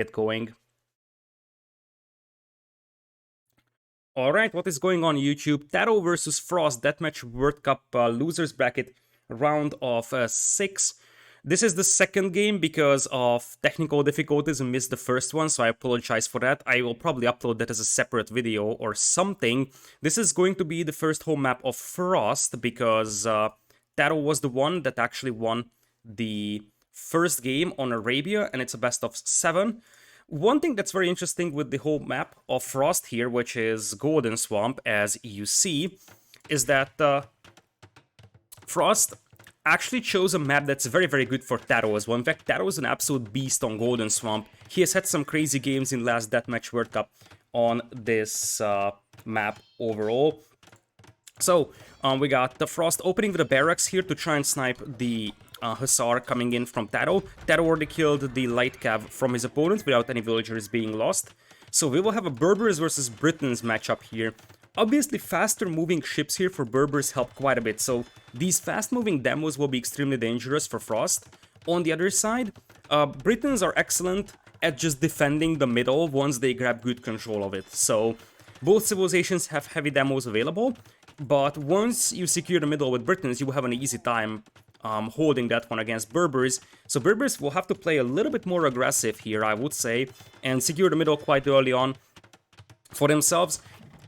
get going. Alright, what is going on YouTube? TaToH versus Frost Deathmatch World Cup losers bracket round of 6. This is the second game because of technical difficulties and missed the first one, so I apologize for that. I will probably upload that as a separate video or something. This is going to be the first home map of Frost because TaToH was the one that actually won the first game on Arabia, and it's a best of 7. One thing that's very interesting with the whole map of Frost here, which is Golden Swamp, as you see, is that Frost actually chose a map that's very, very good for TaToH as well. In fact, TaToH is an absolute beast on Golden Swamp. He has had some crazy games in last Deathmatch World Cup on this map overall. So, we got the Frost opening with the barracks here to try and snipe the Hussar coming in from TaToH. TaToH already killed the light cav from his opponent without any villagers being lost. So we will have a Berbers versus Britons matchup here. Obviously, faster moving ships here for Berbers help quite a bit, so these fast moving demos will be extremely dangerous for Frost. On the other side, Britons are excellent at just defending the middle once they grab good control of it. So both civilizations have heavy demos available, but once you secure the middle with Britons, you will have an easy time holding that one against Berbers. So Berbers will have to play a little bit more aggressive here, I would say, and secure the middle quite early on for themselves.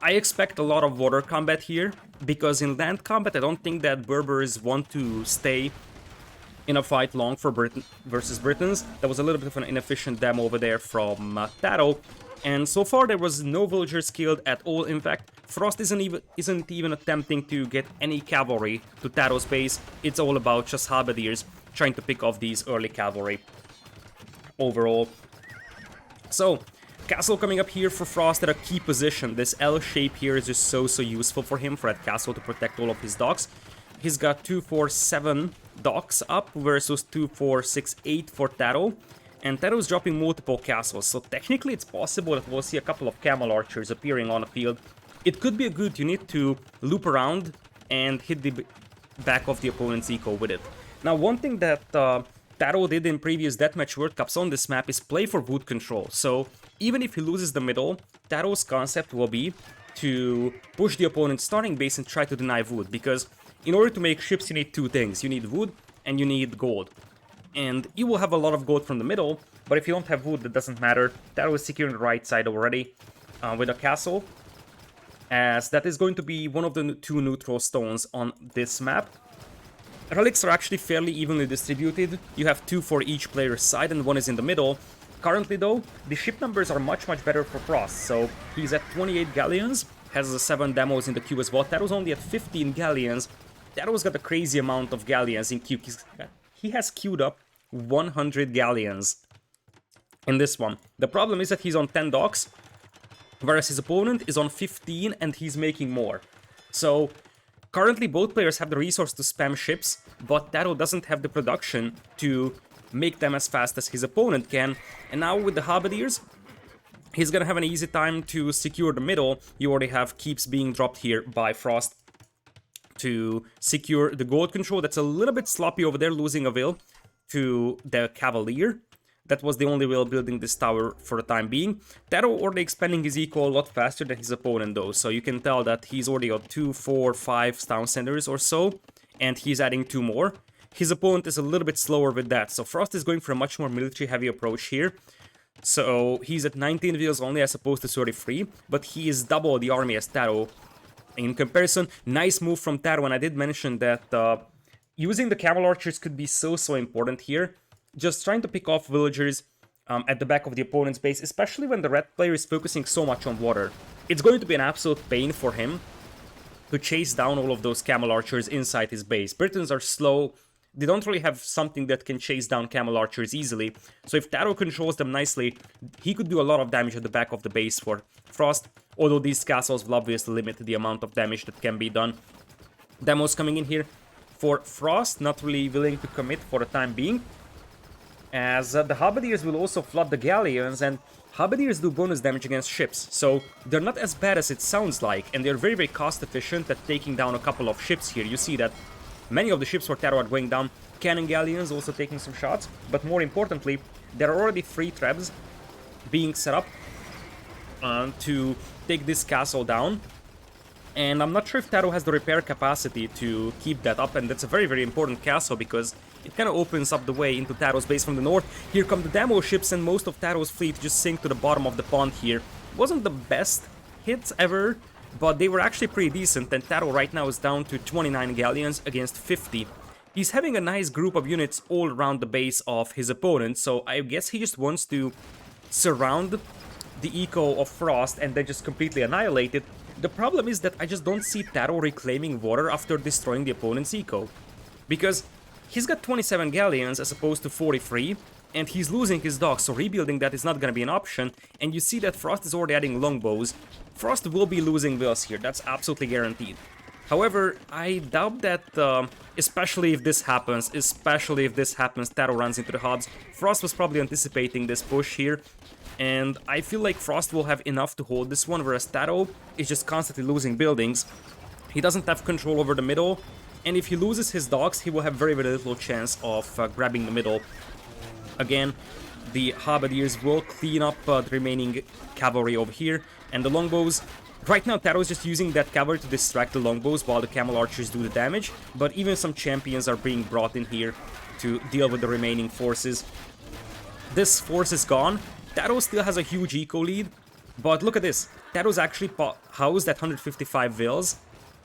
I expect a lot of water combat here, because in land combat I don't think that Berbers want to stay in a fight long for Britain versus Britons. That was a little bit of an inefficient demo over there from TaToH. And so far there was no villagers killed at all. In fact, Frost isn't even attempting to get any cavalry to TaToH's base. It's all about just halberdiers trying to pick off these early cavalry overall. So, castle coming up here for Frost at a key position. This L shape here is just so useful for him, for that castle to protect all of his docks. He's got 2, 4, 7 docks up versus 2, 4, 6, 8 for TaToH. And TaToH's dropping multiple castles, so technically it's possible that we'll see a couple of camel archers appearing on the field. It could be a good unit to loop around and hit the back of the opponent's eco with it. Now, one thing that TaToH did in previous Deathmatch World Cups on this map is play for wood control. So even if he loses the middle, TaToH's concept will be to push the opponent's starting base and try to deny wood, because in order to make ships you need two things. You need wood and you need gold. And you will have a lot of gold from the middle, but if you don't have wood, that doesn't matter. TaToH is securing the right side already with a castle, as that is going to be one of the 2 neutral stones on this map. Relics are actually fairly evenly distributed. You have 2 for each player's side and 1 is in the middle. Currently though, the ship numbers are much better for Frost, so he's at 28 galleons, has 7 demos in the queue as well. TaToH's only at 15 galleons. TaToH's got a crazy amount of galleons in queue. He has queued up 100 galleons in this one. The problem is that he's on 10 docks, whereas his opponent is on 15 and he's making more. So currently both players have the resource to spam ships, but TaToH doesn't have the production to make them as fast as his opponent can. And now with the halberdiers, he's gonna have an easy time to secure the middle. You already have keeps being dropped here by Frost to secure the gold control. That's a little bit sloppy over there, losing a will to the Cavalier. That was the only will building this tower for the time being. TaToH already expanding his eco a lot faster than his opponent though, so you can tell that he's already got 2, 4, 5 town centers or so, and he's adding 2 more. His opponent is a little bit slower with that, so Frost is going for a much more military heavy approach here. So he's at 19 villas only as opposed to 33, but he is double the army as TaToH. In comparison, nice move from TaToH, and I did mention that using the camel archers could be so important here. Just trying to pick off villagers at the back of the opponent's base, especially when the red player is focusing so much on water. It's going to be an absolute pain for him to chase down all of those camel archers inside his base. Britons are slow. They don't really have something that can chase down camel archers easily. So if TaToH controls them nicely, he could do a lot of damage at the back of the base for Frost. Although these castles will obviously limit the amount of damage that can be done. Demos coming in here for Frost, not really willing to commit for the time being, as the halberdiers will also flood the galleons, and halberdiers do bonus damage against ships, so they're not as bad as it sounds like, and they're very cost efficient at taking down a couple of ships here. You see that many of the ships for TaToH are going down. Cannon galleons also taking some shots, but more importantly, there are already 3 trebs being set up to take this castle down. And I'm not sure if TaToH has the repair capacity to keep that up, and that's a very, very important castle because it kind of opens up the way into TaToH's base from the north. Here come the demo ships, and most of TaToH's fleet just sink to the bottom of the pond here. Wasn't the best hits ever, but they were actually pretty decent, and TaToH right now is down to 29 galleons against 50. He's having a nice group of units all around the base of his opponent, so I guess he just wants to surround the eco of Frost and then just completely annihilate it. The problem is that I just don't see TaToH reclaiming water after destroying the opponent's eco. Because he's got 27 galleons as opposed to 43, and he's losing his docks, so rebuilding that is not gonna be an option, and you see that Frost is already adding longbows. Frost will be losing vills here, that's absolutely guaranteed. However, I doubt that, especially if this happens, TaToH runs into the hubs. Frost was probably anticipating this push here, and I feel like Frost will have enough to hold this one, whereas TaToH is just constantly losing buildings. He doesn't have control over the middle, and if he loses his docks, he will have very, very little chance of grabbing the middle. Again, the Halberdiers will clean up the remaining cavalry over here, and the longbows. Right now, TaToH is just using that cavalry to distract the longbows while the camel archers do the damage, but even some champions are being brought in here to deal with the remaining forces. This force is gone. TaToH still has a huge eco lead, but look at this. TaToH's actually housed at 155 vills.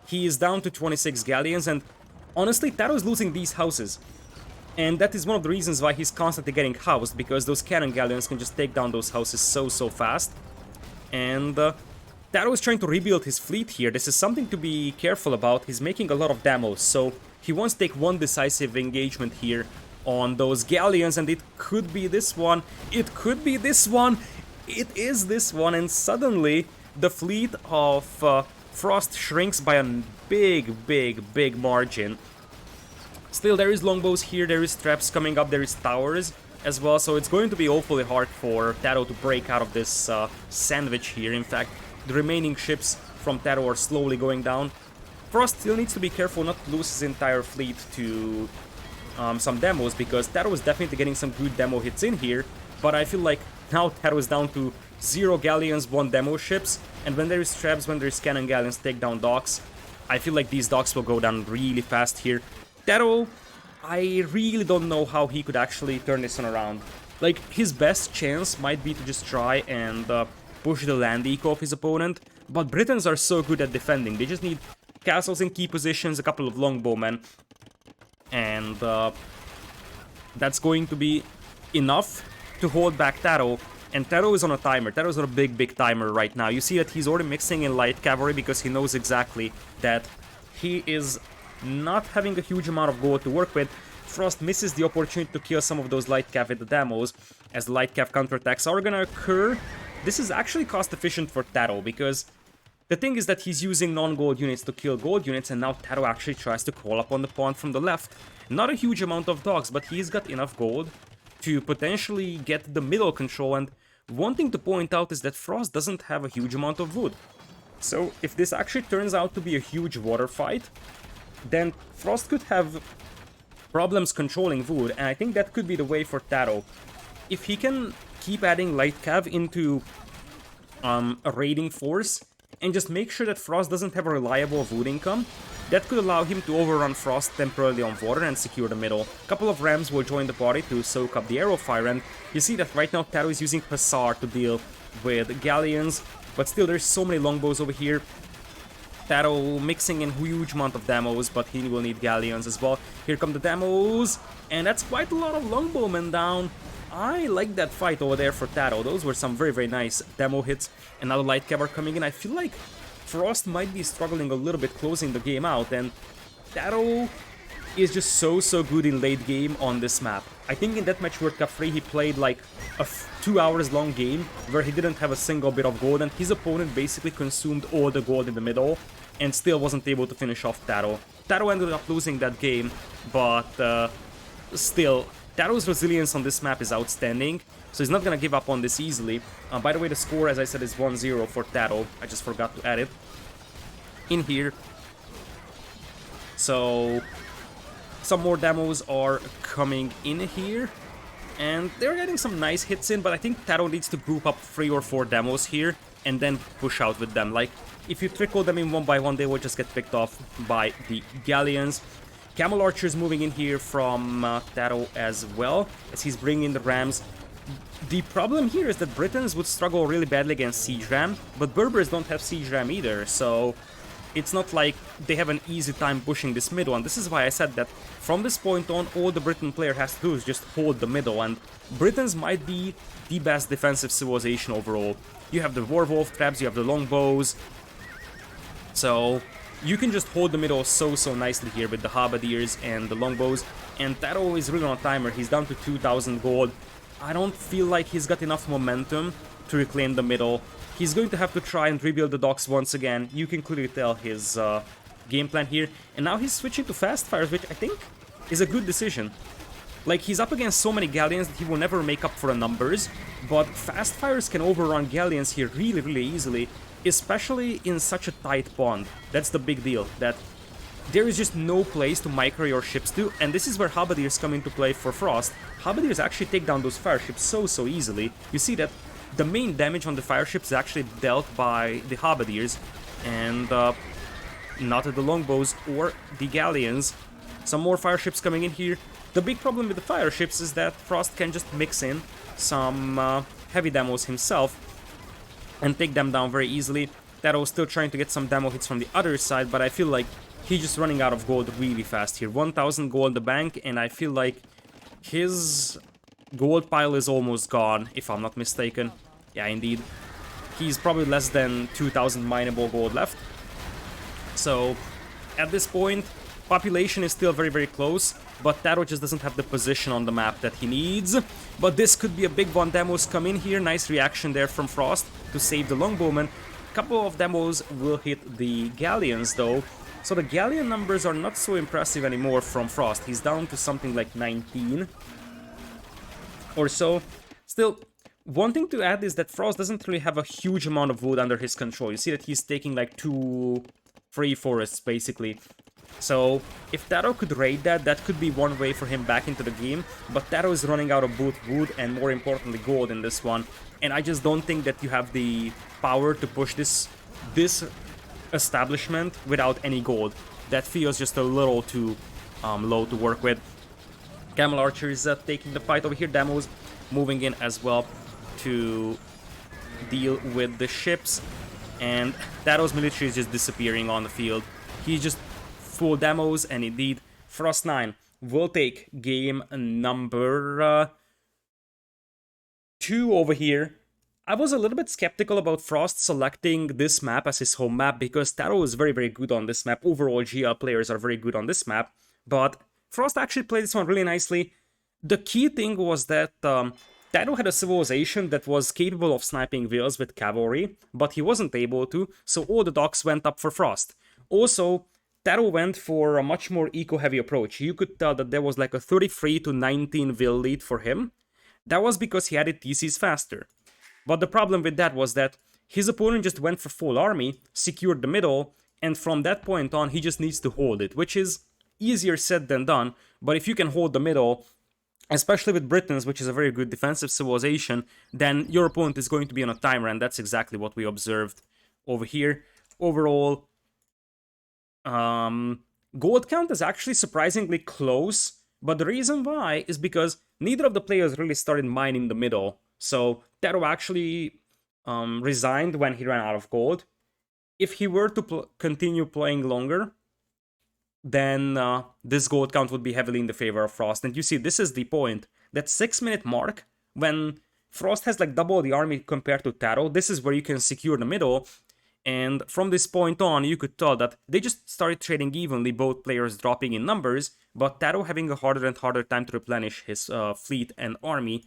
He is down to 26 galleons, and honestly, TaToH is losing these houses. And that is one of the reasons why he's constantly getting housed, because those cannon galleons can just take down those houses so fast. And TaToH is trying to rebuild his fleet here. This is something to be careful about. He's making a lot of demos, so he wants to take one decisive engagement here on those galleons, and it could be this one. It could be this one. It is this one, and suddenly the fleet of Frost shrinks by a big margin. Still, there is longbows here, there is traps coming up, there is towers as well, so it's going to be awfully hard for TaToH to break out of this sandwich here. In fact, the remaining ships from TaToH are slowly going down. Frost still needs to be careful not to lose his entire fleet to some demos, because TaToH is definitely getting some good demo hits in here, but I feel like now TaToH is down to 0 galleons, 1 demo ships, and when there is traps, when there is cannon galleons, take down docks, I feel like these docks will go down really fast here. TaToH, I really don't know how he could actually turn this one around. Like, his best chance might be to just try and push the land eco of his opponent, but Britons are so good at defending. They just need castles in key positions, a couple of longbowmen, and that's going to be enough to hold back TaToH. And TaToH is on a timer. TaToH is on a big timer right now. You see that he's already mixing in light cavalry because he knows exactly that he is not having a huge amount of gold to work with. Frost misses the opportunity to kill some of those light cav with the demos, as the light cav counterattacks are gonna occur. This is actually cost efficient for TaToH, because the thing is that he's using non-gold units to kill gold units, and now TaToH actually tries to crawl up on the pond from the left. Not a huge amount of dogs, but he's got enough gold to potentially get the middle control, and one thing to point out is that Frost doesn't have a huge amount of wood. So if this actually turns out to be a huge water fight, then Frost could have problems controlling wood, and I think that could be the way for TaToH. If he can keep adding light cav into a raiding force, and just make sure that Frost doesn't have a reliable wood income, that could allow him to overrun Frost temporarily on water and secure the middle. A couple of rams will join the party to soak up the arrow fire, and you see that right now TaToH is using Hussar to deal with galleons, but still there's so many longbows over here. TaToH mixing in huge amount of demos, but he will need galleons as well. Here come the demos, and that's quite a lot of longbowmen down. I like that fight over there for TaToH. Those were some very nice demo hits. And now the light cav are coming in. I feel like Frost might be struggling a little bit closing the game out, and TaToH is just so good in late game on this map. I think in Deathmatch World Cup 3 he played like a 2 hours long game where he didn't have a single bit of gold, and his opponent basically consumed all the gold in the middle and still wasn't able to finish off TaToH. TaToH ended up losing that game, but still, TaToH's resilience on this map is outstanding, so he's not gonna give up on this easily. By the way, the score, as I said, is 1-0 for TaToH. I just forgot to add it in here. So some more demos are coming in here. And they're getting some nice hits in, but I think TaToH needs to group up 3 or 4 demos here and then push out with them. Like, if you trickle them in one by one, they will just get picked off by the Galleons. Camel Archer's moving in here from TaToH as well, as he's bringing in the Rams. The problem here is that Britons would struggle really badly against Siege Ram, but Berbers don't have Siege Ram either, so it's not like they have an easy time pushing this middle, and this is why I said that from this point on, all the Briton player has to do is just hold the middle, and Britons might be the best defensive civilization overall. You have the Warwolf traps, you have the longbows, so you can just hold the middle so nicely here with the Halberdiers and the longbows, and TaToH is really on a timer. He's down to 2,000 gold. I don't feel like he's got enough momentum to reclaim the middle. He's going to have to try and rebuild the docks once again. You can clearly tell his game plan here. And now he's switching to fast fires, which I think is a good decision. Like, he's up against so many Galleons that he will never make up for the numbers, but fast fires can overrun Galleons here really easily, especially in such a tight pond. That's the big deal, that there is just no place to micro your ships to, and this is where Halberdiers come into play for Frost. Halberdiers actually take down those fire ships so easily. You see that the main damage on the fire ships is actually dealt by the Halberdiers, and not at the longbows or the Galleons. Some more fire ships coming in here. The big problem with the fire ships is that Frost can just mix in some heavy demos himself and take them down very easily. TaToH still trying to get some demo hits from the other side, but I feel like he's just running out of gold really fast here. 1,000 gold in the bank, and I feel like his gold pile is almost gone, if I'm not mistaken. Yeah, indeed. He's probably less than 2,000 mineable gold left. So, at this point, population is still very close, but TaToH just doesn't have the position on the map that he needs. But this could be a big one. Demos come in here. Nice reaction there from Frost to save the longbowman. Couple of demos will hit the Galleons, though. So the Galleon numbers are not so impressive anymore from Frost. He's down to something like 19 or so. Still, one thing to add is that Frost doesn't really have a huge amount of wood under his control. You see that he's taking like 2 free forests, basically. So, if TaToH could raid that, that could be one way for him back into the game, but TaToH is running out of both wood and, more importantly, gold in this one, and I just don't think that you have the power to push this establishment without any gold. That feels just a little too low to work with. Camel Archer is taking the fight over here. Demos moving in as well to deal with the ships, and TaToH's military is just disappearing on the field. He's just full demos, and indeed, Frost 9 will take game number 2 over here. I was a little bit skeptical about Frost selecting this map as his home map, because TaToH is very good on this map. Overall, GL players are very good on this map, but Frost actually played this one really nicely. The key thing was that TaToH had a civilization that was capable of sniping whales with cavalry, but he wasn't able to, so all the docks went up for Frost. Also, TaToH went for a much more eco-heavy approach. You could tell that there was like a 33 to 19 will lead for him. That was because he added TCs faster. But the problem with that was that his opponent just went for full army, secured the middle, and from that point on he just needs to hold it, which is easier said than done. But if you can hold the middle, especially with Britons, which is a very good defensive civilization, then your opponent is going to be on a timer, and that's exactly what we observed over here. Overall, gold count is actually surprisingly close, but the reason why is because neither of the players really started mining the middle. So TaToH actually resigned when he ran out of gold. If he were to continue playing longer, then this gold count would be heavily in the favor of Frost. And you see, this is the point. That 6-minute mark, when Frost has like double the army compared to TaToH, this is where you can secure the middle. And from this point on, you could tell that they just started trading evenly, both players dropping in numbers, but TaToH having a harder and harder time to replenish his fleet and army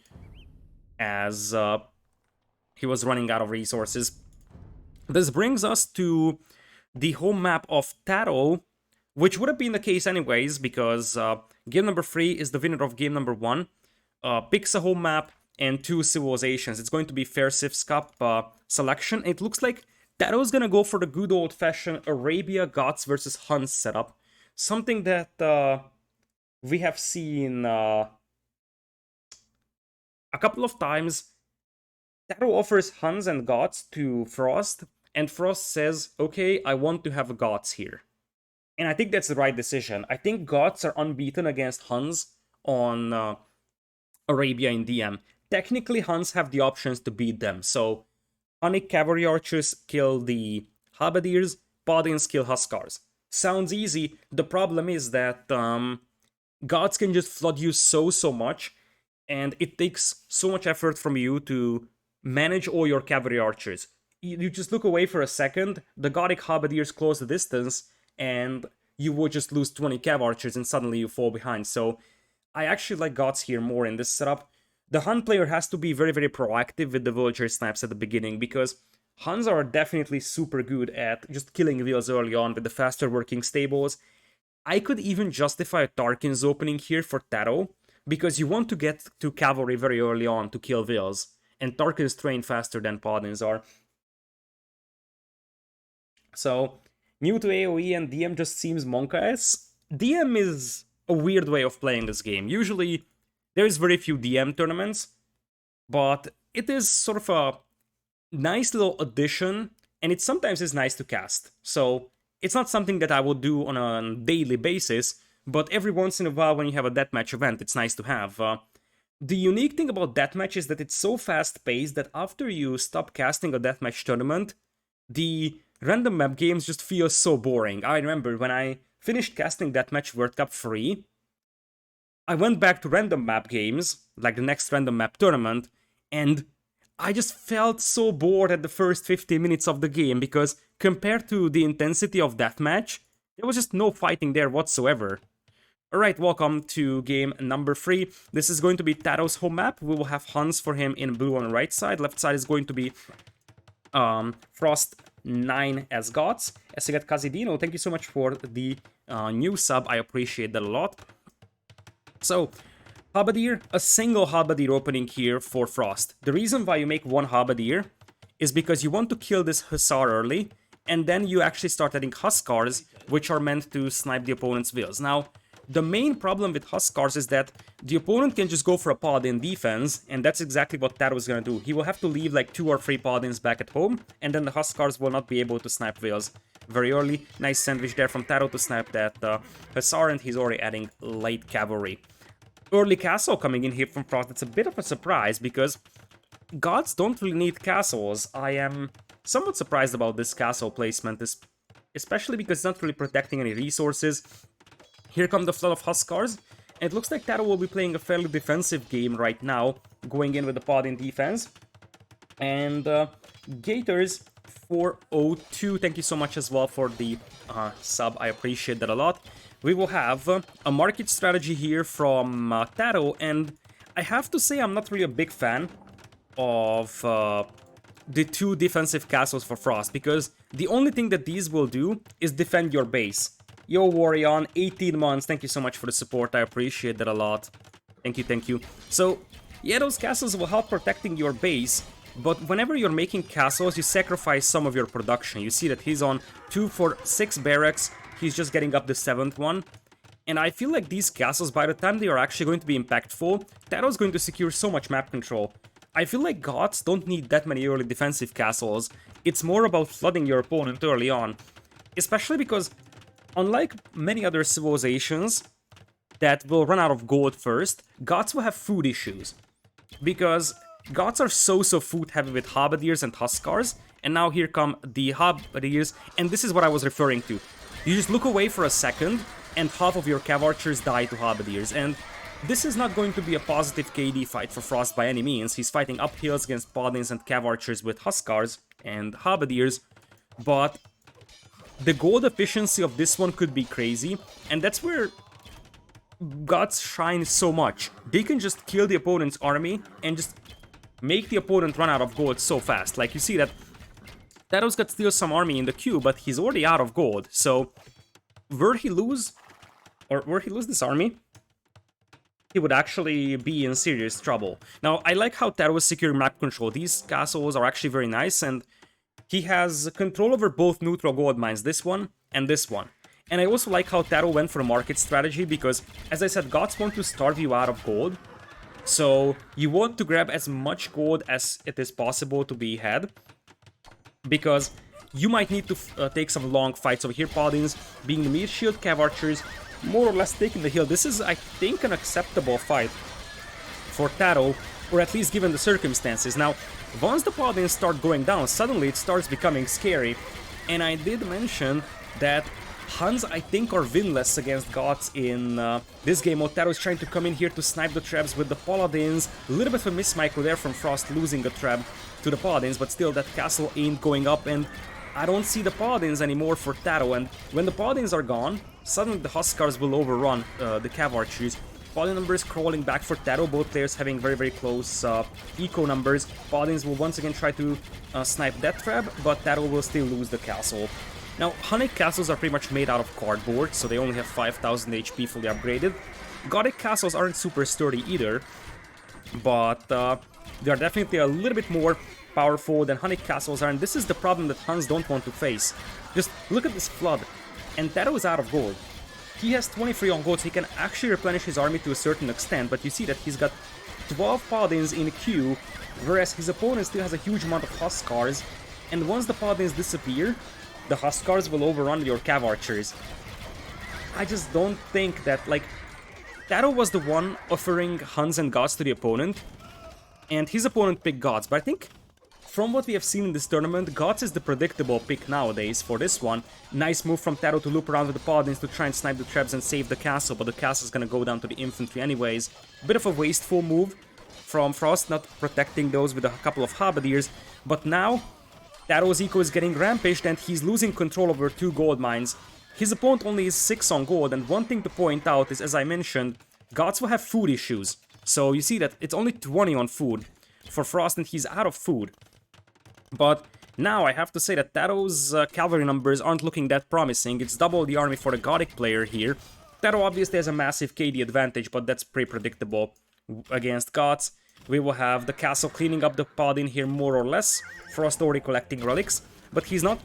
as he was running out of resources. This brings us to the home map of TaToH, which would have been the case anyways, because game number 3 is the winner of game number 1. Picks a home map and 2 civilizations. It's going to be Fair Civs Cup selection. It looks like TaToH is going to go for the good old-fashioned Arabia Goths versus Huns setup. Something that we have seen A couple of times, TaToH offers Huns and Gods to Frost, and Frost says, okay, I want to have Gods here. And I think that's the right decision. I think Gods are unbeaten against Huns on Arabia in DM. Technically, Huns have the options to beat them, so Hunnic Cavalry Archers kill the Halberdiers, Paladins kill Huskars. Sounds easy. The problem is that Gods can just flood you so much, and it takes so much effort from you to manage all your Cavalry Archers. You just look away for a second, the Gothic Halberdiers close the distance, and you would just lose 20 Cav Archers and suddenly you fall behind. So I actually like Gods here more in this setup. The Hun player has to be very proactive with the Villager snipes at the beginning, because Huns are definitely super good at just killing wheels early on with the faster working stables. I could even justify a Tarkin's opening here for TaToH, because you want to get to cavalry very early on to kill wheels, and Tarkin's train faster than Paladins are. So, new to AoE and DM just seems Monka-esque. DM is a weird way of playing this game. Usually, there's very few DM tournaments, but it is sort of a nice little addition, and it sometimes is nice to cast. So, it's not something that I would do on a daily basis, but every once in a while when you have a deathmatch event, it's nice to have. The unique thing about deathmatch is that it's so fast-paced that after you stop casting a deathmatch tournament, the random map games just feel so boring. I remember when I finished casting Deathmatch World Cup 3, I went back to random map games, like the next random map tournament, and I just felt so bored at the first 15 minutes of the game, because compared to the intensity of Deathmatch, there was just no fighting there whatsoever. Alright, welcome to game number 3. This is going to be TaToH's home map. We will have Huns for him in blue on the right side. Left side is going to be Frost 9 as Gods. Esigat Kazidino, thank you so much for the new sub. I appreciate that a lot. So, Halberdier, a single Halberdier opening here for Frost. The reason why you make one Halberdier is because you want to kill this Hussar early, and then you actually start adding Huskars, which are meant to snipe the opponent's wheels. Now, the main problem with Huskars is that the opponent can just go for a Paladin defense, and that's exactly what TaToH is gonna do. He will have to leave like 2 or 3 Paladins back at home, and then the Huskars will not be able to snipe wheels very early. Nice sandwich there from TaToH to snipe that Hussar, and he's already adding light cavalry. Early castle coming in here from Frost. It's a bit of a surprise, because Gods don't really need castles. I am somewhat surprised about this castle placement, especially because it's not really protecting any resources. Here come the flood of Huskars, and it looks like TaToH will be playing a fairly defensive game right now, going in with the Paladin defense. And Gators 402, thank you so much as well for the sub, I appreciate that a lot. We will have a market strategy here from TaToH, and I have to say I'm not really a big fan of the 2 defensive castles for Frost, because the only thing that these will do is defend your base. Yo, Warion, 18 months, thank you so much for the support, I appreciate that a lot. Thank you. So, yeah, those castles will help protecting your base, but whenever you're making castles, you sacrifice some of your production. You see that he's on 2 for 6 barracks, he's just getting up the 7th one. And I feel like these castles, by the time they are actually going to be impactful, TaToH's going to secure so much map control. I feel like Gods don't need that many early defensive castles. It's more about flooding your opponent early on. Especially because, unlike many other civilizations that will run out of gold first, Gods will have food issues. Because Gods are so food heavy with Halberdiers and Huskars, and now here come the Halberdiers, and this is what I was referring to. You just look away for a second, and half of your Cav Archers die to Halberdiers, and this is not going to be a positive KD fight for Frost by any means. He's fighting uphills against Paladins and Cav Archers with Huskars and Halberdiers, but the gold efficiency of this one could be crazy, and that's where Gods shine so much. They can just kill the opponent's army and just make the opponent run out of gold so fast. Like, you see that TaToH's got still some army in the queue, but he's already out of gold, so were he lose this army, he would actually be in serious trouble. Now, I like how TaToH is securing map control. These castles are actually very nice, and he has control over both neutral gold mines, this one and this one. And I also like how TaToH went for a market strategy, because, as I said, Gods want to starve you out of gold, So you want to grab as much gold as it is possible to be had, because you might need to take some long fights over here. Paladins being the meat shield, Cav Archers more or less taking the hill. This is, I think, an acceptable fight for TaToH, or at least given the circumstances. Now, once the Paladins start going down, suddenly it starts becoming scary. And I did mention that Huns, I think, are winless against gods in this game. TaToH is trying to come in here to snipe the traps with the Paladins. A little bit of a miss-micro there from Frost, losing a trap to the Paladins, but still that castle ain't going up, and I don't see the Paladins anymore for TaToH. And when the Paladins are gone, suddenly the Huskars will overrun the Cav Archers. Paladin numbers crawling back for TaToH, both players having very close eco numbers. Paladins will once again try to snipe that trap, but TaToH will still lose the castle. Now, Hunnic castles are pretty much made out of cardboard, so they only have 5000 HP fully upgraded. Gothic castles aren't super sturdy either, but they are definitely a little bit more powerful than Hunnic castles are, and this is the problem that Huns don't want to face. Just look at this flood, and TaToH is out of gold. He has 23 on gold, so he can actually replenish his army to a certain extent, but you see that he's got 12 Paladins in a queue, whereas his opponent still has a huge amount of Huskars, and once the Paladins disappear, the Huskars will overrun your Cav Archers. I just don't think that, like, TaToH was the one offering Huns and Gods to the opponent, and his opponent picked Gods, but I think from what we have seen in this tournament, Gods is the predictable pick nowadays for this one. Nice move from TaToH to loop around with the Paladins to try and snipe the traps and save the castle, but the castle is gonna go down to the infantry anyways. Bit of a wasteful move from Frost, not protecting those with a couple of Halberdiers, but now TaToH's eco is getting rampaged and he's losing control over 2 gold mines. His opponent only is 6 on gold, and one thing to point out is, as I mentioned, Gods will have food issues. So you see that it's only 20 on food for Frost, and he's out of food. But now I have to say that TaToH's cavalry numbers aren't looking that promising. It's double the army for the Gothic player here. TaToH obviously has a massive KD advantage, but that's pretty predictable against Gods. We will have the castle cleaning up the Paladin here more or less. Frost already collecting relics, but he's not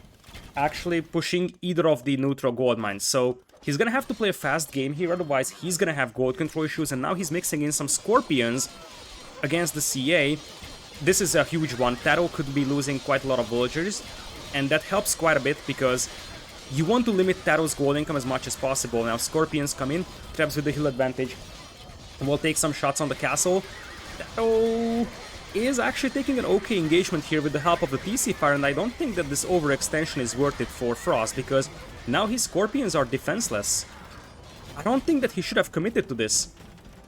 actually pushing either of the neutral gold mines. So he's gonna have to play a fast game here, otherwise he's gonna have gold control issues, and now he's mixing in some Scorpions against the CA. This is a huge one. TaToH could be losing quite a lot of villagers, and that helps quite a bit because you want to limit TaToH's gold income as much as possible. Now Scorpions come in, traps with the hill advantage, and we'll take some shots on the castle. TaToH is actually taking an okay engagement here with the help of the TC fire, and I don't think that this overextension is worth it for Frost, because now his Scorpions are defenseless. I don't think that he should have committed to this.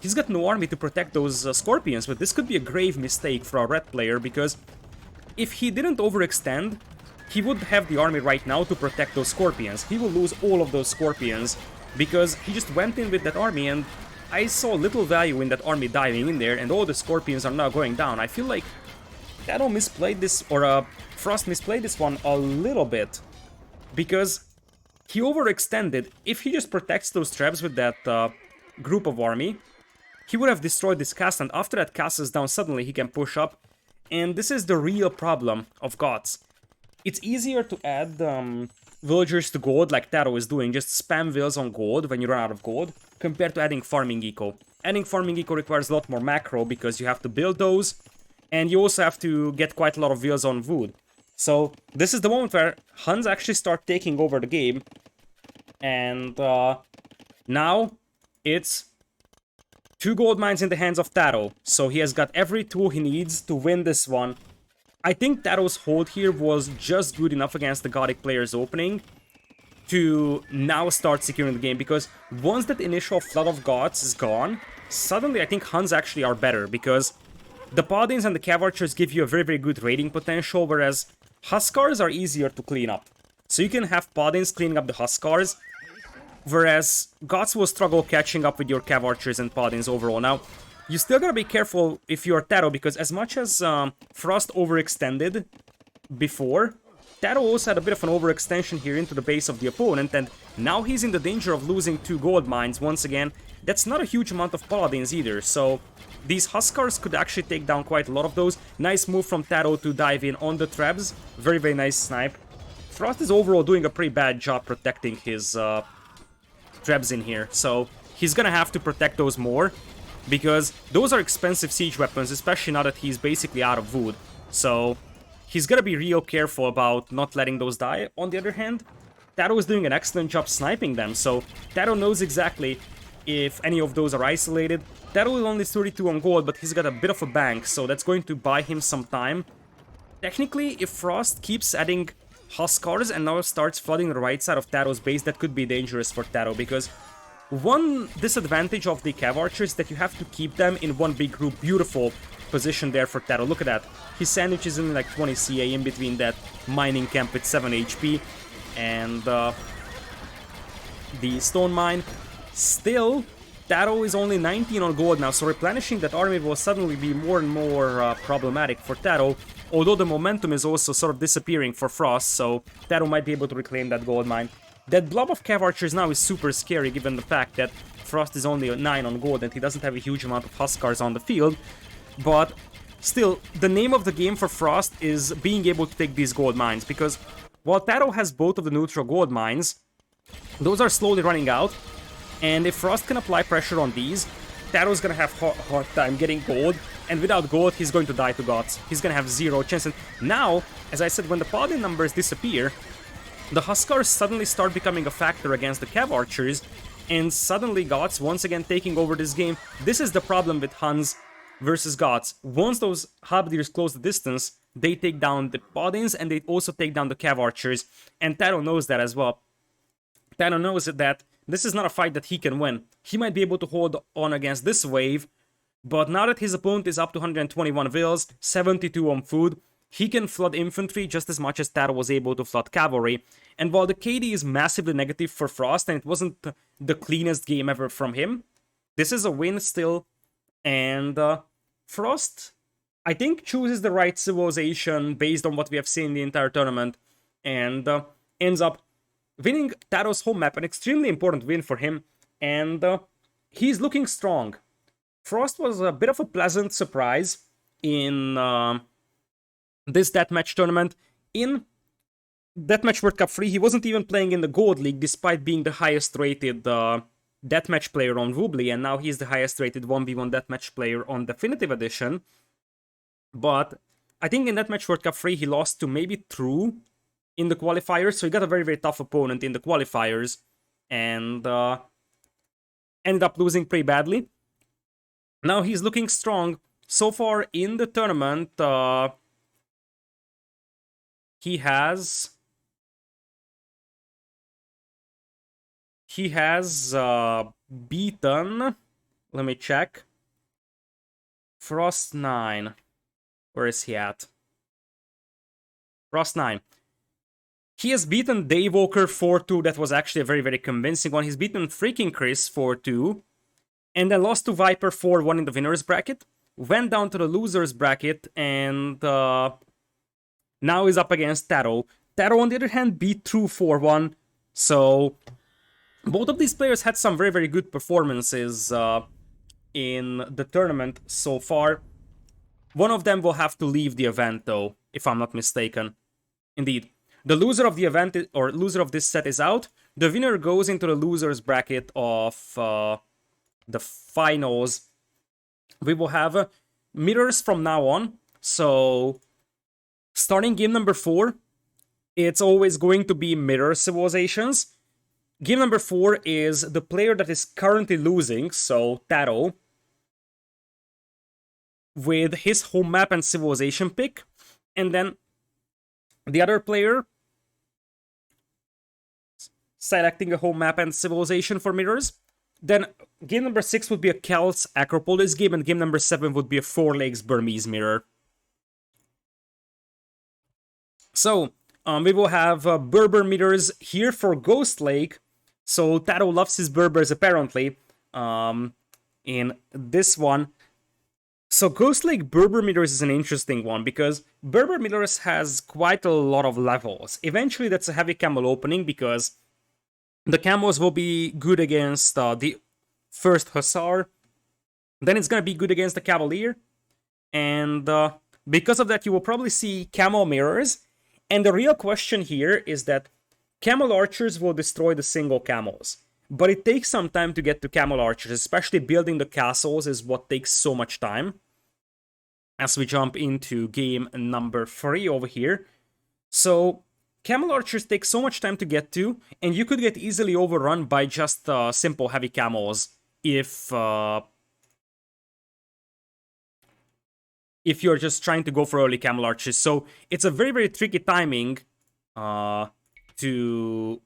He's got no army to protect those Scorpions, but this could be a grave mistake for a red player, because if he didn't overextend, he would have the army right now to protect those Scorpions. He will lose all of those Scorpions, because he just went in with that army, and I saw little value in that army diving in there, and all the Scorpions are now going down. I feel like TaToH misplayed this, or Frost misplayed this one a little bit, because he overextended. If he just protects those traps with that group of army, he would have destroyed this castle, and after that castle is down, suddenly he can push up, and this is the real problem of Gods. It's easier to add villagers to gold like TaToH is doing, just spam vills on gold when you run out of gold, compared to adding farming eco. Adding farming eco requires a lot more macro because you have to build those, and you also have to get quite a lot of vills on wood. So this is the moment where Huns actually start taking over the game, and now it's 2 gold mines in the hands of TaToH, so he has got every tool he needs to win this one. I think TaToH's hold here was just good enough against the Gothic player's opening to now start securing the game, because once that initial flood of gods is gone, suddenly I think Huns actually are better, because the Paladins and the Cav Archers give you a very good raiding potential, whereas Huskars are easier to clean up. So you can have Paladins cleaning up the Huskars, whereas Gods will struggle catching up with your Cav Archers and Paladins overall. Now, you still gotta be careful if you're TaToH, because as much as Frost overextended before, TaToH also had a bit of an overextension here into the base of the opponent, and now he's in the danger of losing 2 gold mines once again. That's not a huge amount of Paladins either, so these Huskars could actually take down quite a lot of those. Nice move from TaToH to dive in on the traps. Very nice snipe. Frost is overall doing a pretty bad job protecting his traps in here, so he's gonna have to protect those more. because those are expensive siege weapons, especially now that he's basically out of wood. So he's gonna be real careful about not letting those die. On the other hand, TaToH is doing an excellent job sniping them, so TaToH knows exactly if any of those are isolated. TaToH is only 32 on gold, but he's got a bit of a bank, so that's going to buy him some time. Technically, if Frost keeps adding Huskars and now starts flooding the right side of TaToH's base, that could be dangerous for TaToH, because one disadvantage of the Cav Archers is that you have to keep them in one big group. Beautiful position there for TaToH. Look at that. His sandwich is in like 20 CA in between that mining camp with 7 HP and the stone mine. Still, TaToH is only 19 on gold now, so replenishing that army will suddenly be more and more problematic for TaToH, although the momentum is also sort of disappearing for Frost, so TaToH might be able to reclaim that gold mine. That blob of Cav Archers now is super scary given the fact that Frost is only 9 on gold and he doesn't have a huge amount of Huskars on the field, but still, the name of the game for Frost is being able to take these gold mines, because while TaToH has both of the neutral gold mines, those are slowly running out, and if Frost can apply pressure on these, TaToH's gonna have a hard time getting gold, and without gold, he's going to die to gods. He's gonna have 0 chance, and now, as I said, when the paladin numbers disappear, the Huskars suddenly start becoming a factor against the Cav Archers, and suddenly gods once again taking over this game. This is the problem with Huns versus gods. Once those halberdiers close the distance, they take down the paladins and they also take down the Cav Archers, and TaToH knows that as well. TaToH knows that this is not a fight that he can win. He might be able to hold on against this wave, but now that his opponent is up to 121 vills, 72 on food, he can flood infantry just as much as TaToH was able to flood cavalry. And while the KD is massively negative for Frost, and it wasn't the cleanest game ever from him, this is a win still. And Frost, I think, chooses the right civilization based on what we have seen in the entire tournament, and ends up winning TaToH's home map, an extremely important win for him, and he's looking strong. Frost was a bit of a pleasant surprise in this Deathmatch tournament. In Deathmatch World Cup 3, he wasn't even playing in the Gold League, despite being the highest rated Deathmatch player on Woobly, and now he's the highest rated 1v1 Deathmatch player on Definitive Edition. But I think in Deathmatch World Cup 3, he lost to maybe True in the qualifiers, so he got a very, very tough opponent in the qualifiers, and ended up losing pretty badly. Now he's looking strong. So far in the tournament, he has beaten, let me check, Frost 9. Where is he at? Frost 9. He has beaten Daywalker 4-2. That was actually a very, very convincing one. He's beaten freaking Chris 4-2. And then lost to Viper 4-1 in the winner's bracket. Went down to the loser's bracket. And now is up against TaToH. TaToH, on the other hand, beat True 4-1. So both of these players had some very, very good performances in the tournament so far. One of them will have to leave the event, though, if I'm not mistaken. Indeed. The loser of the event, or loser of this set, is out. The winner goes into the loser's bracket of the finals. We will have mirrors from now on. So, starting game number 4, it's always going to be mirror civilizations. Game number 4 is the player that is currently losing, so TaToH, with his home map and civilization pick. And then the other player selecting a home map and civilization for mirrors. Then game number 6 would be a Celts Acropolis game, and game number 7 would be a Four Lakes Burmese mirror. So, we will have Berber mirrors here for Ghost Lake. So TaToH loves his Berbers apparently in this one. So Ghost Lake Berber mirrors is an interesting one because Berber mirrors has quite a lot of levels. Eventually that's a heavy camel opening because the camels will be good against the first Hussar. Then it's going to be good against the Cavalier. And because of that you will probably see camel mirrors. And the real question here is that camel archers will destroy the single camels. but it takes some time to get to Camel Archers, especially building the castles is what takes so much time. As we jump into game number 3 over here. So, Camel Archers take so much time to get to, and you could get easily overrun by just simple heavy camels if you're just trying to go for early Camel Archers. So, it's a very, very tricky timing to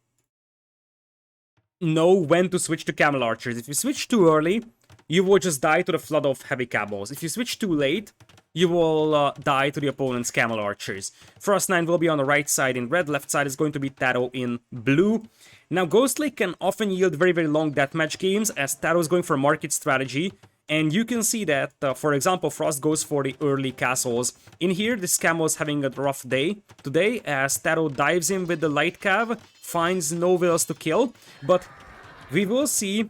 know when to switch to Camel Archers. If you switch too early, you will just die to the flood of heavy camels. If you switch too late, you will die to the opponent's Camel Archers. Frost9 will be on the right side in red, left side is going to be TaToH in blue. Now, Ghost Lake can often yield very, very long deathmatch games, as TaToH is going for market strategy. And you can see that, for example, Frost goes for the early castles. In here, this Camel is having a rough day today, as TaToH dives in with the light cav, finds no vills to kill. But we will see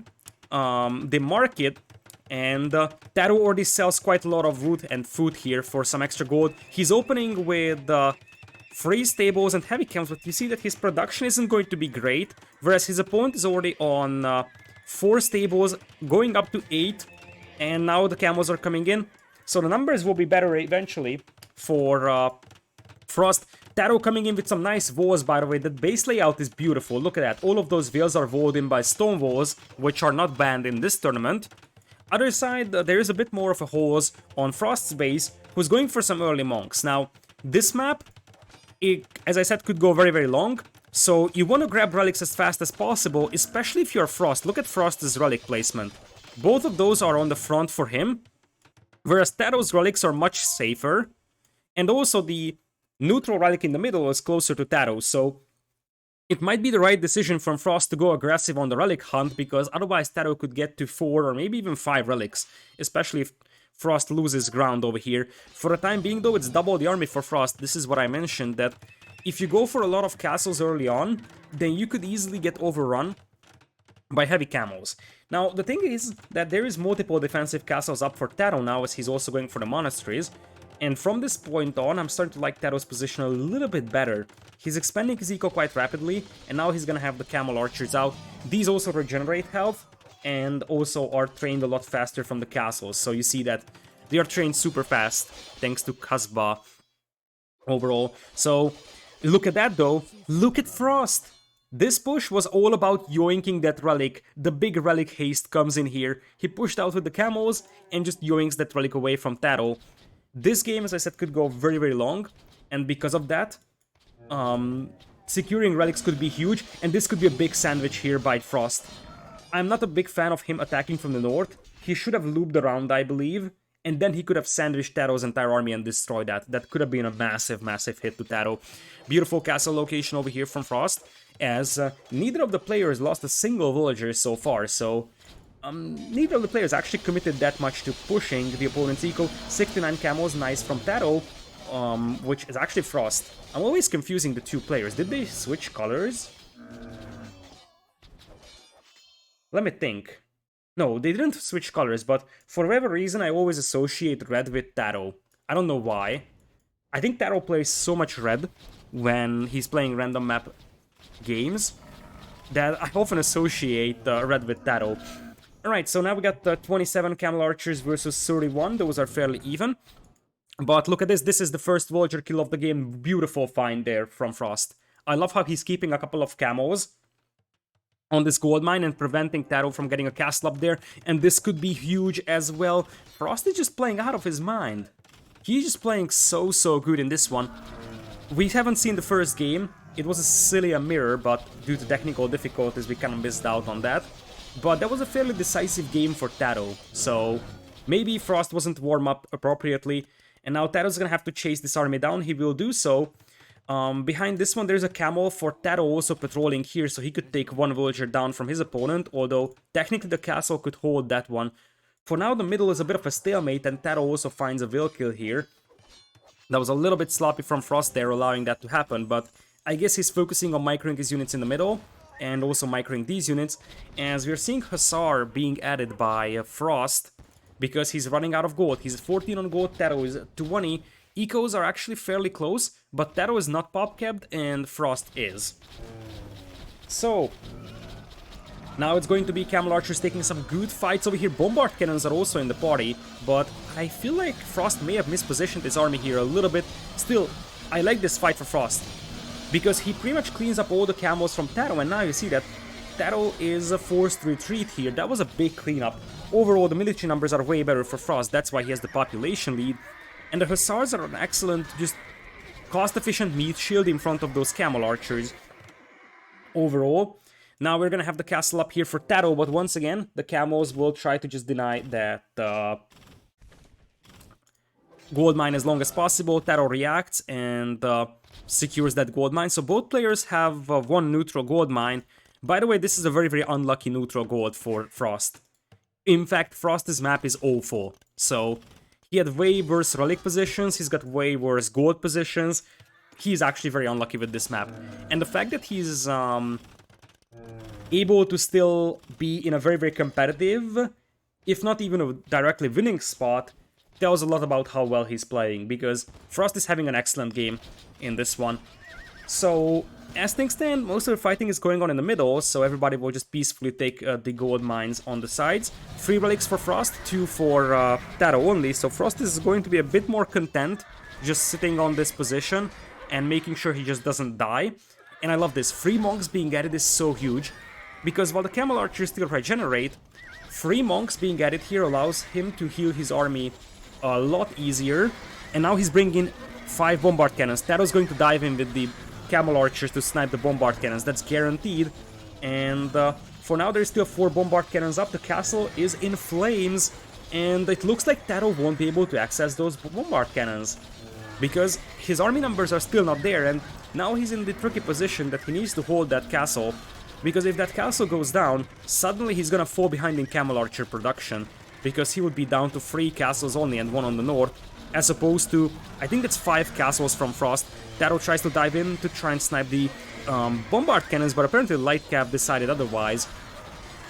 the market, and TaToH already sells quite a lot of wood and food here for some extra gold. He's opening with 3 stables and heavy camps, but you see that his production isn't going to be great, whereas his opponent is already on 4 stables, going up to 8, and now the camels are coming in. So the numbers will be better eventually for Frost. TaToH coming in with some nice walls, by the way. That base layout is beautiful. Look at that. All of those walls are walled in by stone walls, which are not banned in this tournament. Other side, there is a bit more of a hose on Frost's base, who's going for some early monks. Now, this map, as I said, could go very, very long. So you want to grab relics as fast as possible, especially if you're Frost. Look at Frost's relic placement. Both of those are on the front for him, whereas TaToH's relics are much safer. And also the neutral relic in the middle is closer to TaToH, so it might be the right decision from Frost to go aggressive on the relic hunt, because otherwise TaToH could get to 4 or maybe even 5 relics, especially if Frost loses ground over here. For the time being though, it's double the army for Frost. This is what I mentioned, that if you go for a lot of castles early on, then you could easily get overrun by heavy camels. Now, the thing is that there is multiple defensive castles up for TaToH now, as he's also going for the monasteries. And from this point on, I'm starting to like TaToH's position a little bit better. He's expanding his eco quite rapidly, and now he's gonna have the Camel Archers out. These also regenerate health, and also are trained a lot faster from the castles. So you see that they are trained super fast, thanks to Kasbah overall. So, look at that though. Look at Frost! This push was all about yoinking that relic. The big relic haste comes in here. He pushed out with the camels, and just yoinks that relic away from TaToH. This game, as I said, could go very, very long, and because of that, securing relics could be huge, and this could be a big sandwich here by Frost. I'm not a big fan of him attacking from the north. He should have looped around, I believe, and then he could have sandwiched TaToH's entire army and destroyed that. That could have been a massive, massive hit to TaToH. Beautiful castle location over here from Frost, as neither of the players lost a single villager so far, so neither of the players actually committed that much to pushing the opponent's eco. 69 camels, nice from TaToH, which is actually Frost. I'm always confusing the two players. Did they switch colors? Let me think. No, they didn't switch colors, but for whatever reason I always associate red with TaToH. I don't know why. I think TaToH plays so much red when he's playing random map games that I often associate red with TaToH. Alright, so now we got 27 Camel Archers versus 31. Those are fairly even. But look at this. This is the first villager kill of the game. Beautiful find there from Frost. I love how he's keeping a couple of camels on this gold mine and preventing TaToH from getting a castle up there. And this could be huge as well. Frost is just playing out of his mind. He's just playing so good in this one. We haven't seen the first game. It was a silly mirror, but due to technical difficulties we kind of missed out on that. But that was a fairly decisive game for TaToH, so maybe Frost wasn't warm up appropriately, and now TaToH's gonna have to chase this army down. He will do so. Behind this one there's a camel for TaToH also patrolling here, so he could take one villager down from his opponent, although technically the castle could hold that one. For now the middle is a bit of a stalemate, and TaToH also finds a will kill here. That was a little bit sloppy from Frost there, allowing that to happen, but I guess he's focusing on microing his units in the middle, and also microing these units, as we're seeing Hussar being added by Frost, because he's running out of gold. He's at 14 on gold, TaToH is at 20. Ecos are actually fairly close, but TaToH is not pop-capped, and Frost is. So, Now it's going to be Camel Archers taking some good fights over here. Bombard Cannons are also in the party, but I feel like Frost may have mispositioned his army here a little bit. Still, I like this fight for Frost, because he pretty much cleans up all the camels from TaToH, and now you see that TaToH is forced to retreat here. That was a big cleanup. Overall, the military numbers are way better for Frost, that's why he has the population lead. And the Hussars are an excellent, just cost-efficient meat shield in front of those Camel Archers. Overall, now we're gonna have the castle up here for TaToH, but once again, the Camels will try to just deny that gold mine as long as possible. TaToH reacts and secures that gold mine. So both players have one neutral gold mine. By the way, this is a very, very unlucky neutral gold for Frost. In fact, Frost's map is awful. So he had way worse relic positions, he's got way worse gold positions. He's actually very unlucky with this map. And the fact that he's able to still be in a very, very competitive, if not even a directly winning spot, tells a lot about how well he's playing, because Frost is having an excellent game in this one. So, as things stand, most of the fighting is going on in the middle, so everybody will just peacefully take the gold mines on the sides. 3 relics for Frost, 2 for TaToH only, so Frost is going to be a bit more content just sitting on this position and making sure he just doesn't die. And I love this. 3 monks being added is so huge, because while the Camel Archers still regenerate, 3 monks being added here allows him to heal his army a lot easier. And now he's bringing 5 Bombard Cannons. TaToH's going to dive in with the Camel Archers to snipe the Bombard Cannons. That's guaranteed. And for now there's still 4 Bombard Cannons up. The castle is in flames. And it looks like TaToH won't be able to access those Bombard Cannons, because his army numbers are still not there, and now he's in the tricky position that he needs to hold that castle, because if that castle goes down, suddenly he's gonna fall behind in Camel Archer production, because he would be down to 3 castles only and 1 on the north, as opposed to, I think it's 5 castles from Frost. TaToH tries to dive in to try and snipe the Bombard Cannons, but apparently Light Cav decided otherwise,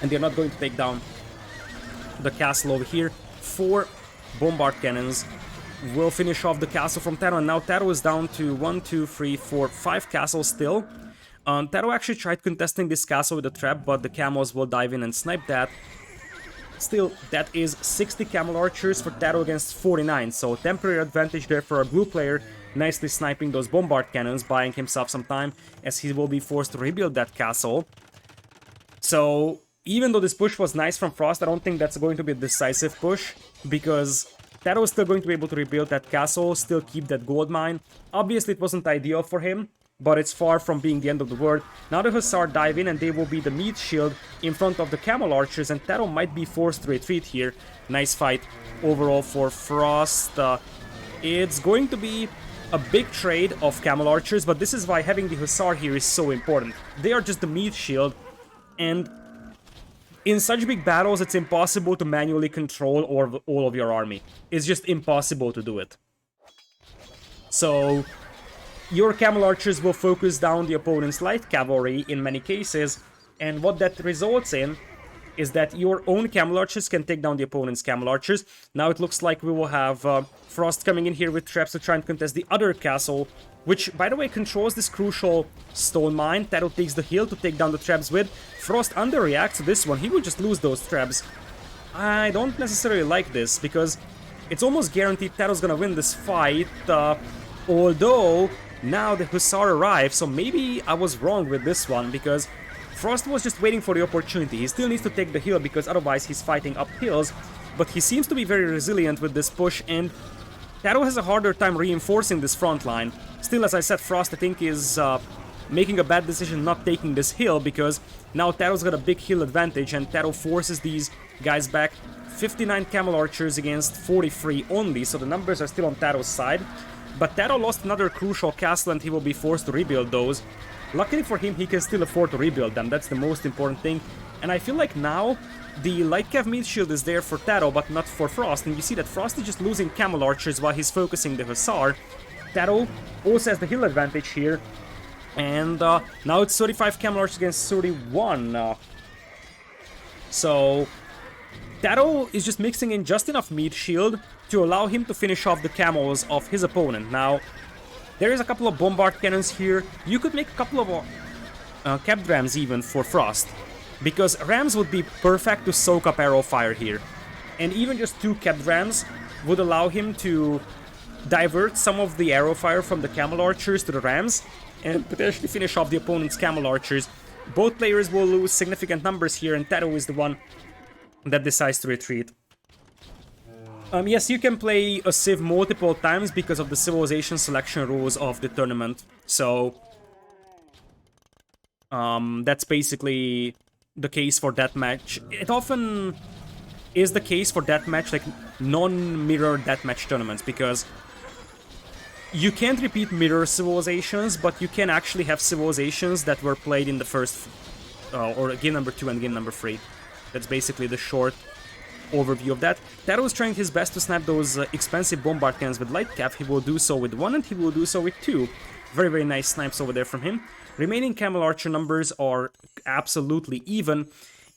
and they're not going to take down the castle over here. 4 Bombard Cannons will finish off the castle from TaToH, and now TaToH is down to 1, 2, 3, 4, 5 castles still. TaToH actually tried contesting this castle with a trap, but the camels will dive in and snipe that. Still, that is 60 Camel Archers for TaToH against 49, so temporary advantage there for our blue player, nicely sniping those Bombard Cannons, buying himself some time, as he will be forced to rebuild that castle. So, even though this push was nice from Frost, I don't think that's going to be a decisive push, because TaToH is still going to be able to rebuild that castle, still keep that gold mine. Obviously, it wasn't ideal for him, but it's far from being the end of the world. Now the Hussar dive in, and they will be the meat shield in front of the Camel Archers, and TaToH might be forced to retreat here. Nice fight overall for Frost. It's going to be a big trade of Camel Archers, but this is why having the Hussar here is so important. They are just the meat shield, and in such big battles, it's impossible to manually control all of your army. It's just impossible to do it. So your Camel Archers will focus down the opponent's light cavalry in many cases, and what that results in is that your own Camel Archers can take down the opponent's Camel Archers. Now it looks like we will have Frost coming in here with traps to try and contest the other castle, which, by the way, controls this crucial stone mine. TaToH takes the hill to take down the traps with. Frost underreacts to this one. He will just lose those traps. I don't necessarily like this, because it's almost guaranteed TaToH's gonna win this fight, although now the Hussar arrives, so maybe I was wrong with this one, because Frost was just waiting for the opportunity. He still needs to take the hill, because otherwise he's fighting up hills, but he seems to be very resilient with this push, and TaToH has a harder time reinforcing this front line. Still, as I said, Frost, I think, is making a bad decision not taking this hill, because now TaToH's got a big hill advantage, and TaToH forces these guys back. 59 Camel Archers against 43 only, so the numbers are still on TaToH's side. But TaToH lost another crucial castle, and he will be forced to rebuild those. Luckily for him, he can still afford to rebuild them. That's the most important thing. And I feel like now the Light Cav meat shield is there for TaToH, but not for Frost. And you see that Frost is just losing Camel Archers while he's focusing the Hussar. TaToH also has the hill advantage here. And now it's 35 Camel Archers against 31. So TaToH is just mixing in just enough meat shield to allow him to finish off the camels of his opponent. Now, there is a couple of Bombard Cannons here. You could make a couple of Cap Drams even for Frost. because Rams would be perfect to soak up arrow fire here. And even just 2 kept Rams would allow him to divert some of the arrow fire from the Camel Archers to the Rams and potentially finish off the opponent's Camel Archers. Both players will lose significant numbers here, and TaToH is the one that decides to retreat. Yes, you can play a Civ multiple times because of the civilization selection rules of the tournament. So that's basically the case for Deathmatch. It often is the case for Deathmatch, like non-mirror Deathmatch tournaments, because you can't repeat mirror civilizations, but you can actually have civilizations that were played in the first, or game number 2 and game number 3. That's basically the short overview of that. TaToH is trying his best to snap those expensive bombard cannons with light cap. He will do so with 1 and he will do so with 2. Very, very nice snipes over there from him. Remaining Camel Archer numbers are absolutely even,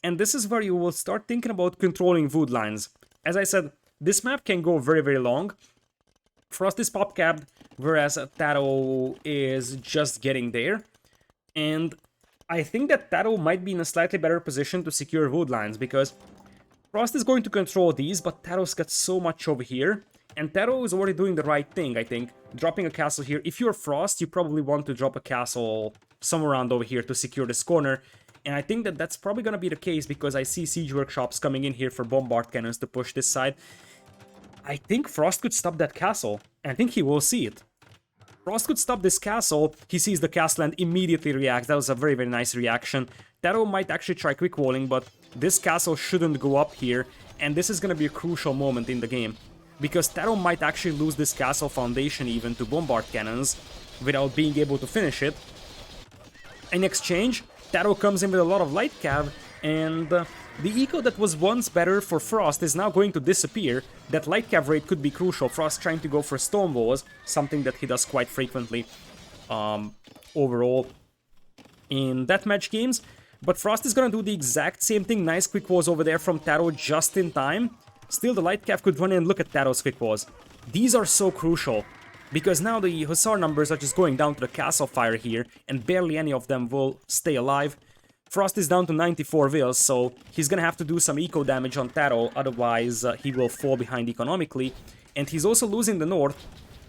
and this is where you will start thinking about controlling wood lines. As I said, this map can go very, very long. Frost is pop capped, whereas TaToH is just getting there. And I think that TaToH might be in a slightly better position to secure wood lines, because Frost is going to control these, but TaToH's got so much over here. And TaToH is already doing the right thing, I think. Dropping a castle here. If you're Frost, you probably want to drop a castle somewhere around over here to secure this corner. And I think that that's probably going to be the case, because I see siege workshops coming in here for bombard cannons to push this side. I think Frost could stop that castle. And I think he will see it. Frost could stop this castle. He sees the castle and immediately reacts. That was a very, very nice reaction. TaToH might actually try quick walling, but this castle shouldn't go up here. And this is going to be a crucial moment in the game, because TaToH might actually lose this castle foundation even to bombard cannons without being able to finish it. In exchange, TaToH comes in with a lot of light cav, and the eco that was once better for Frost is now going to disappear. That light cav rate could be crucial. Frost trying to go for stone walls, something that he does quite frequently overall in deathmatch games. But Frost is gonna do the exact same thing. Nice quick walls over there from TaToH just in time. Still, the light cav could run in and look at TaToH's quick walls. These are so crucial, because now the Hussar numbers are just going down to the castle fire here, and barely any of them will stay alive. Frost is down to 94 wills, so he's gonna have to do some eco damage on TaToH, otherwise he will fall behind economically. And he's also losing the north.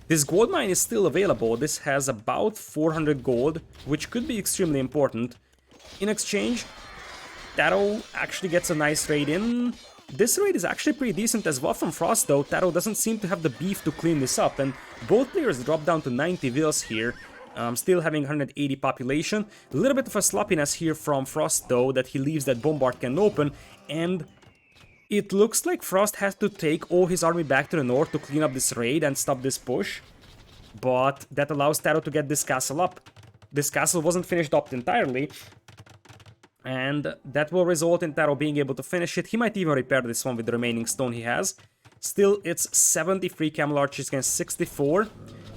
This gold mine is still available. This has about 400 gold, which could be extremely important. In exchange, TaToH actually gets a nice raid in. This raid is actually pretty decent as well from Frost, though. TaToH doesn't seem to have the beef to clean this up, and both players drop down to 90 wills here, still having 180 population. A little bit of a sloppiness here from Frost, though, that he leaves that bombard cannon open, and it looks like Frost has to take all his army back to the north to clean up this raid and stop this push, but that allows TaToH to get this castle up. This castle wasn't finished up entirely, and that will result in TaToH being able to finish it. He might even repair this one with the remaining stone he has. Still, it's 73 Camel Archers against 64,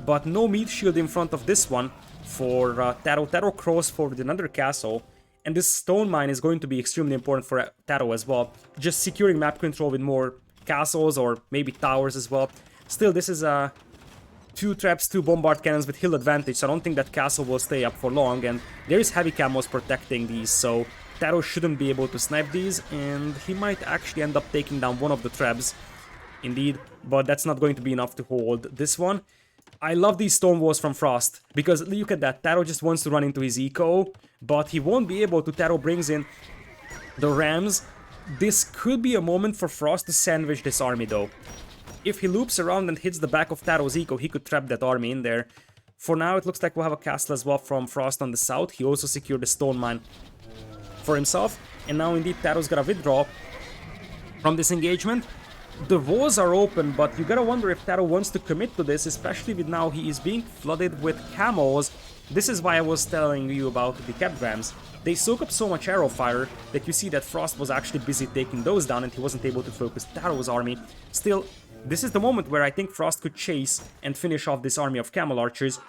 but no meat shield in front of this one for TaToH. TaToH cross forward another castle, and this stone mine is going to be extremely important for TaToH as well. Just securing map control with more castles or maybe towers as well. Still, this is 2 traps, 2 bombard cannons with hill advantage, so I don't think that castle will stay up for long, and there is heavy camos protecting these, so TaToH shouldn't be able to snipe these, and he might actually end up taking down one of the traps, indeed, but that's not going to be enough to hold this one. I love these stone walls from Frost, because look at that, TaToH just wants to run into his eco, but he won't be able to. TaToH brings in the Rams. This could be a moment for Frost to sandwich this army, though. If he loops around and hits the back of TaToH's eco, he could trap that army in there. For now, it looks like we'll have a castle as well from Frost on the south. He also secured the stone mine for himself, and now indeed TaToH's gonna withdraw from this engagement. The walls are open, but you gotta wonder if TaToH wants to commit to this, especially with now he is being flooded with camos. This is why I was telling you about the kept Rams. They soak up so much arrow fire that you see that Frost was actually busy taking those down and he wasn't able to focus TaToH's army. Still, this is the moment where I think Frost could chase and finish off this army of Camel Archers.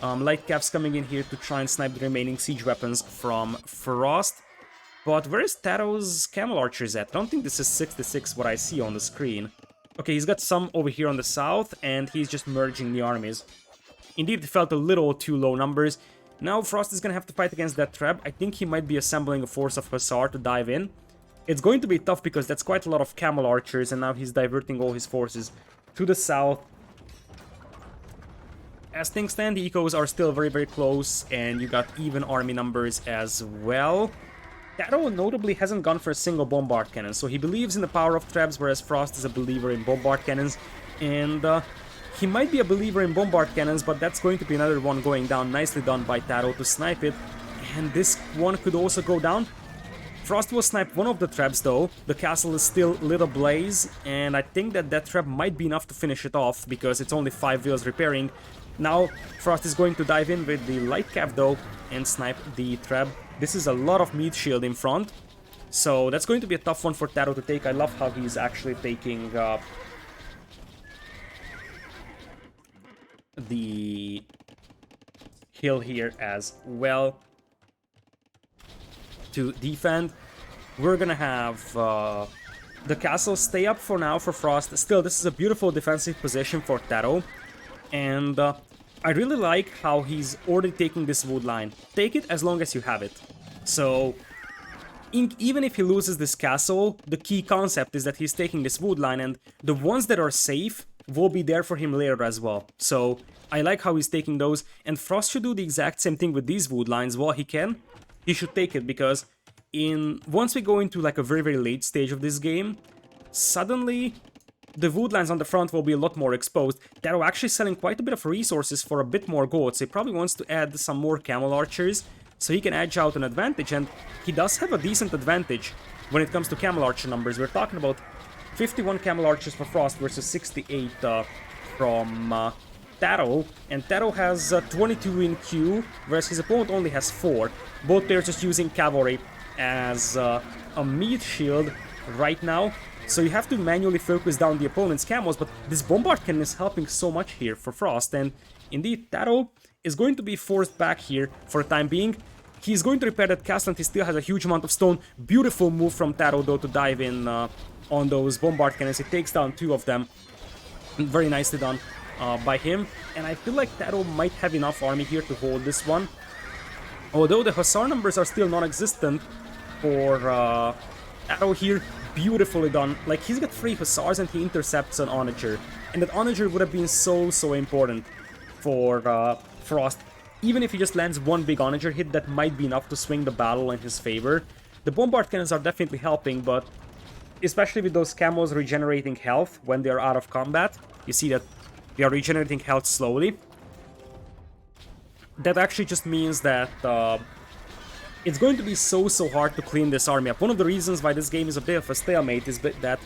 Light Caps coming in here to try and snipe the remaining siege weapons from Frost. But where is TaToH's Camel Archers at? I don't think this is 66 what I see on the screen. Okay, he's got some over here on the south, and he's just merging the armies. Indeed, it felt a little too low numbers. Now Frost is gonna have to fight against that trap. I think he might be assembling a force of Hussar to dive in. It's going to be tough because that's quite a lot of camel archers, and now he's diverting all his forces to the south. As things stand, the ecos are still very, very close, and you got even army numbers as well. TaToH notably hasn't gone for a single bombard cannon, so he believes in the power of traps, whereas Frost is a believer in bombard cannons. And he might be a believer in bombard cannons, but that's going to be another one going down. Nicely done by TaToH to snipe it. And this one could also go down. Frost will snipe one of the traps though. The castle is still lit ablaze, and I think that that trap might be enough to finish it off, because it's only 5 wheels repairing. Now Frost is going to dive in with the light cav though, and snipe the trap. This is a lot of meat shield in front, so that's going to be a tough one for TaToH to take. I love how he's actually taking the hill here as well to defend. We're gonna have the castle stay up for now for Frost. Still, this is a beautiful defensive position for TaToH, and I really like how he's already taking this wood line. Take it as long as you have it. So even if he loses this castle, the key concept is that he's taking this wood line, and the ones that are safe will be there for him later as well. So I like how he's taking those, and Frost should do the exact same thing with these wood lines while he can. He should take it, because once we go into like a very, very late stage of this game, suddenly the wood lines on the front will be a lot more exposed. TaToH actually selling quite a bit of resources for a bit more gold, so he probably wants to add some more camel archers so he can edge out an advantage, and he does have a decent advantage when it comes to camel archer numbers. We're talking about 51 camel archers for Frost versus 68 from TaToH, and TaToH has 22 in queue, whereas his opponent only has 4. Both players just using cavalry as a meat shield right now, so you have to manually focus down the opponent's camos, but this bombard cannon is helping so much here for Frost, and indeed TaToH is going to be forced back here for the time being. He's going to repair that castle, and he still has a huge amount of stone. Beautiful move from TaToH though to dive in on those bombard cannons. He takes down 2 of them. Very nicely done by him, and I feel like TaToH might have enough army here to hold this one. Although the Hussar numbers are still non-existent for TaToH here. Beautifully done. Like, he's got 3 Hussars and he intercepts an Onager, and that Onager would have been so important for Frost. Even if he just lands one big Onager hit, that might be enough to swing the battle in his favor. The bombard cannons are definitely helping, but especially with those camos regenerating health when they are out of combat, you see that they are regenerating health slowly. That actually just means that it's going to be so hard to clean this army up. One of the reasons why this game is a bit of a stalemate is that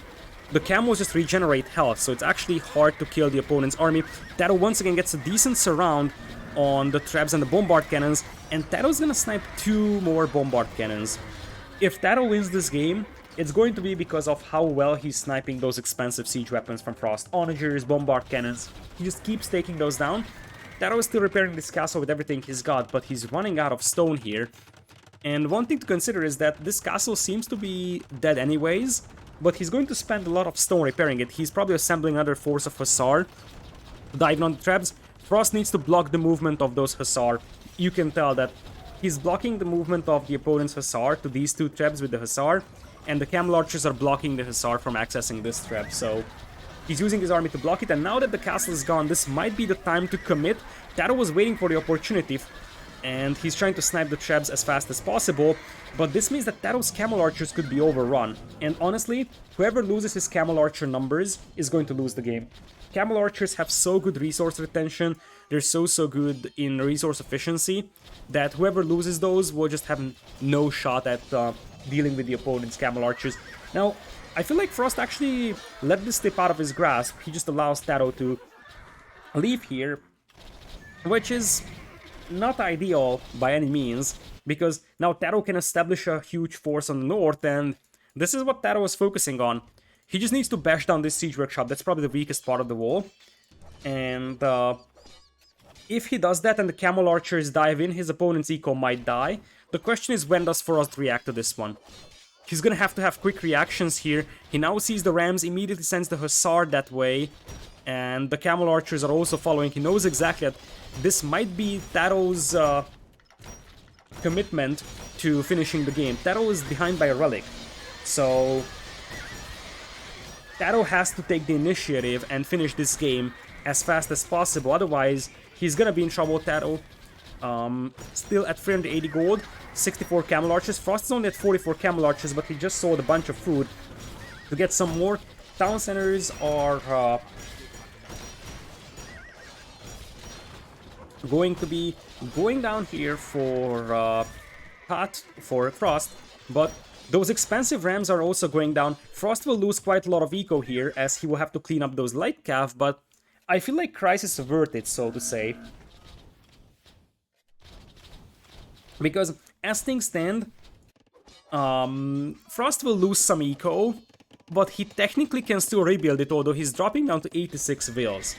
the camos just regenerate health, so it's actually hard to kill the opponent's army. TaToH once again gets a decent surround on the traps and the bombard cannons, and TaToH's gonna snipe 2 more bombard cannons. If TaToH wins this game, it's going to be because of how well he's sniping those expensive siege weapons from Frost. Onagers, bombard cannons, he just keeps taking those down. TaToH is still repairing this castle with everything he's got, but he's running out of stone here. And one thing to consider is that this castle seems to be dead anyways, but he's going to spend a lot of stone repairing it. He's probably assembling another force of Hussar to dive on the traps. Frost needs to block the movement of those Hussar. You can tell that he's blocking the movement of the opponent's Hussar to these 2 traps with the Hussar, and the camel archers are blocking the Hussar from accessing this trap, so he's using his army to block it, and now that the castle is gone, this might be the time to commit. TaToH was waiting for the opportunity, and he's trying to snipe the traps as fast as possible, but this means that TaToH's camel archers could be overrun, and honestly, whoever loses his camel archer numbers is going to lose the game. Camel archers have so good resource retention, they're so good in resource efficiency, that whoever loses those will just have no shot at dealing with the opponent's camel archers. Now, I feel like Frost actually let this slip out of his grasp. He just allows TaToH to leave here, which is not ideal by any means, because now TaToH can establish a huge force on the north, and this is what TaToH is focusing on. He just needs to bash down this siege workshop. That's probably the weakest part of the wall, and if he does that and the camel archers dive in, his opponent's eco might die. The question is, when does Frost react to this one? He's gonna have to have quick reactions here. He now sees the rams, immediately sends the Hussar that way, and the camel archers are also following. He knows exactly that this might be TaToH's commitment to finishing the game. TaToH is behind by a relic, so TaToH has to take the initiative and finish this game as fast as possible, otherwise he's gonna be in trouble. TaToH still at 380 gold, 64 camel archers. Frost is only at 44 camel archers, but he just sold a bunch of food to get some more. Town centers are going to be going down here for Frost, but those expensive rams are also going down. Frost will lose quite a lot of eco here, as he will have to clean up those light calf, but I feel like Crisis averted, so to say. Because as things stand, Frost will lose some eco, but he technically can still rebuild it, although he's dropping down to 86 vills.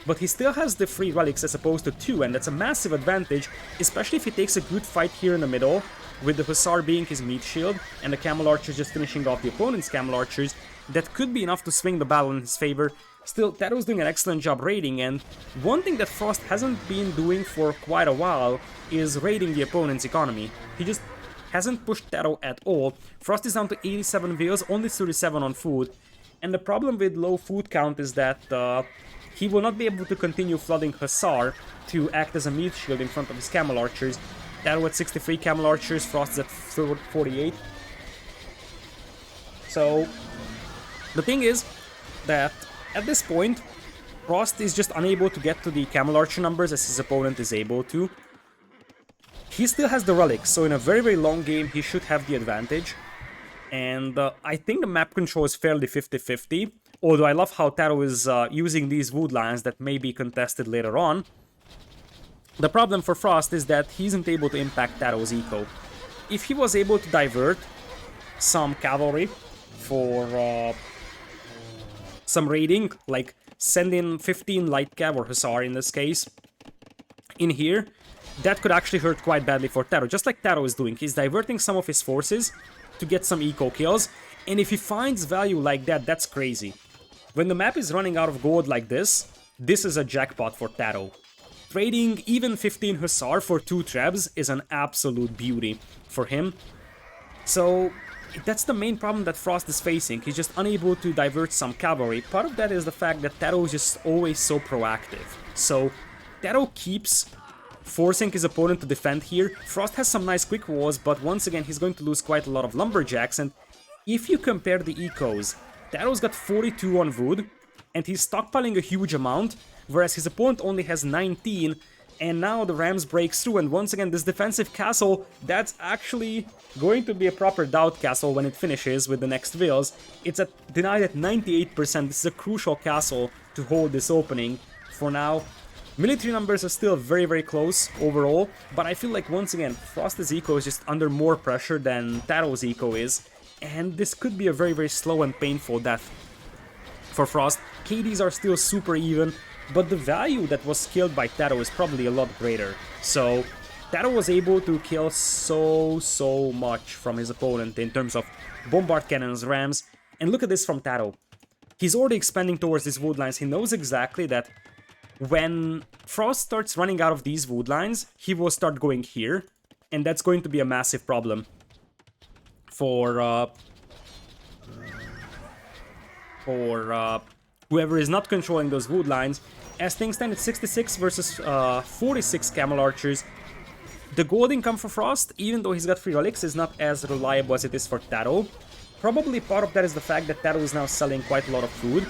But he still has the 3 relics as opposed to 2, and that's a massive advantage, especially if he takes a good fight here in the middle, with the Hussar being his meat shield, and the Camel Archers just finishing off the opponent's Camel Archers. That could be enough to swing the battle in his favor. Still, TaToH's doing an excellent job raiding, and one thing that Frost hasn't been doing for quite a while is raiding the opponent's economy. He just hasn't pushed TaToH at all. Frost is down to 87 vills, only 37 on food, and the problem with low food count is that he will not be able to continue flooding Hussar to act as a meat shield in front of his Camel Archers. TaToH at 63 Camel Archers, Frost is at 48. So, the thing is that at this point, Frost is just unable to get to the Camel Archer numbers as his opponent is able to. He still has the relics, so in a very, very long game, he should have the advantage. And I think the map control is fairly 50-50, although I love how TaToH is using these woodlands that may be contested later on. The problem for Frost is that he isn't able to impact TaToH's eco. If he was able to divert some cavalry for some raiding, like send in 15 light cav or Hussar in this case, in here, that could actually hurt quite badly for TaToH, just like TaToH is doing. He's diverting some of his forces to get some eco kills, and if he finds value like that, that's crazy. When the map is running out of gold like this is a jackpot for TaToH. Trading even 15 Hussar for 2 Trebs is an absolute beauty for him. So that's the main problem that Frost is facing. He's just unable to divert some cavalry. Part of that is the fact that TaToH is just always so proactive. So TaToH keeps forcing his opponent to defend here. Frost has some nice quick walls, but once again he's going to lose quite a lot of lumberjacks, and if you compare the ecos, TaToH's got 42 on wood, and he's stockpiling a huge amount, whereas his opponent only has 19, and now the Rams breaks through, and once again this defensive castle, that's actually going to be a proper doubt castle when it finishes with the next vills. It's denied at 98%, this is a crucial castle to hold this opening. For now, military numbers are still very, very close overall, but I feel like once again, Frost's eco is just under more pressure than TaToH's eco is, and this could be a very, very slow and painful death for Frost. KDs are still super even, but the value that was killed by TaToH is probably a lot greater. So TaToH was able to kill so much from his opponent in terms of bombard cannons, rams, and look at this from TaToH. He's already expanding towards these woodlines. He knows exactly that when Frost starts running out of these woodlines, he will start going here, and that's going to be a massive problem for whoever is not controlling those woodlines. As things stand, it's 66 versus 46 Camel Archers. The gold income for Frost, even though he's got 3 relics, is not as reliable as it is for TaToH. Probably part of that is the fact that TaToH is now selling quite a lot of food.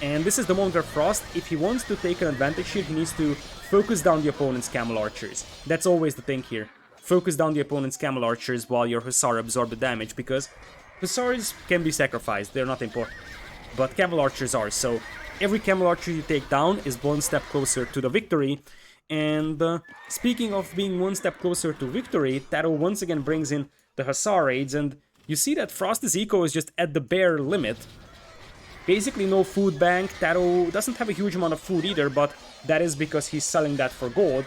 And this is the moment where Frost, if he wants to take an advantage here, he needs to focus down the opponent's Camel Archers. That's always the thing here. Focus down the opponent's Camel Archers while your Hussar absorb the damage, because Hussars can be sacrificed, they're not important. But Camel Archers are, so every Camel Archer you take down is one step closer to the victory. And speaking of being one step closer to victory, TaToH once again brings in the Hussar raids, and you see that Frost's eco is just at the bare limit. Basically no food bank. TaToH doesn't have a huge amount of food either, but that is because he's selling that for gold.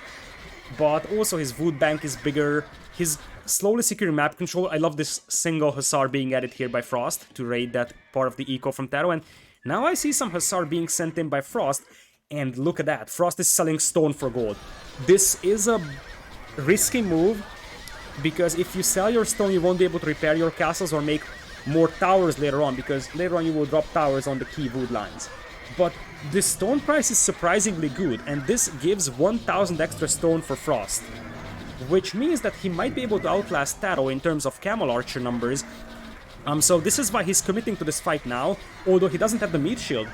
But also his food bank is bigger. He's slowly securing map control. I love this single Hussar being added here by Frost to raid that part of the eco from TaToH. And now I see some Hussar being sent in by Frost. And look at that. Frost is selling stone for gold. This is a risky move because if you sell your stone, you won't be able to repair your castles or make more towers later on, because later on you will drop towers on the key wood lines. But the stone price is surprisingly good, and this gives 1000 extra stone for Frost, which means that he might be able to outlast TaToH in terms of camel archer numbers. So this is why he's committing to this fight now, although he doesn't have the meat shield.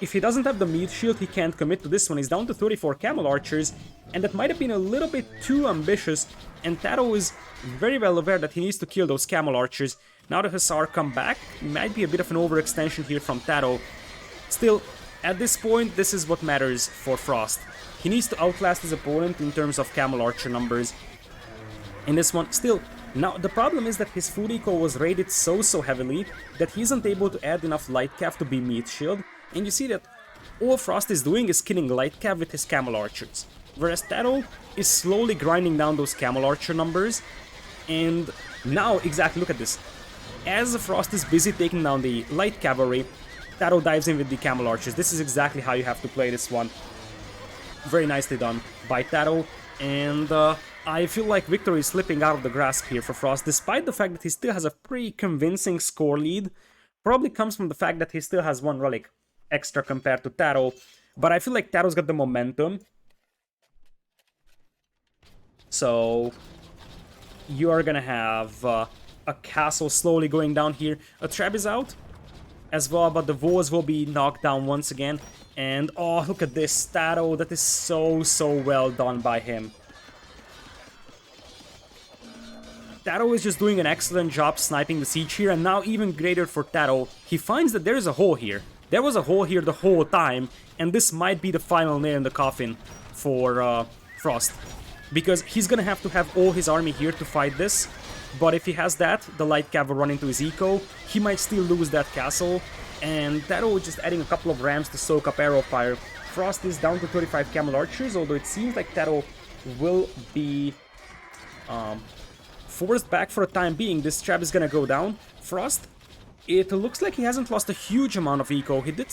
If he doesn't have the meat shield, he can't commit to this one. He's down to 34 camel archers, and that might have been a little bit too ambitious, and TaToH is very well aware that he needs to kill those camel archers. Now the Hussar come back, might be a bit of an overextension here from TaToH. Still, at this point, this is what matters for Frost. He needs to outlast his opponent in terms of camel archer numbers. In this one, still, now the problem is that his food eco was raided so heavily that he isn't able to add enough light cav to be meat shield. And you see that all Frost is doing is killing light cav with his camel archers. Whereas TaToH is slowly grinding down those camel archer numbers. And now, exactly, look at this. As Frost is busy taking down the light cavalry, TaToH dives in with the camel archers. This is exactly how you have to play this one. Very nicely done by TaToH. And I feel like victory is slipping out of the grasp here for Frost, despite the fact that he still has a pretty convincing score lead. Probably comes from the fact that he still has one relic extra compared to TaToH. But I feel like TaToH's got the momentum. So you are gonna have a castle slowly going down here. A trap is out as well, but the walls will be knocked down once again. And oh, look at this, TaToH, that is so well done by him. TaToH is just doing an excellent job sniping the siege here, and now even greater for TaToH, he finds that there is a hole here. There was a hole here the whole time, and this might be the final nail in the coffin for Frost. Because he's gonna have to have all his army here to fight this, but if he has that, the light cav will run into his eco, he might still lose that castle, and TaToH just adding a couple of rams to soak up arrow fire. Frost is down to 35 camel archers, although it seems like TaToH will be forced back for a time being. This trap is gonna go down. Frost, it looks like he hasn't lost a huge amount of eco. He did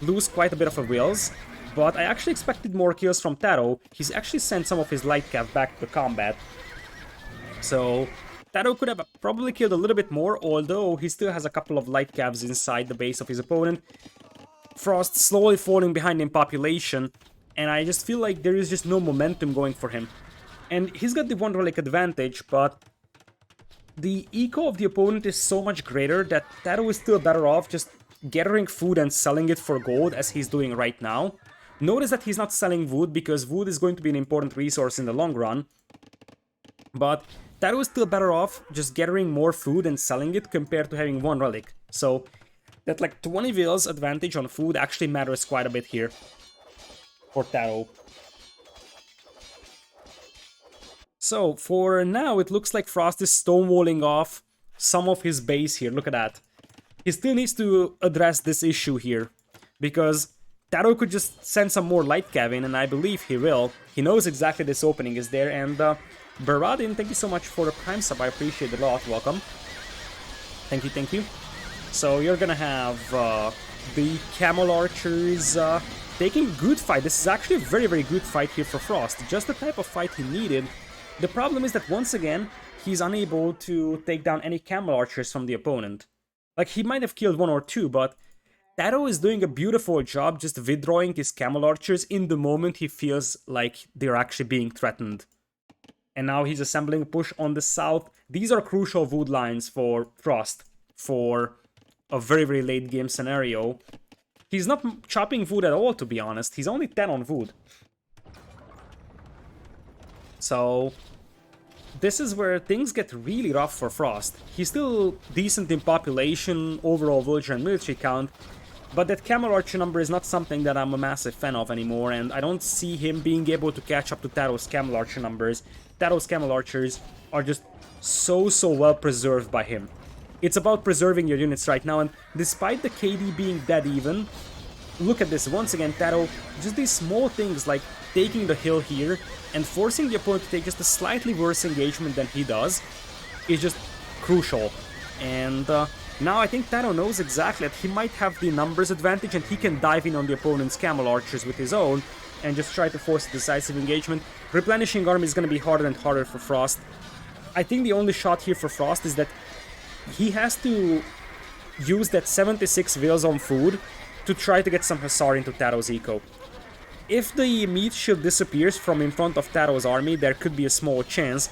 lose quite a bit of wills, but I actually expected more kills from TaToH. He's actually sent some of his light cav back to the combat. So TaToH could have probably killed a little bit more, although he still has a couple of light cavs inside the base of his opponent. Frost slowly falling behind in population, and I just feel like there is just no momentum going for him. And he's got the one relic advantage, but the eco of the opponent is so much greater that TaToH is still better off just gathering food and selling it for gold, as he's doing right now. Notice that he's not selling wood, because wood is going to be an important resource in the long run. But TaToH is still better off just gathering more food and selling it compared to having one relic. So that like 20 wills advantage on food actually matters quite a bit here for TaToH. So for now, it looks like Frost is stonewalling off some of his base here. Look at that. He still needs to address this issue here, because TaToH could just send some more light cav in, and I believe he will. He knows exactly this opening is there, and Baradin, thank you so much for the Prime sub, I appreciate it a lot, welcome. Thank you. So you're gonna have the Camel Archers taking a good fight. This is actually a very good fight here for Frost, just the type of fight he needed. The problem is that once again, he's unable to take down any Camel Archers from the opponent. Like, he might have killed one or two, but TaToH is doing a beautiful job just withdrawing his Camel Archers in the moment he feels like they're actually being threatened. And now he's assembling a push on the south. These are crucial wood lines for Frost for a very late game scenario. He's not chopping wood at all, to be honest. He's only 10 on wood. So this is where things get really rough for Frost. He's still decent in population, overall villager and military count, but that Camel Archer number is not something that I'm a massive fan of anymore, and I don't see him being able to catch up to TaToH's Camel Archer numbers. TaToH's Camel Archers are just so well preserved by him. It's about preserving your units right now, and despite the KD being dead even, look at this, once again, TaToH, just these small things like taking the hill here and forcing the opponent to take just a slightly worse engagement than he does is just crucial. And now I think TaToH knows exactly that he might have the numbers advantage, and he can dive in on the opponent's Camel Archers with his own and just try to force a decisive engagement. Replenishing army is going to be harder and harder for Frost. I think the only shot here for Frost is that he has to use that 76 Veils on food to try to get some Hussar into TaToH's eco. If the meat shield disappears from in front of TaToH's army, there could be a small chance.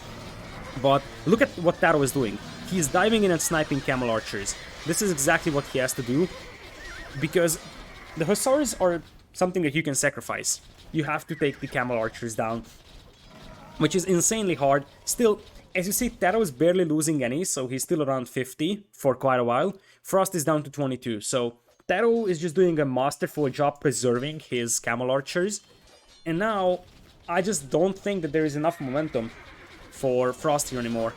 But look at what TaToH is doing. He's diving in and sniping camel archers. This is exactly what he has to do, because the Hussars are something that you can sacrifice. You have to take the camel archers down, which is insanely hard. Still, as you see, TaToH is barely losing any, so he's still around 50 for quite a while. Frost is down to 22, so TaToH is just doing a masterful job preserving his camel archers. And now, I just don't think that there is enough momentum for Frost here anymore.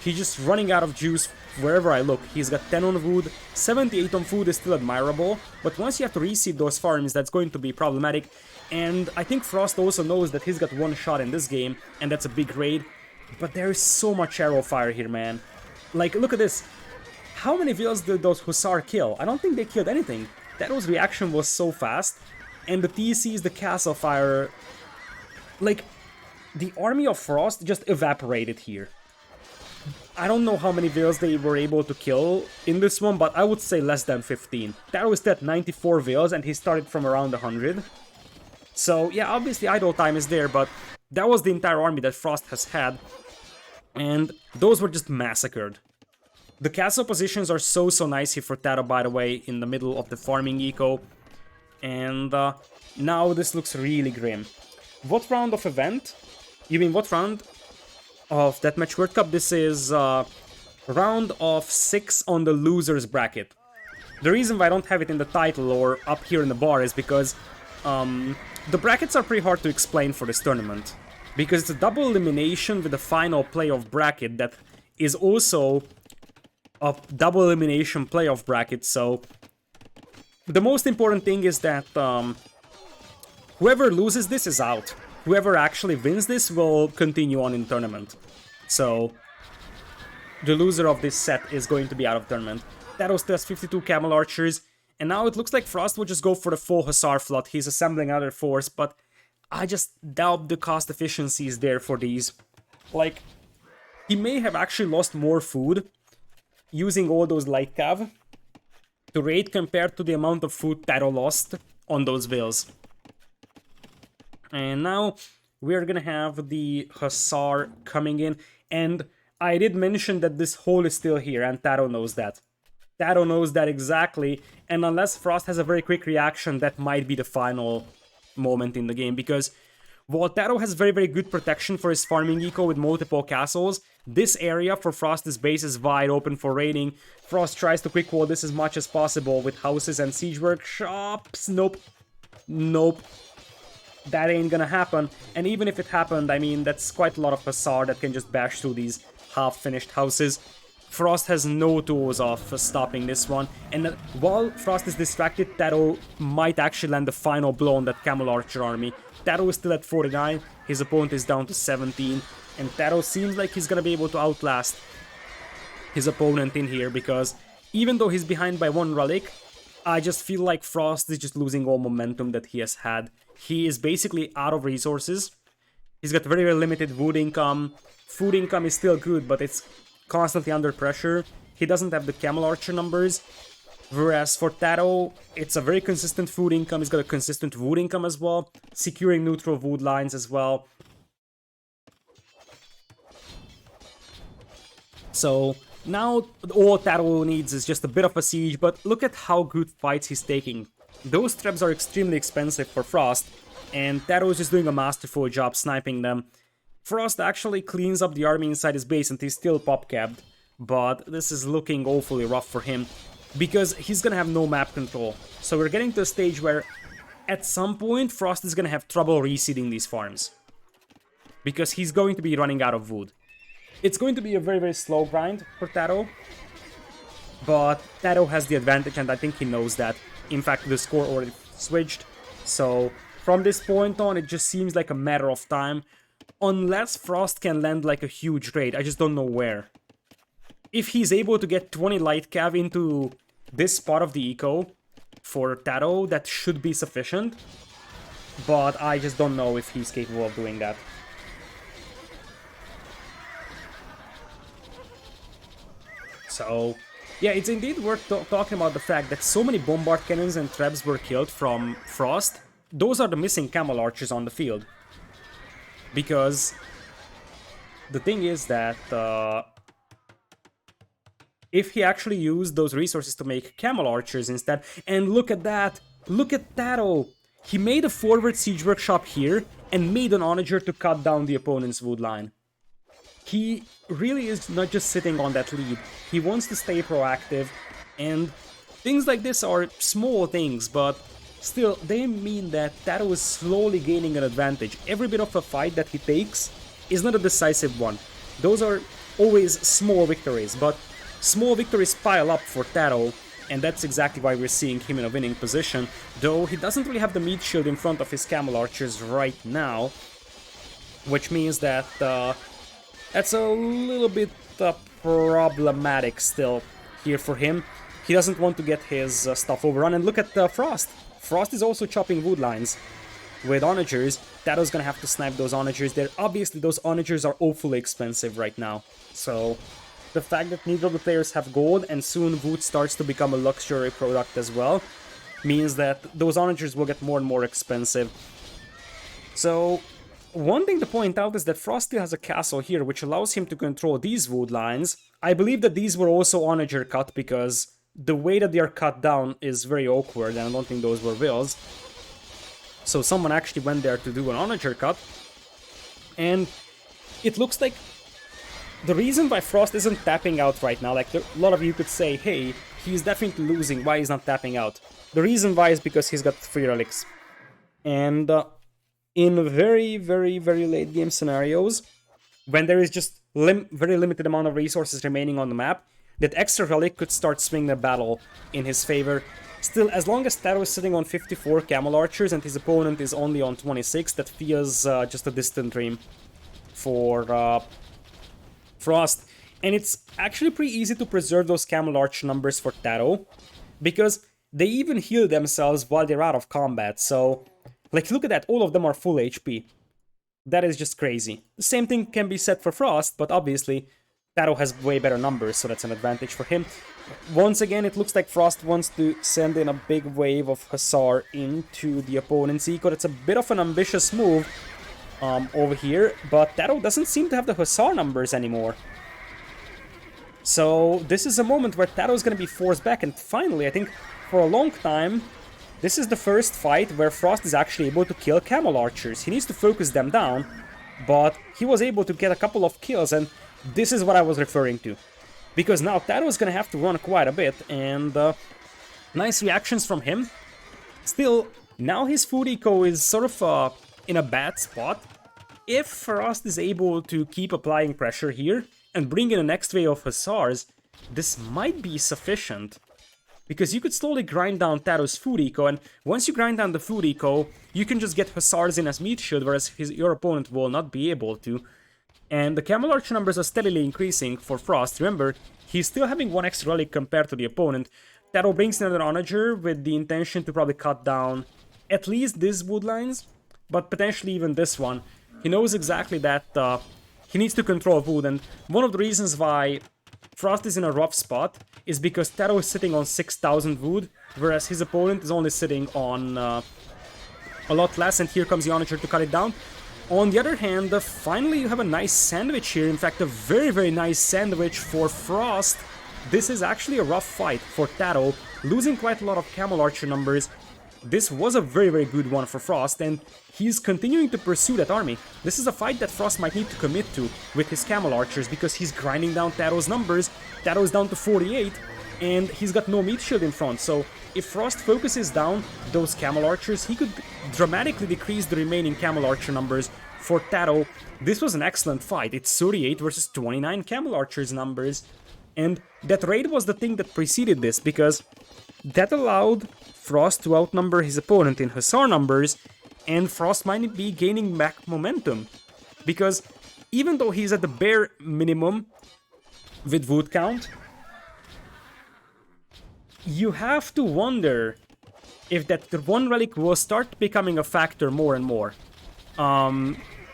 He's just running out of juice wherever I look. He's got 10 on wood, 78 on food is still admirable, but once you have to reseed those farms, that's going to be problematic. And I think Frost also knows that he's got one shot in this game, and that's a big raid. But there is so much arrow fire here, man. Like, look at this. How many Veils did those Hussar kill? I don't think they killed anything. TaToH's reaction was so fast, and the TCs, the castle fire... Like, the army of Frost just evaporated here. I don't know how many Veils they were able to kill in this one, but I would say less than 15. TaToH is at 94 Veils, and he started from around 100. So, yeah, obviously idle time is there, but that was the entire army that Frost has had, and those were just massacred. The castle positions are so nice here for TaToH, by the way, in the middle of the farming eco, and now this looks really grim. What round of event? You mean what round of Deathmatch World Cup? This is round of 6 on the losers bracket. The reason why I don't have it in the title or up here in the bar is because the brackets are pretty hard to explain for this tournament, because it's a double elimination with the final playoff bracket that is also a double elimination playoff bracket. So the most important thing is that whoever loses this is out. Whoever actually wins this will continue on in tournament. So the loser of this set is going to be out of tournament. TaToH still has 52 camel archers, and now it looks like Frost will just go for the full Hussar flood. He's assembling another force, but I just doubt the cost efficiency is there for these. Like, he may have actually lost more food using all those light cav to raid compared to the amount of food TaToH lost on those Veils. And now we're gonna have the Hussar coming in, and I did mention that this hole is still here, and TaToH knows that. TaToH knows that exactly, and unless Frost has a very quick reaction, that might be the final moment in the game, because while TaToH has very good protection for his farming eco with multiple castles, this area for Frost's base is wide open for raiding. Frost tries to quick wall this as much as possible with houses and siege workshops. Nope. Nope. That ain't gonna happen, and even if it happened, I mean, that's quite a lot of Hussar that can just bash through these half-finished houses. Frost has no tools of stopping this one, and while Frost is distracted, TaToH might actually land the final blow on that Camel Archer army. TaToH is still at 49, his opponent is down to 17, and TaToH seems like he's gonna be able to outlast his opponent in here, because even though he's behind by one relic, I just feel like Frost is just losing all momentum that he has had. He is basically out of resources. He's got very limited wood income. Food income is still good, but it's constantly under pressure. He doesn't have the Camel Archer numbers. Whereas for TaToH, it's a very consistent food income. He's got a consistent wood income as well. Securing neutral wood lines as well. So now all TaToH needs is just a bit of a siege, but look at how good fights he's taking. Those traps are extremely expensive for Frost, and TaToH is just doing a masterful job sniping them. Frost actually cleans up the army inside his base and he's still pop-capped, but this is looking awfully rough for him, because he's gonna have no map control. So we're getting to a stage where at some point Frost is gonna have trouble reseeding these farms, because he's going to be running out of wood. It's going to be a very slow grind for TaToH, but TaToH has the advantage, and I think he knows that. In fact, the score already switched, so from this point on, it just seems like a matter of time, unless Frost can land like a huge raid. I just don't know where. If he's able to get 20 light cav into this part of the eco for TaToH, that should be sufficient, but I just don't know if he's capable of doing that. So, yeah, it's indeed worth talking about the fact that so many bombard cannons and trebs were killed from Frost. Those are the missing camel archers on the field. Because the thing is that if he actually used those resources to make camel archers instead, and look at that! Look at TaToH! He made a forward siege workshop here and made an onager to cut down the opponent's wood line. He really is not just sitting on that lead. He wants to stay proactive, and things like this are small things, but still, they mean that TaToH is slowly gaining an advantage. Every bit of a fight that he takes is not a decisive one. Those are always small victories, but small victories pile up for TaToH, and that's exactly why we're seeing him in a winning position, though he doesn't really have the meat shield in front of his camel archers right now, which means that that's a little bit problematic still here for him. He doesn't want to get his stuff overrun, and look at Frost. Frost is also chopping wood lines with onagers. TaToH's gonna have to snipe those onagers there. Obviously, those onagers are awfully expensive right now, so the fact that neither of the players have gold and soon wood starts to become a luxury product as well means that those onagers will get more and more expensive. So one thing to point out is that Frost still has a castle here, which allows him to control these wood lines. I believe that these were also onager cut, because the way that they are cut down is very awkward, and I don't think those were wills. So someone actually went there to do an onager cut, and it looks like the reason why Frost isn't tapping out right now, like a lot of you could say, hey, he's definitely losing, why he's not tapping out? The reason why is because he's got 3 relics. And in very, very, very late game scenarios, when there is just very limited amount of resources remaining on the map, that extra relic could start swinging the battle in his favor. Still, as long as TaToH is sitting on 54 camel archers and his opponent is only on 26, that feels just a distant dream for Frost. And it's actually pretty easy to preserve those camel arch numbers for TaToH, because they even heal themselves while they're out of combat. So, like, look at that, all of them are full HP. That is just crazy. The same thing can be said for Frost, but obviously TaToH has way better numbers, so that's an advantage for him. Once again, it looks like Frost wants to send in a big wave of Hussar into the opponent's eco. That's a bit of an ambitious move over here, but TaToH doesn't seem to have the Hussar numbers anymore. So this is a moment where TaToH is going to be forced back, and finally, I think for a long time, this is the first fight where Frost is actually able to kill camel archers. He needs to focus them down, but he was able to get a couple of kills, and this is what I was referring to. Because now TaToH is going to have to run quite a bit, and nice reactions from him. Still, now his food eco is sort of in a bad spot. If Frost is able to keep applying pressure here and bring in the next wave of Hussars, this might be sufficient. Because you could slowly grind down TaToH's food eco, and once you grind down the food eco, you can just get Hussars in as meat shield, whereas your opponent will not be able to. And the camel archer numbers are steadily increasing for Frost. Remember, he's still having 1 extra relic compared to the opponent. TaToH brings in another onager with the intention to probably cut down at least these wood lines, but potentially even this one. He knows exactly that he needs to control wood, and one of the reasons why Frost is in a rough spot is because TaToH is sitting on 6,000 wood, whereas his opponent is only sitting on a lot less, and here comes the onager to cut it down. On the other hand, finally you have a nice sandwich here, in fact a very, very nice sandwich for Frost. This is actually a rough fight for TaToH, losing quite a lot of camel archer numbers. This was a very, very good one for Frost, and he's continuing to pursue that army. This is a fight that Frost might need to commit to with his camel archers, because he's grinding down TaToH's numbers. TaToH's down to 48, and he's got no meat shield in front, so if Frost focuses down those camel archers, he could dramatically decrease the remaining camel archer numbers for TaToH. This was an excellent fight. It's 38 versus 29 camel archers numbers, and that raid was the thing that preceded this, because that allowed Frost to outnumber his opponent in Hussar numbers, and Frost might be gaining back momentum, because even though he's at the bare minimum with wood count, you have to wonder if that 1 relic will start becoming a factor more and more.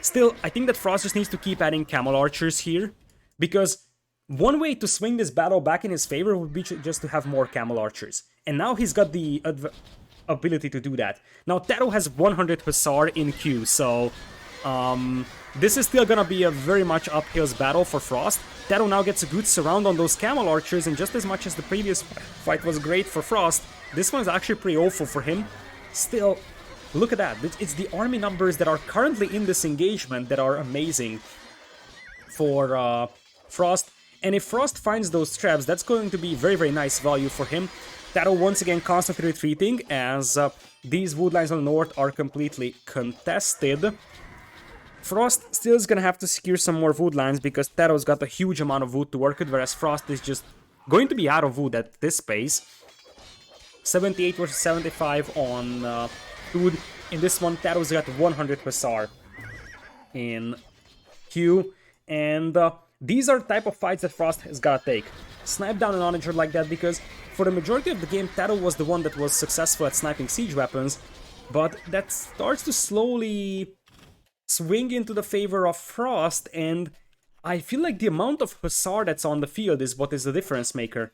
Still, I think that Frost just needs to keep adding camel archers here, because One way to swing this battle back in his favor would be just to have more Camel Archers. And now he's got the ability to do that. Now TaToH has 100 Hussar in queue, so this is still gonna be a very much uphill battle for Frost. TaToH now gets a good surround on those Camel Archers, and just as much as the previous fight was great for Frost, this one is actually pretty awful for him. Still, look at that. It's the army numbers that are currently in this engagement that are amazing for Frost. And if Frost finds those traps, that's going to be very, very nice value for him. TaToH once again constantly retreating, as these wood lines on the north are completely contested. Frost still is going to have to secure some more wood lines, because TaToH's got a huge amount of wood to work with, whereas Frost is just going to be out of wood at this pace. 78 versus 75 on wood. In this one, TaToH's got 100 Hussar in queue, and these are the type of fights that Frost has gotta take. Snipe down an Onager like that, because for the majority of the game, TaToH was the one that was successful at sniping siege weapons, but that starts to slowly swing into the favor of Frost, and I feel like the amount of Hussar that's on the field is what is the difference maker.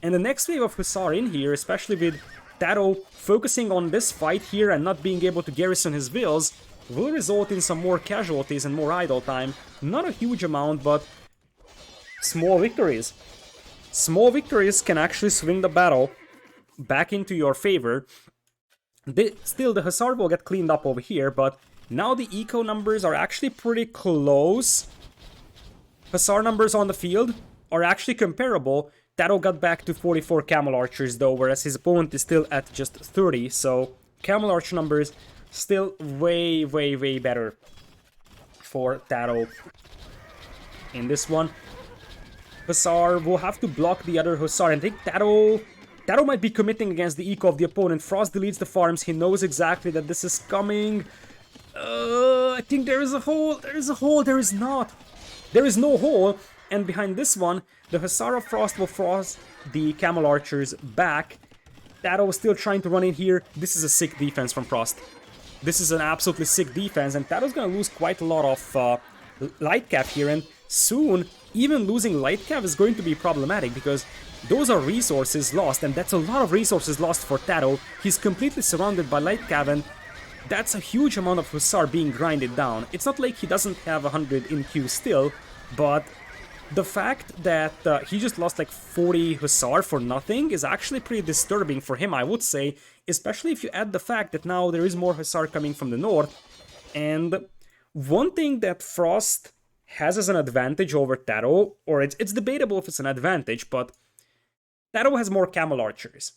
And the next wave of Hussar in here, especially with TaToH focusing on this fight here and not being able to garrison his vills, will result in some more casualties and more idle time. Not a huge amount, but small victories. Small victories can actually swing the battle back into your favor. Still, the Hussar will get cleaned up over here, but now the eco numbers are actually pretty close. Hussar numbers on the field are actually comparable. TaToH got back to 44 Camel Archers though, whereas his opponent is still at just 30, so Camel Archer numbers still way, way, way better for TaToH. In this one, Hussar will have to block the other Hussar, and I think TaToH might be committing against the eco of the opponent. Frost deletes the farms, he knows exactly that this is coming. I think there is a hole, there is not. There is no hole, and behind this one, the Hussar of Frost will force the Camel Archers back. TaToH is still trying to run in here. This is a sick defense from Frost. This is an absolutely sick defense, and TaToH's gonna lose quite a lot of light cap here, and soon, even losing light cap is going to be problematic, because those are resources lost, and that's a lot of resources lost for TaToH. He's completely surrounded by light cap, and that's a huge amount of Hussar being grinded down. It's not like he doesn't have 100 in queue still, but the fact that he just lost like 40 Hussar for nothing is actually pretty disturbing for him, I would say, especially if you add the fact that now there is more Hussar coming from the north. And one thing that Frost has as an advantage over TaToH, or it's debatable if it's an advantage, but TaToH has more Camel Archers.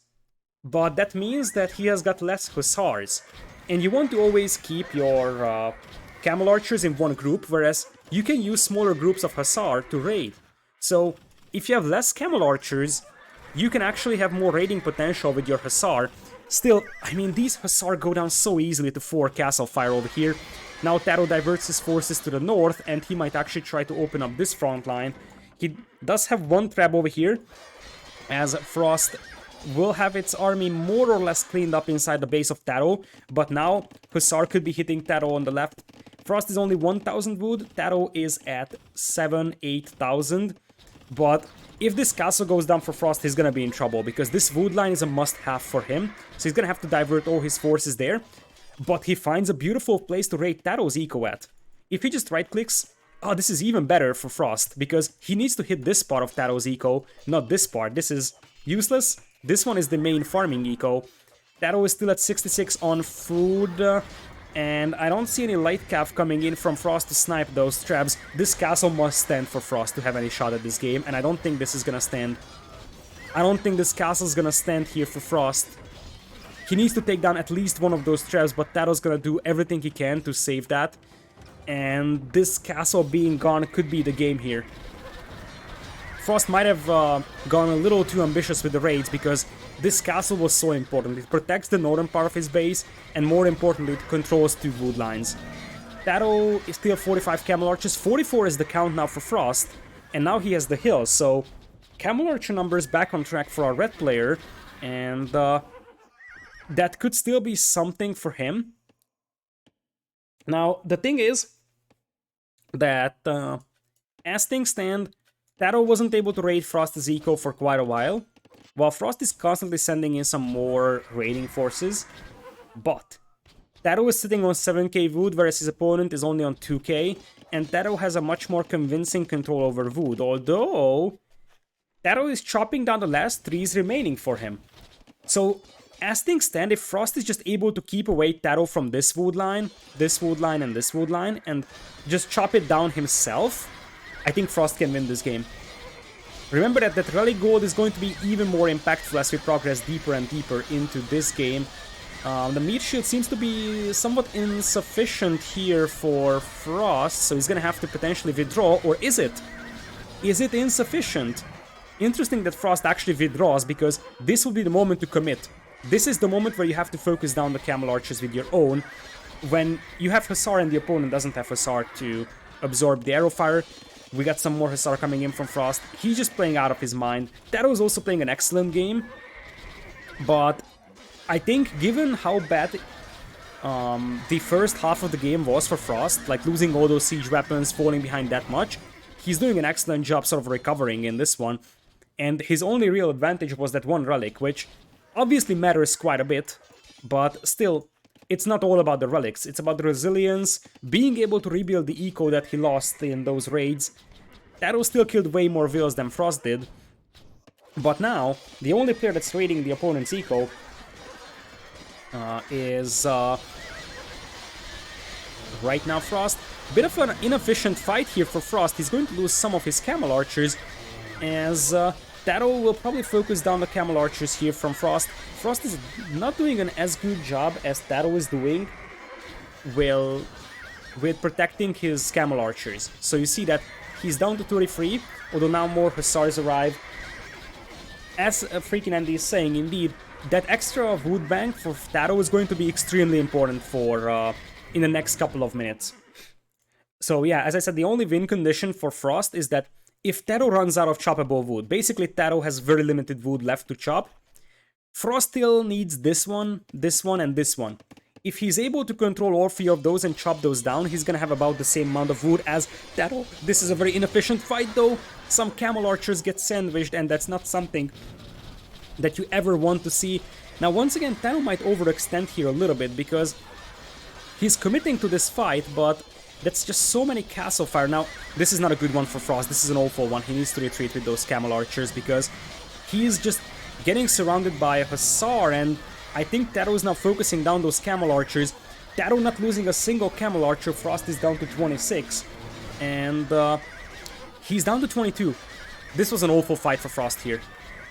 But that means that he has got less Hussars. And you want to always keep your Camel Archers in one group, whereas you can use smaller groups of Hussar to raid. So, if you have less Camel Archers, you can actually have more raiding potential with your Hussar. Still, I mean, these Hussar go down so easily to 4 Castle Fire over here. Now TaToH diverts his forces to the north, and he might actually try to open up this front line. He does have one trap over here, as Frost will have its army more or less cleaned up inside the base of TaToH, but now Hussar could be hitting TaToH on the left. Frost is only 1,000 wood, TaToH is at 8,000, but if this castle goes down for Frost, he's gonna be in trouble, because this wood line is a must-have for him, so he's gonna have to divert all his forces there, but he finds a beautiful place to raid TaToH's eco at. If he just right-clicks, oh, this is even better for Frost, because he needs to hit this part of TaToH's eco, not this part. This is useless. This one is the main farming eco. TaToH is still at 66 on food, and I don't see any light cap coming in from Frost to snipe those traps. This castle must stand for Frost to have any shot at this game, and I don't think this is gonna stand. I don't think this castle is gonna stand here for Frost. He needs to take down at least one of those traps, but TaToH's gonna do everything he can to save that. And this castle being gone could be the game here. Frost might have gone a little too ambitious with the raids, because this castle was so important. It protects the northern part of his base, and more importantly, it controls 2 wood lines. TaToH is still 45 Camel Archers. 44 is the count now for Frost, and now he has the hills, so Camel Archer numbers back on track for our red player, and that could still be something for him. Now, the thing is that as things stand, TaToH wasn't able to raid Frost's eco for quite a while, while Frost is constantly sending in some more raiding forces, but TaToH is sitting on 7k Wood, whereas his opponent is only on 2k, and TaToH has a much more convincing control over Wood, although TaToH is chopping down the last trees remaining for him. So, as things stand, if Frost is just able to keep away TaToH from this wood line, and this wood line, and just chop it down himself, I think Frost can win this game. Remember that Relic Gold is going to be even more impactful as we progress deeper and deeper into this game. The meat shield seems to be somewhat insufficient here for Frost, so he's gonna have to potentially withdraw, or is it? Is it insufficient? Interesting that Frost actually withdraws, because this will be the moment to commit. This is the moment where you have to focus down the Camel Archers with your own, when you have Hussar and the opponent doesn't have Hussar to absorb the arrow fire. We got some more Hussar coming in from Frost. He's just playing out of his mind. TaToH is also playing an excellent game, but I think given how bad the first half of the game was for Frost, like losing all those siege weapons, falling behind that much, he's doing an excellent job sort of recovering in this one. And his only real advantage was that one relic, which obviously matters quite a bit, but still, it's not all about the relics. It's about the resilience, being able to rebuild the eco that he lost in those raids. TaToH still killed way more vills than Frost did, but now, the only player that's raiding the opponent's eco is right now Frost. Bit of an inefficient fight here for Frost. He's going to lose some of his Camel Archers, as TaToH will probably focus down the Camel Archers here from Frost. Frost is not doing an as good job as TaToH is doing with protecting his Camel Archers. So you see that he's down to 33, although now more Hussars arrive. As freaking Andy is saying, indeed, that extra wood bank for TaToH is going to be extremely important for in the next couple of minutes. So yeah, as I said, the only win condition for Frost is that if TaToH runs out of choppable wood, basically TaToH has very limited wood left to chop, Frost still needs this one, and this one. If he's able to control all three of those and chop those down, he's gonna have about the same amount of wood as TaToH. This is a very inefficient fight though. Some Camel Archers get sandwiched, and that's not something that you ever want to see. Now once again, TaToH might overextend here a little bit, because he's committing to this fight, but that's just so many castle fire. Now, this is not a good one for Frost. This is an awful one. He needs to retreat with those Camel Archers, because he's just getting surrounded by a Hussar, and I think TaToH is now focusing down those Camel Archers. TaToH not losing a single Camel Archer. Frost is down to 26, and he's down to 22. This was an awful fight for Frost here.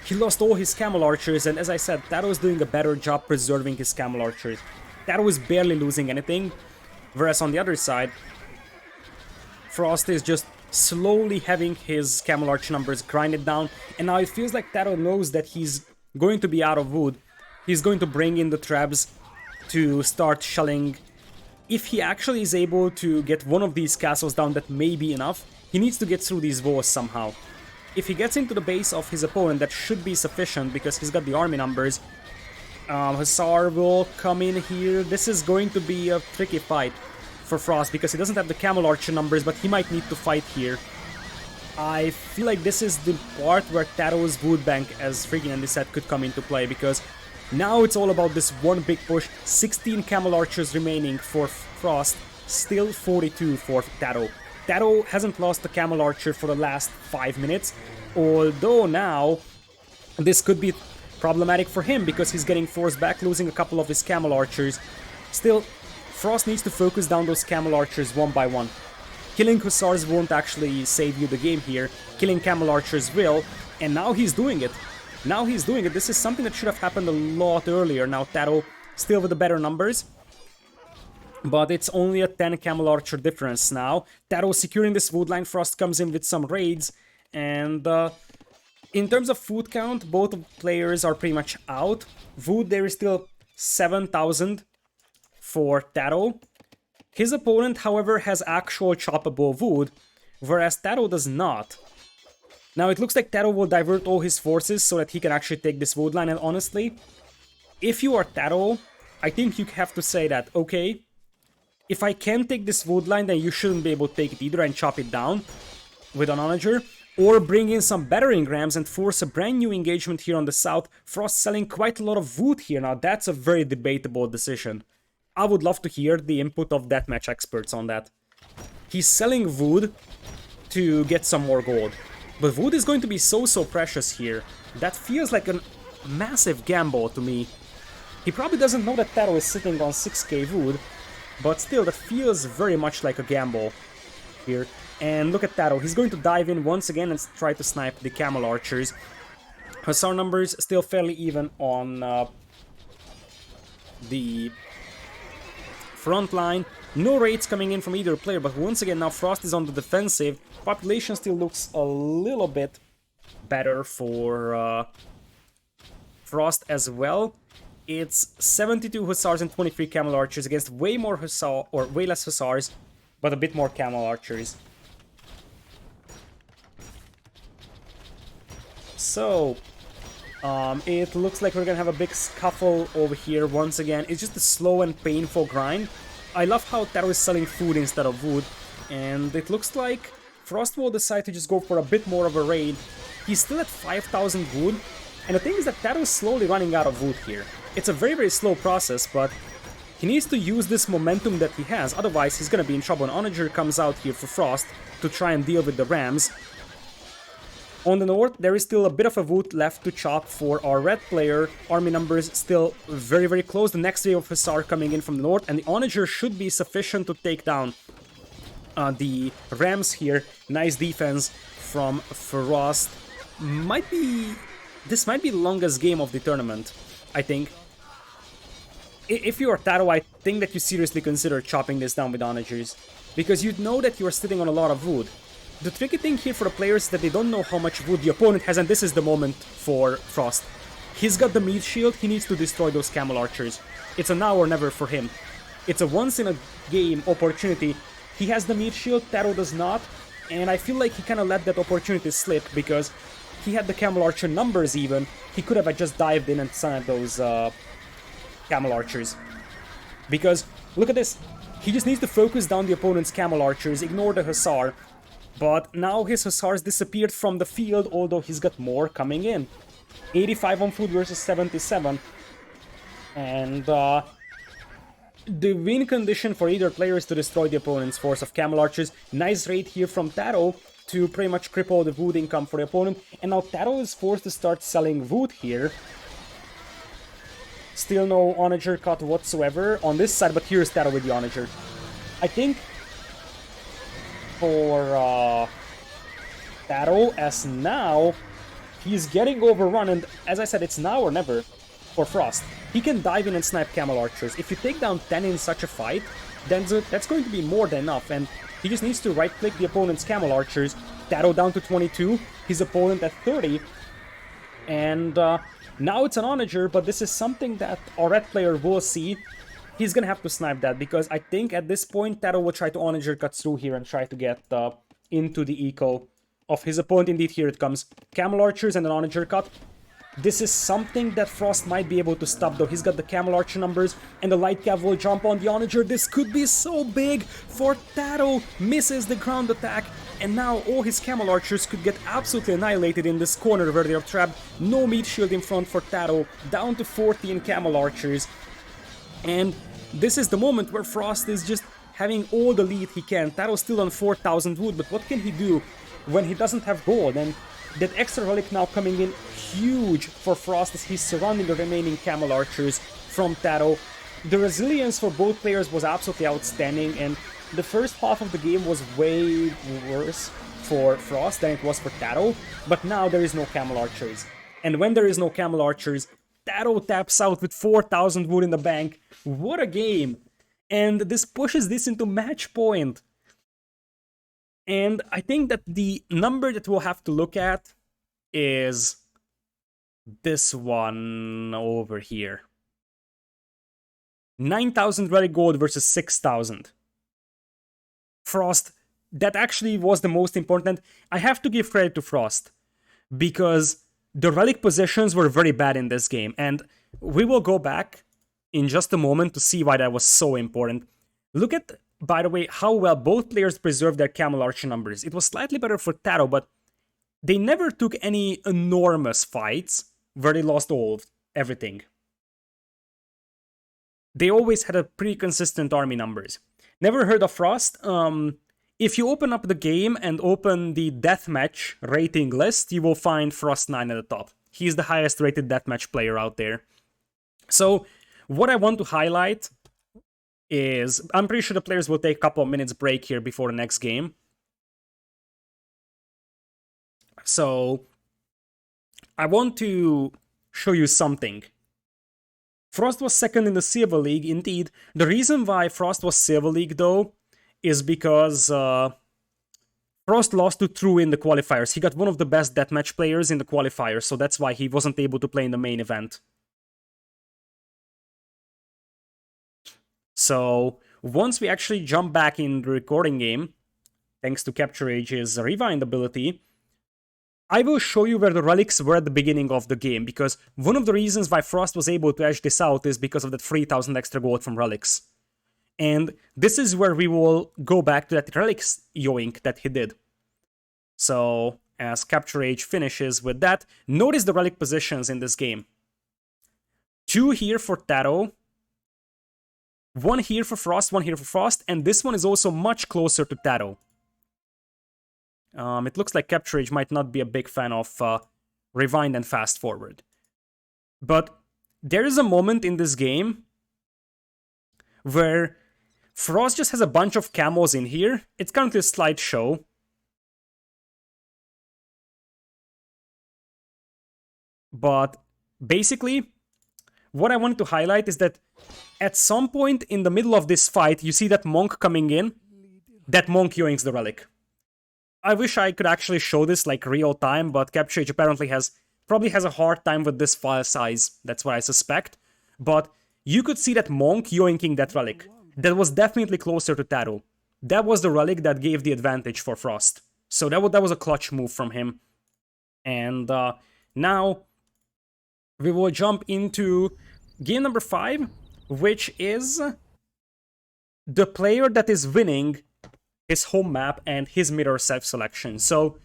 He lost all his Camel Archers, and as I said, TaToH is doing a better job preserving his Camel Archers. TaToH is barely losing anything, whereas on the other side, Frost is just slowly having his Camel Archer numbers grinded down, and now it feels like TaToH knows that he's going to be out of wood. He's going to bring in the traps to start shelling. If he actually is able to get one of these castles down, that may be enough. He needs to get through these walls somehow. If he gets into the base of his opponent, that should be sufficient, because he's got the army numbers. Hussar will come in here. This is going to be a tricky fight for Frost, because he doesn't have the Camel Archer numbers, but he might need to fight here. I feel like this is the part where TaToH's wood bank, as freaking Andy said, could come into play, because now it's all about this one big push. 16 Camel Archers remaining for Frost, still 42 for TaToH. TaToH hasn't lost the Camel Archer for the last 5 minutes, although now this could be problematic for him, because he's getting forced back, losing a couple of his Camel Archers. Still, Frost needs to focus down those Camel Archers one by one. Killing Hussars won't actually save you the game here. Killing Camel Archers will, and now he's doing it. Now he's doing it. This is something that should have happened a lot earlier. Now TaToH still with the better numbers, but it's only a 10 Camel Archer difference now. TaToH securing this wood line. Frost comes in with some raids, and in terms of food count, both players are pretty much out. Wood, there is still 7,000 for TaToH. His opponent, however, has actual choppable wood, whereas TaToH does not. Now it looks like TaToH will divert all his forces so that he can actually take this wood line, and honestly, if you are TaToH, I think you have to say that, okay, if I can take this wood line, then you shouldn't be able to take it either and chop it down with an onager. or bring in some battering rams and force a brand new engagement here on the south. Frost selling quite a lot of wood here. Now that's a very debatable decision. I would love to hear the input of Deathmatch experts on that. He's selling wood to get some more gold. But wood is going to be so precious here. That feels like a massive gamble to me. He probably doesn't know that TaToH is sitting on 6k wood, but still, that feels very much like a gamble here. And look at TaToH, he's going to dive in once again and try to snipe the camel archers. Hussar numbers still fairly even on the front line. No raids coming in from either player, but once again now Frost is on the defensive. Population still looks a little bit better for Frost as well. It's 72 Hussars and 23 Camel Archers against way less Hussars, but a bit more Camel Archers. So, it looks like we're gonna have a big scuffle over here once again. It's just a slow and painful grind. I love how TaToH is selling food instead of wood, and it looks like Frost will decide to just go for a bit more of a raid. He's still at 5,000 wood, and the thing is that TaToH is slowly running out of wood here. It's a very slow process, but he needs to use this momentum that he has, otherwise he's gonna be in trouble. And Onager comes out here for Frost to try and deal with the rams. On the north, there is still a bit of a wood left to chop for our red player. Army numbers still very close. The next wave of Hussar coming in from the north, and the Onager should be sufficient to take down the rams here. Nice defense from Frost. This might be the longest game of the tournament, I think. If you are TaToH, I think that you seriously consider chopping this down with Onagers, because you know that you are sitting on a lot of wood. The tricky thing here for the players is that they don't know how much wood the opponent has, and this is the moment for Frost. He's got the meat shield, he needs to destroy those camel archers. It's a now or never for him. It's a once in a game opportunity. He has the meat shield, TaToH does not, and I feel like he kind of let that opportunity slip because he had the camel archer numbers even. He could have just dived in and sniped those camel archers. Because, look at this, he just needs to focus down the opponent's camel archers, ignore the Hussar. But now his Hussars disappeared from the field, although he's got more coming in. 85 on food versus 77. And the win condition for either player is to destroy the opponent's force of camel archers. Nice raid here from TaToH to pretty much cripple the wood income for the opponent. And now TaToH is forced to start selling wood here. Still no Onager cut whatsoever on this side, but here's TaToH with the Onager. I think for TaToH, as now he's getting overrun, and as I said, it's now or never for Frost. He can dive in and snipe camel archers. If you take down 10 in such a fight, then that's going to be more than enough, and he just needs to right-click the opponent's camel archers. TaToH down to 22, his opponent at 30, and now it's an Onager, but this is something that our red player will see. He's gonna have to snipe that, because I think at this point TaToH will try to Onager cut through here and try to get into the eco of his opponent. Indeed, here it comes. Camel archers and an Onager cut. This is something that Frost might be able to stop, though. He's got the camel archer numbers, and the light cav will jump on the Onager. This could be so big for TaToH. Misses the ground attack, and now all his camel archers could get absolutely annihilated in this corner where they are trapped. No meat shield in front for TaToH. Down to 14 camel archers. And this is the moment where Frost is just having all the lead he can. TaToH's still on 4,000 wood, but what can he do when he doesn't have gold? And that extra relic now coming in huge for Frost as he's surrounding the remaining camel archers from TaToH. The resilience for both players was absolutely outstanding, and the first half of the game was way worse for Frost than it was for TaToH, but now there is no camel archers. And when there is no camel archers, TaToH taps out with 4,000 wood in the bank. What a game! And this pushes this into match point. And I think that the number that we'll have to look at is this one over here. 9,000 relic gold versus 6,000. Frost, that actually was the most important. I have to give credit to Frost, because the relic positions were very bad in this game, and we will go back in just a moment to see why that was so important. Look at, by the way, how well both players preserved their camel archer numbers. It was slightly better for TaToH, but they never took any enormous fights where they lost everything. They always had a pretty consistent army numbers. Never heard of Frost? If you open up the game and open the Deathmatch rating list, you will find Frost 9 at the top. He's the highest rated Deathmatch player out there. So, what I want to highlight is, I'm pretty sure the players will take a couple of minutes break here before the next game. So, I want to show you something. Frost was second in the Silver League, indeed. The reason why Frost was Silver League, though, is because Frost lost to True in the qualifiers. He got one of the best deathmatch players in the qualifiers, so that's why he wasn't able to play in the main event. So, once we actually jump back in the recording game, thanks to CaptureAge's rewind ability, I will show you where the relics were at the beginning of the game, because one of the reasons why Frost was able to edge this out is because of that 3,000 extra gold from relics. And this is where we will go back to that relics yoink that he did. So, as CaptureAge finishes with that, notice the relic positions in this game. 2 here for TaToH, 1 here for Frost, 1 here for Frost, and this one is also much closer to TaToH. It looks like CaptureAge might not be a big fan of rewind and fast forward. But there is a moment in this game where Frost just has a bunch of camos in here. It's currently a slideshow. But basically, what I wanted to highlight is that at some point in the middle of this fight, you see that Monk coming in. That Monk yoinks the relic. I wish I could actually show this like real time, but CaptureAge apparently probably has a hard time with this file size. That's what I suspect. But you could see that Monk yoinking that relic. That was definitely closer to TaToH. That was the relic that gave the advantage for Frost. So that was a clutch move from him. And now we will jump into game number 5, which is the player that is winning his home map and his mirror self-selection. So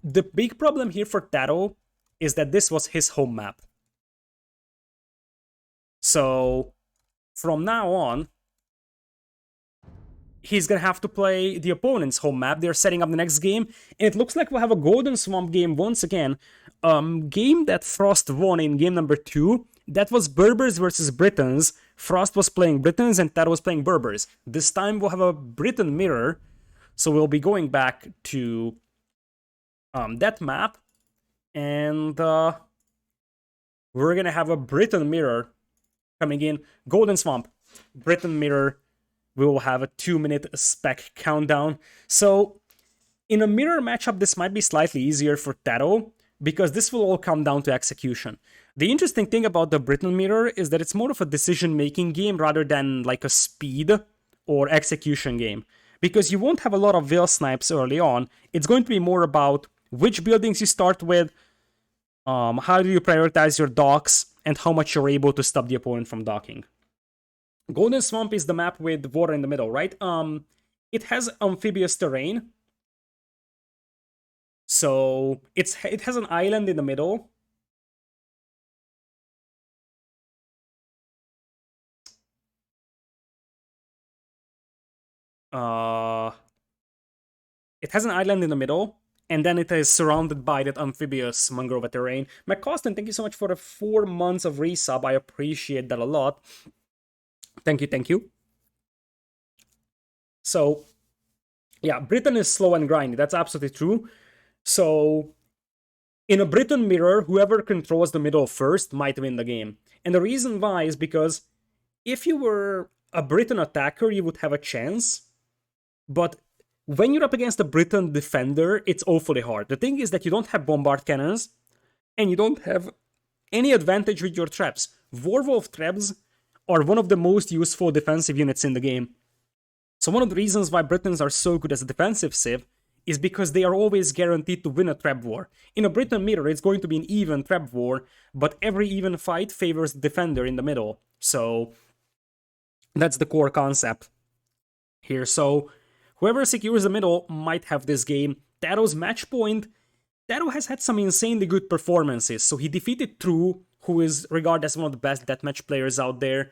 the big problem here for TaToH is that this was his home map. So from now on, he's gonna have to play the opponent's home map. They're setting up the next game, and it looks like we'll have a Golden Swamp game once again. Game that Frost won in game number 2. That was Berbers versus Britons. Frost was playing Britons and TaToH was playing Berbers. This time we'll have a Briton mirror. So we'll be going back to that map, and we're gonna have a Briton mirror coming in. Golden Swamp, Briton mirror. We will have a 2-minute spec countdown. So in a mirror matchup, this might be slightly easier for TaToH, because this will all come down to execution. The interesting thing about the Briton mirror is that it's more of a decision-making game rather than like a speed or execution game. Because you won't have a lot of will snipes early on. It's going to be more about which buildings you start with, how do you prioritize your docks, and how much you're able to stop the opponent from docking. Golden Swamp is the map with water in the middle, right? It has amphibious terrain. So it has an island in the middle. It has an island in the middle, and then it is surrounded by that amphibious mangrove terrain. McCostin, thank you so much for the 4 months of resub. I appreciate that a lot. Thank you, thank you. So, yeah, Britain is slow and grindy. That's absolutely true. So, in a Briton mirror, whoever controls the middle first might win the game. And the reason why is because if you were a Briton attacker, you would have a chance. But when you're up against a Briton defender, it's awfully hard. The thing is that you don't have bombard cannons, and you don't have any advantage with your traps. Warwolf traps are one of the most useful defensive units in the game. So one of the reasons why Britons are so good as a defensive civ is because they are always guaranteed to win a trap war. In a Briton mirror, it's going to be an even trap war, but every even fight favors the defender in the middle. So that's the core concept here. So whoever secures the middle might have this game. TaToH's match point TaToH has had some insanely good performances. So he defeated True, who is regarded as one of the best deathmatch players out there.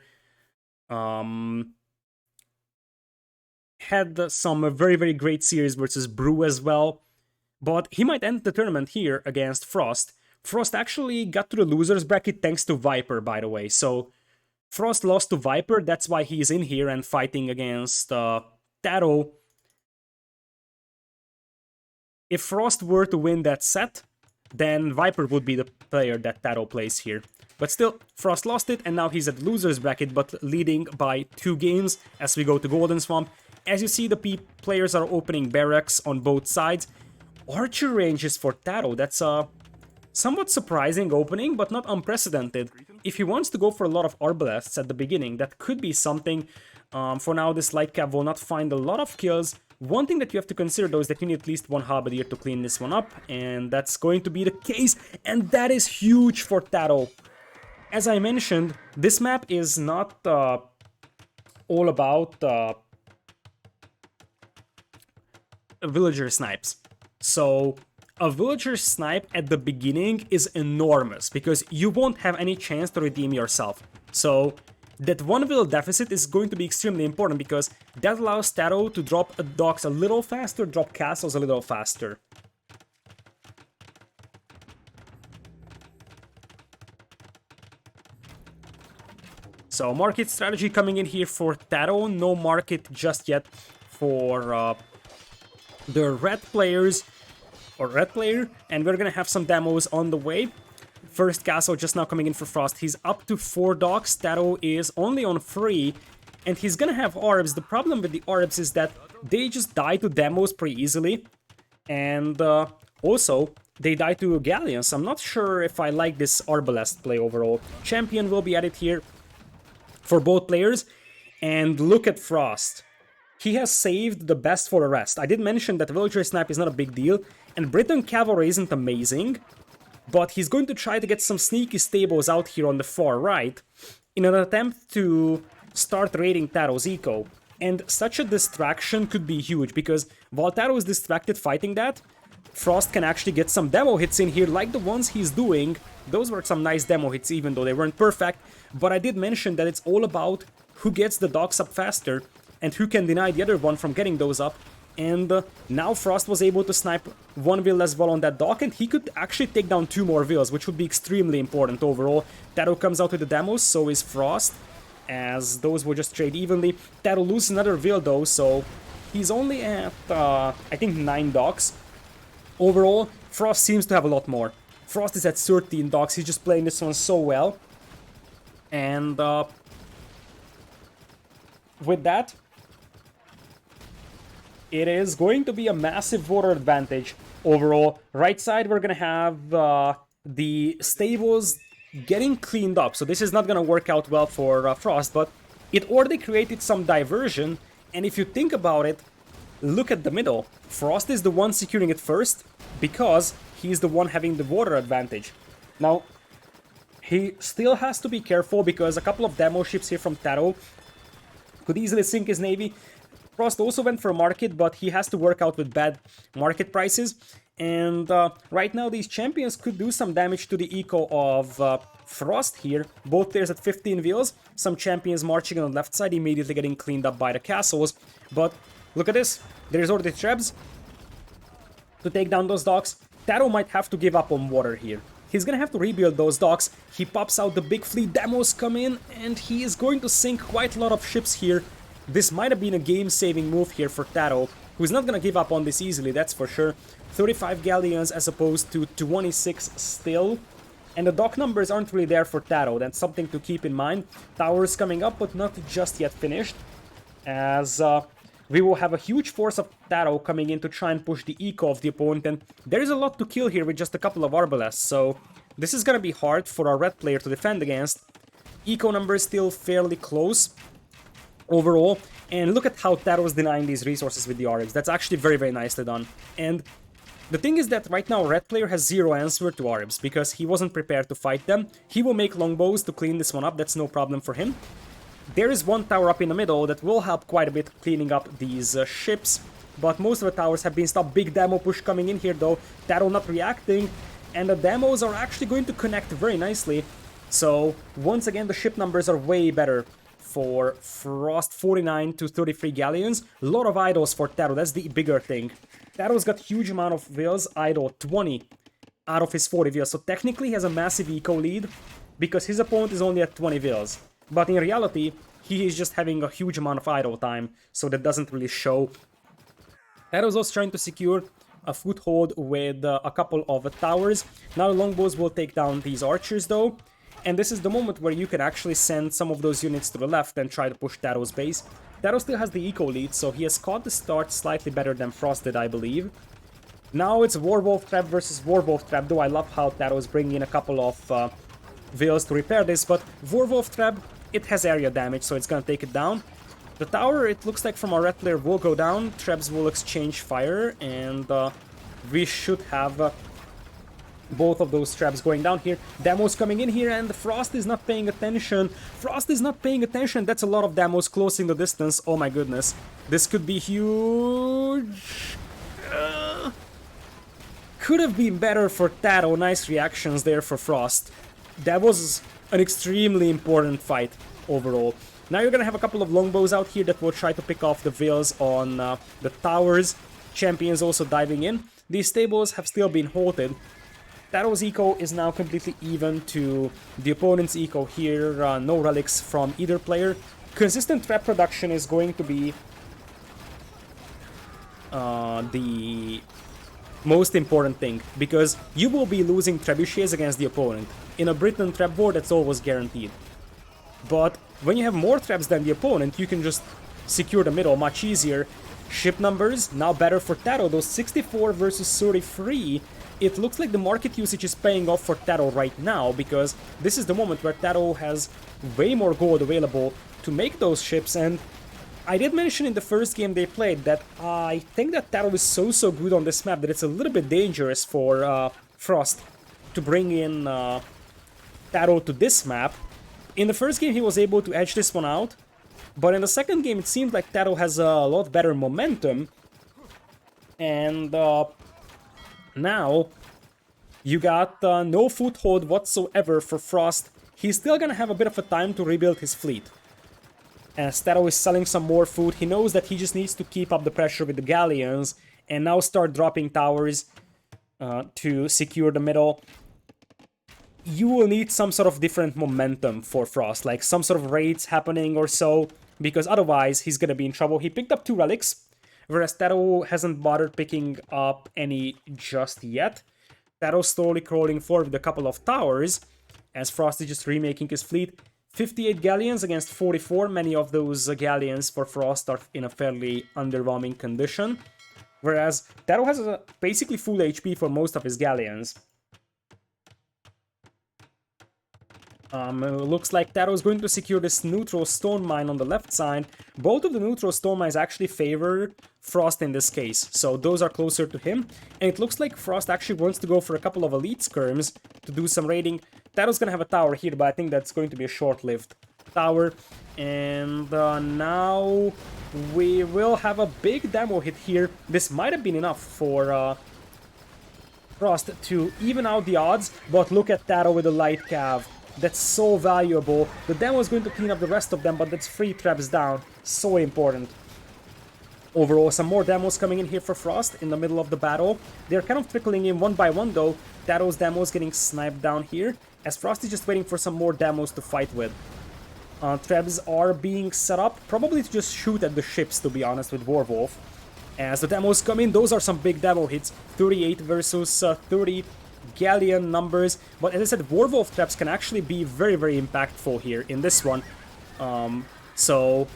Had some very, very great series versus Brew as well. But he might end the tournament here against Frost. Frost actually got to the losers bracket thanks to Viper, by the way. So Frost lost to Viper, that's why he's in here and fighting against TaToH. If Frost were to win that set, then Viper would be the player that TaToH plays here. But still, Frost lost it, and now he's at losers bracket, but leading by 2 games as we go to Golden Swamp. As you see, the players are opening barracks on both sides. Archer ranges for TaToH, that's a somewhat surprising opening, but not unprecedented. If he wants to go for a lot of arbalests at the beginning, that could be something. For now, this light cap will not find a lot of kills. One thing that you have to consider, though, is that you need at least one halberdier to clean this one up, and that's going to be the case, and that is huge for TaToH. As I mentioned, this map is not all about villager snipes. So a villager snipe at the beginning is enormous, because you won't have any chance to redeem yourself. So that 1 vill deficit is going to be extremely important, because that allows TaToH to drop docks a little faster, drop castles a little faster. So market strategy coming in here for TaToH, no market just yet for the red players, or red player, and we're gonna have some demos on the way. First castle just now coming in for Frost. He's up to 4 docks. TaToH is only on 3, and he's gonna have orbs. The problem with the orbs is that they just die to demos pretty easily, and also they die to galleons. I'm not sure if I like this arbalest play overall. Champion will be added here for both players, and look at Frost. He has saved the best for the rest. I did mention that villager snipe is not a big deal, and Briton cavalry isn't amazing, but he's going to try to get some sneaky stables out here on the far right in an attempt to start raiding TaToH's eco. And such a distraction could be huge, because while TaToH is distracted fighting that, Frost can actually get some demo hits in here like the ones he's doing. Those were some nice demo hits, even though they weren't perfect, but I did mention that it's all about who gets the docks up faster and who can deny the other one from getting those up. And now Frost was able to snipe 1 vill as well on that dock, and he could actually take down 2 more vills, which would be extremely important overall. TaToH comes out with the demos, so is Frost, as those will just trade evenly. TaToH loses another vill though, so he's only at, I think 9 docks. Overall, Frost seems to have a lot more. Frost is at 13 docks, he's just playing this one so well. And with that, it is going to be a massive water advantage overall. Right side, we're going to have the stables getting cleaned up. So this is not going to work out well for Frost, but it already created some diversion. And if you think about it, look at the middle. Frost is the one securing it first because he's the one having the water advantage. Now, he still has to be careful because a couple of demo ships here from TaToH could easily sink his navy. Frost also went for a market, but he has to work out with bad market prices. And right now these champions could do some damage to the eco of Frost here. Both players at 15 vills. Some champions marching on the left side, immediately getting cleaned up by the castles. But look at this. There's already trebs to take down those docks. TaToH might have to give up on water here. He's gonna have to rebuild those docks. He pops out the big fleet, demos come in, and he is going to sink quite a lot of ships here. This might have been a game-saving move here for TaToH, who's not gonna give up on this easily, that's for sure. 35 galleons as opposed to 26 still. And the dock numbers aren't really there for TaToH, that's something to keep in mind. Towers coming up, but not just yet finished. As we will have a huge force of TaToH coming in to try and push the eco of the opponent, and there is a lot to kill here with just a couple of arbalests, so this is gonna be hard for our red player to defend against. Eco numbers still fairly close overall, and look at how TaToH is denying these resources with the Oryx. That's actually very, very nicely done. And the thing is that right now red player has zero answer to Oryx because he wasn't prepared to fight them. He will make longbows to clean this one up, that's no problem for him. There is one tower up in the middle that will help quite a bit cleaning up these ships. but most of the towers have been stopped. Big demo push coming in here though, TaToH not reacting, and the demos are actually going to connect very nicely. So once again the ship numbers are way better for Frost, 49 to 33 galleons. A lot of idols for TaToH, that's the bigger thing. TaToH's got huge amount of vills, idol 20 out of his 40 vills, so technically he has a massive eco lead because his opponent is only at 20 vills. But in reality, he is just having a huge amount of idle time, so that doesn't really show. TaToH's also trying to secure a foothold with a couple of towers. Now the longbows will take down these archers though, and this is the moment where you can actually send some of those units to the left and try to push TaToH's base. TaToH still has the eco lead, so he has caught the start slightly better than Frost did, I believe. Now it's Warwolf Trap versus Warwolf Trap, though I love how TaToH is bringing in a couple of vills to repair this, but Warwolf Trap, it has area damage, so it's gonna take it down. The tower, it looks like from our red player, will go down, traps will exchange fire, and we should have both of those traps going down here. Demos coming in here, and Frost is not paying attention. Frost is not paying attention. That's a lot of demos closing the distance. Oh my goodness. This could be huge. Could have been better for TaToH. Nice reactions there for Frost. That was an extremely important fight overall. Now you're gonna have a couple of longbows out here that will try to pick off the vills on the towers. Champions also diving in. These stables have still been halted. TaToH's eco is now completely even to the opponent's eco here. No relics from either player. Consistent trap production is going to be the most important thing, because you will be losing trebuchets against the opponent. In a Britain trap war, that's always guaranteed. But when you have more traps than the opponent, you can just secure the middle much easier. Ship numbers, now better for TaToH, those 64 versus 33. It looks like the market usage is paying off for TaToH right now, because this is the moment where TaToH has way more gold available to make those ships, and I did mention in the first game they played that I think that TaToH is so good on this map that it's a little bit dangerous for Frost to bring in TaToH to this map. In the first game he was able to edge this one out, but in the second game it seems like TaToH has a lot better momentum, and now you got no foothold whatsoever for Frost. He's still gonna have a bit of a time to rebuild his fleet. As TaToH is selling some more food, he knows that he just needs to keep up the pressure with the galleons and now start dropping towers to secure the middle. You will need some sort of different momentum for Frost, like some sort of raids happening or so, because otherwise he's gonna be in trouble. He picked up 2 relics, whereas TaToH hasn't bothered picking up any just yet. TaToH slowly crawling forward with a couple of towers, as Frost is just remaking his fleet. 58 galleons against 44, many of those galleons for Frost are in a fairly underwhelming condition, whereas TaToH has basically full HP for most of his galleons. Looks like TaToH is going to secure this neutral stone mine on the left side. Both of the neutral stone mines actually favor Frost in this case, so those are closer to him. And it looks like Frost actually wants to go for a couple of elite skirms to do some raiding. TaToH's gonna have a tower here, but I think that's going to be a short-lived tower. And now we will have a big demo hit here. This might have been enough for Frost to even out the odds, but look at TaToH with a light cav. That's so valuable. The demo is going to clean up the rest of them, but that's 3 traps down. So important. Overall, some more demos coming in here for Frost in the middle of the battle. They're kind of trickling in one by one though. TaToH's demos getting sniped down here, as Frost is just waiting for some more demos to fight with. Traps are being set up, probably to just shoot at the ships, to be honest, with Warwolf. As the demos come in, those are some big demo hits. 38 versus 30 galleon numbers. But as I said, Warwolf traps can actually be very impactful here in this one. So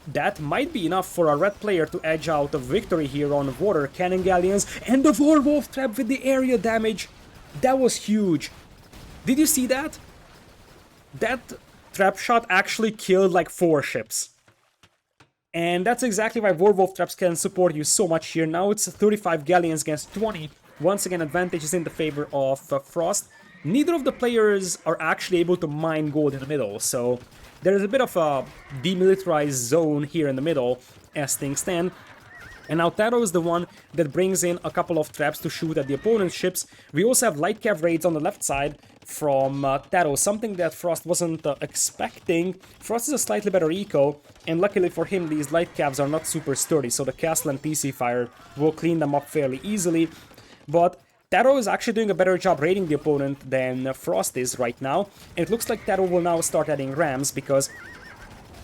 that might be enough for a red player to edge out a victory here on water cannon galleons. And the Warwolf trap with the area damage. That was huge. Did you see that? That trap shot actually killed like 4 ships. And that's exactly why Warwolf traps can support you so much here. Now it's 35 galleons against 20. Once again, advantage is in the favor of Frost. Neither of the players are actually able to mine gold in the middle, so there is a bit of a demilitarized zone here in the middle as things stand. And now TaToH is the one that brings in a couple of traps to shoot at the opponent's ships. We also have light cav raids on the left side from TaToH, something that Frost wasn't expecting. Frost is a slightly better eco, and luckily for him, these light cavs are not super sturdy, so the castle and TC fire will clean them up fairly easily. But TaToH is actually doing a better job raiding the opponent than Frost is right now. And it looks like TaToH will now start adding rams, because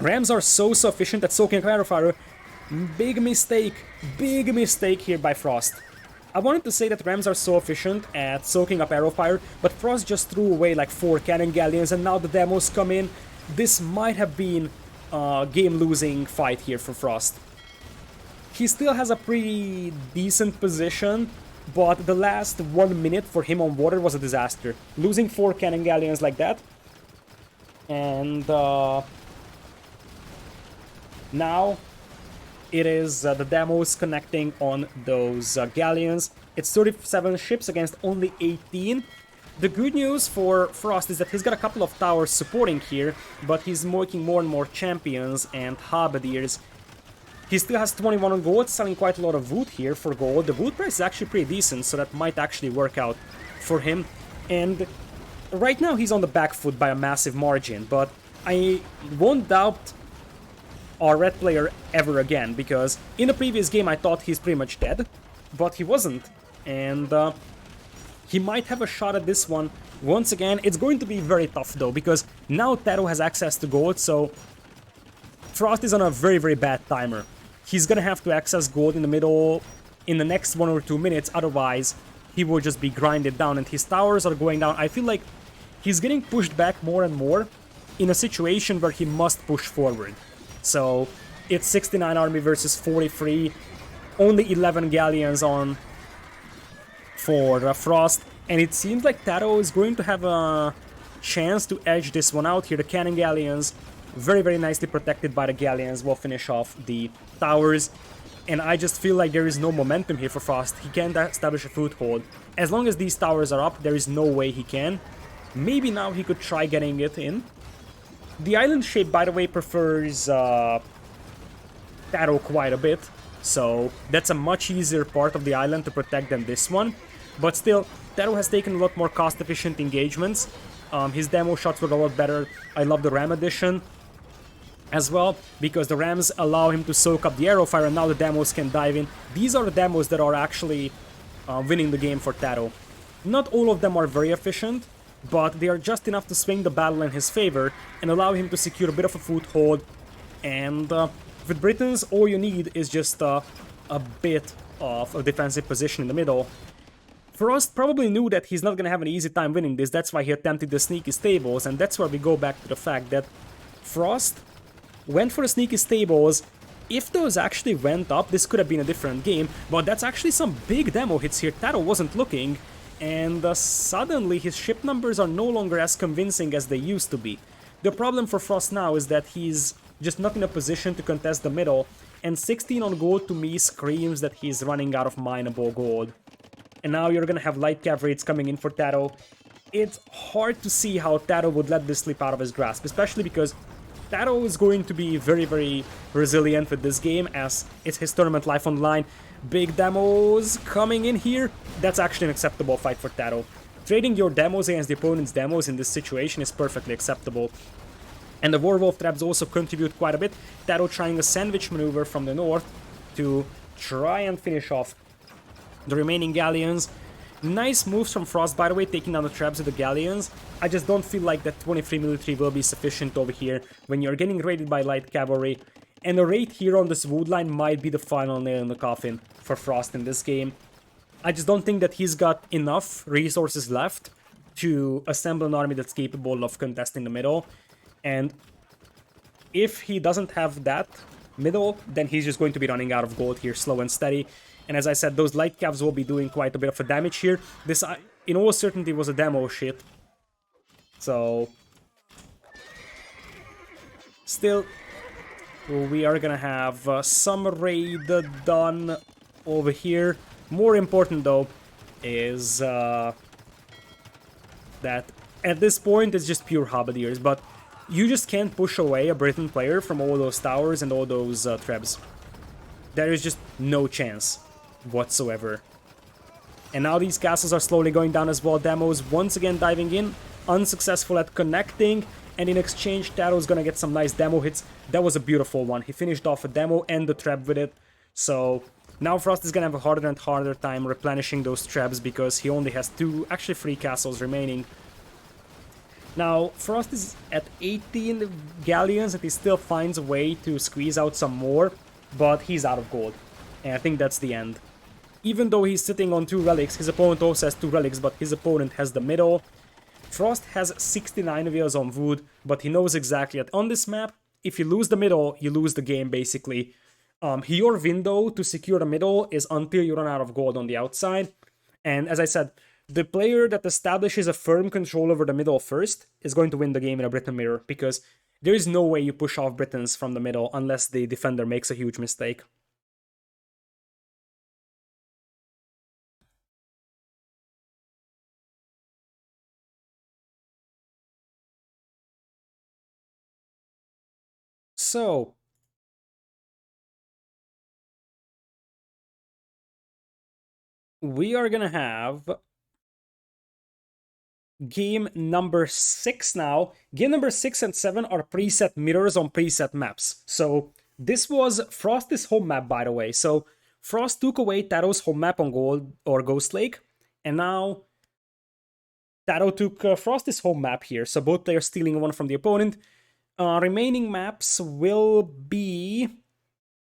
rams are so efficient at soaking arrow fire. Big mistake here by Frost. I wanted to say that rams are so efficient at soaking up arrow fire, but Frost just threw away like 4 cannon galleons, and now the demos come in. This might have been a game-losing fight here for Frost. He still has a pretty decent position, but the last 1 minute for him on water was a disaster. Losing 4 cannon galleons like that. And now it is the demos connecting on those galleons. It's 37 ships against only 18. The good news for Frost is that he's got a couple of towers supporting here, but he's making more and more champions and halberdiers. He still has 21 on gold, selling quite a lot of wood here for gold. The wood price is actually pretty decent, so that might actually work out for him. And right now he's on the back foot by a massive margin, but I won't doubt our red player ever again, because in the previous game I thought he's pretty much dead, but he wasn't, and he might have a shot at this one. Once again, it's going to be very tough though, because now TaToH has access to gold, so Frost is on a very bad timer. He's gonna have to access gold in the middle in the next 1 or 2 minutes, otherwise he will just be grinded down, and his towers are going down. I feel like he's getting pushed back more and more in a situation where he must push forward. So it's 69 army versus 43, only 11 galleons on for Frost, and it seems like TaToH is going to have a chance to edge this one out here. The cannon galleons, very nicely protected by the galleons, will finish off the towers, and I just feel like there is no momentum here for Frost. He can't establish a foothold. As long as these towers are up, there is no way he can. Maybe now he could try getting it in. The island shape, by the way, prefers TaToH quite a bit, so that's a much easier part of the island to protect than this one. But still, TaToH has taken a lot more cost-efficient engagements. His demo shots were a lot better. I love the ram addition as well, because the rams allow him to soak up the arrow fire, and now the demos can dive in. These are the demos that are actually winning the game for TaToH. Not all of them are very efficient, but they are just enough to swing the battle in his favor and allow him to secure a bit of a foothold. And with Britons, all you need is just a bit of a defensive position in the middle. Frost probably knew that he's not going to have an easy time winning this, that's why he attempted the sneaky stables, and that's where we go back to the fact that Frost went for the sneaky stables. If those actually went up, this could have been a different game, but that's actually some big demo hits here. TaToH wasn't looking, and suddenly his ship numbers are no longer as convincing as they used to be. The problem for Frost now is that he's just not in a position to contest the middle, and 16 on gold to me screams that he's running out of mineable gold. And now you're gonna have light cav raids coming in for TaToH. It's hard to see how TaToH would let this slip out of his grasp, especially because TaToH is going to be very resilient with this game, as it's his tournament life on the line. Big demos coming in here. That's actually an acceptable fight for TaToH. Trading your demos against the opponent's demos in this situation is perfectly acceptable. And the Warwolf traps also contribute quite a bit. TaToH trying a sandwich maneuver from the north to try and finish off the remaining galleons. Nice moves from Frost, by the way, taking down the traps with the galleons. I just don't feel like that 23 military will be sufficient over here when you're getting raided by light cavalry. And a raid here on this wood line might be the final nail in the coffin for Frost in this game. I just don't think that he's got enough resources left to assemble an army that's capable of contesting the middle. And if he doesn't have that middle, then he's just going to be running out of gold here, slow and steady. And as I said, those light cavs will be doing quite a bit of a damage here. This, in all certainty, was a demo shit. So still, we are gonna have some raid done over here. More important, though, is that at this point it's just pure halberdiers, but you just can't push away a Briton player from all those towers and all those trebs. There is just No chance whatsoever. And now these castles are slowly going down as well. Demo's once again diving in, unsuccessful at connecting, and in exchange, TaToH's gonna get some nice demo hits. That was a beautiful one. He finished off a demo and the trap with it. So now Frost is gonna have a harder and harder time replenishing those traps because he only has actually 3 castles remaining. Now, Frost is at 18 galleons and he still finds a way to squeeze out some more, but he's out of gold. And I think that's the end. Even though he's sitting on 2 relics, his opponent also has 2 relics, but his opponent has the middle. Frost has 69 wheels on wood, but he knows exactly that on this map, if you lose the middle, you lose the game basically. Your window to secure the middle is until you run out of gold on the outside. And as I said, the player that establishes a firm control over the middle first is going to win the game in a Britain mirror, because there is no way you push off Britons from the middle unless the defender makes a huge mistake. So, we are gonna have game number 6 now. Game number 6 and 7 are preset mirrors on preset maps. So this was Frost's home map, by the way. So Frost took away TaToH's home map on Gold or Ghost Lake, and now TaToH took Frost's home map here. So both players stealing one from the opponent. Remaining maps will be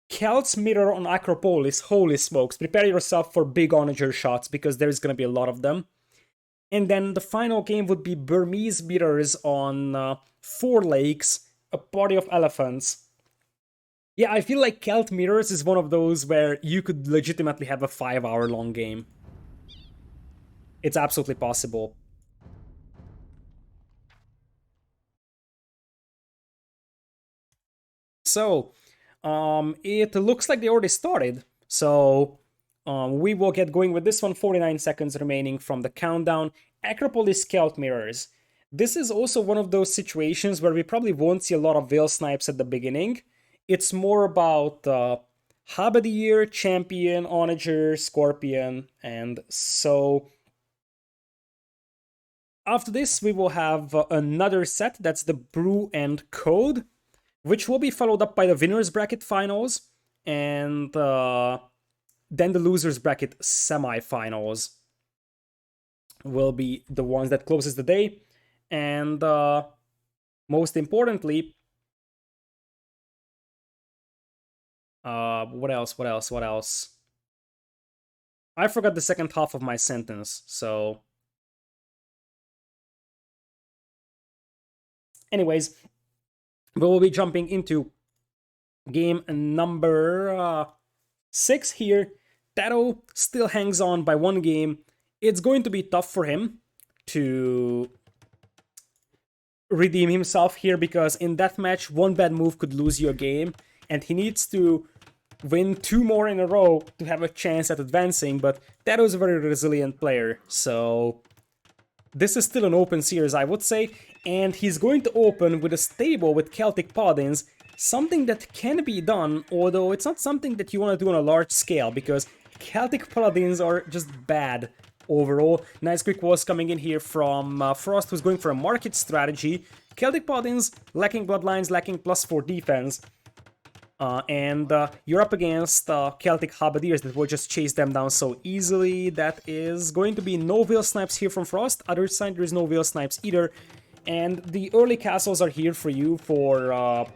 Kelt's mirror on Acropolis. Holy smokes, prepare yourself for big onager shots because there's gonna be a lot of them. And then the final game would be Burmese mirrors on 4 lakes, a party of elephants. Yeah, I feel like Kelt mirrors is one of those where you could legitimately have a 5-hour long game. It's absolutely possible. So, it looks like they already started. So, we will get going with this one. 49 seconds remaining from the countdown. Acropolis Scout Mirrors. This is also one of those situations where we probably won't see a lot of Veil Snipes at the beginning. It's more about Halberdier, Champion, Onager, Scorpion, and so... After this, we will have another set, that's the Brew and Code, which will be followed up by the Winners Bracket Finals, and then the Losers Bracket Semi-Finals will be the ones that closes the day. And most importantly, what else? I forgot the second half of my sentence, so... Anyways, we will be jumping into game number 6 here. TaToH still hangs on by 1 game. It's going to be tough for him to redeem himself here because in Deathmatch, 1 bad move could lose you a game, and he needs to win 2 more in a row to have a chance at advancing, but TaToH is a very resilient player, so this is still an open series, I would say, and he's going to open with a stable with Celtic Paladins, something that can be done, although it's not something that you want to do on a large scale, because Celtic Paladins are just bad overall. Nice quick walls coming in here from Frost, who's going for a market strategy. Celtic Paladins lacking bloodlines, lacking +4 defense. And you're up against Celtic Halberdiers that will just chase them down so easily. That is going to be no Veil Snipes here from Frost. Other side, there is no Veil Snipes either. And the early castles are here for you for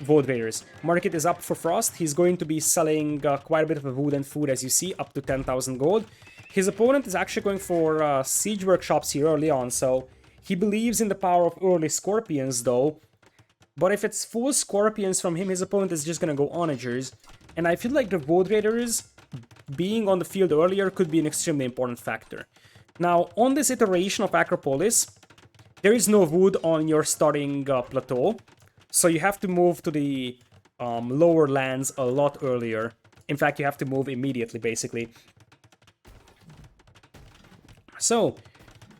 Void Raiders. Market is up for Frost. He's going to be selling quite a bit of wood and food, as you see, up to 10,000 gold. His opponent is actually going for Siege Workshops here early on, so he believes in the power of early Scorpions, though. But if it's full Scorpions from him, his opponent is just gonna go Onagers. And I feel like the Void Raiders being on the field earlier could be an extremely important factor. Now, on this iteration of Acropolis, there is no wood on your starting plateau, so you have to move to the lower lands a lot earlier. In fact, you have to move immediately, basically. So,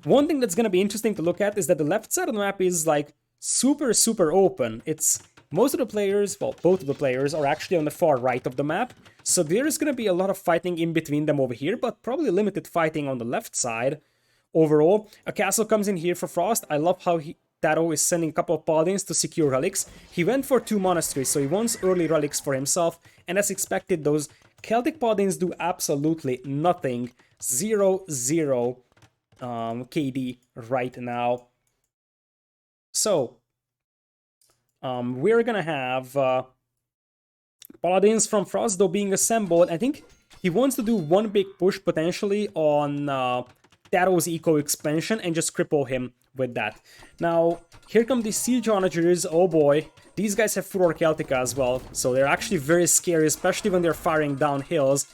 one thing that's gonna be interesting to look at is that the left side of the map is like super open. It's most of the players, well, both of the players are actually on the far right of the map, so there's gonna be a lot of fighting in between them over here, but probably limited fighting on the left side. Overall, a castle comes in here for Frost. I love how TaToH is sending a couple of paladins to secure relics. He went for 2 monasteries, so he wants early relics for himself, and as expected, those Celtic paladins do absolutely nothing. 0-0 KD right now. So, we're gonna have paladins from Frost, though, being assembled. I think he wants to do one big push, potentially, on TaToH's eco expansion and just cripple him with that. Now, here come the Siege Onagers. Oh boy, these guys have Furor Celtica as well, so they're actually very scary, especially when they're firing down hills.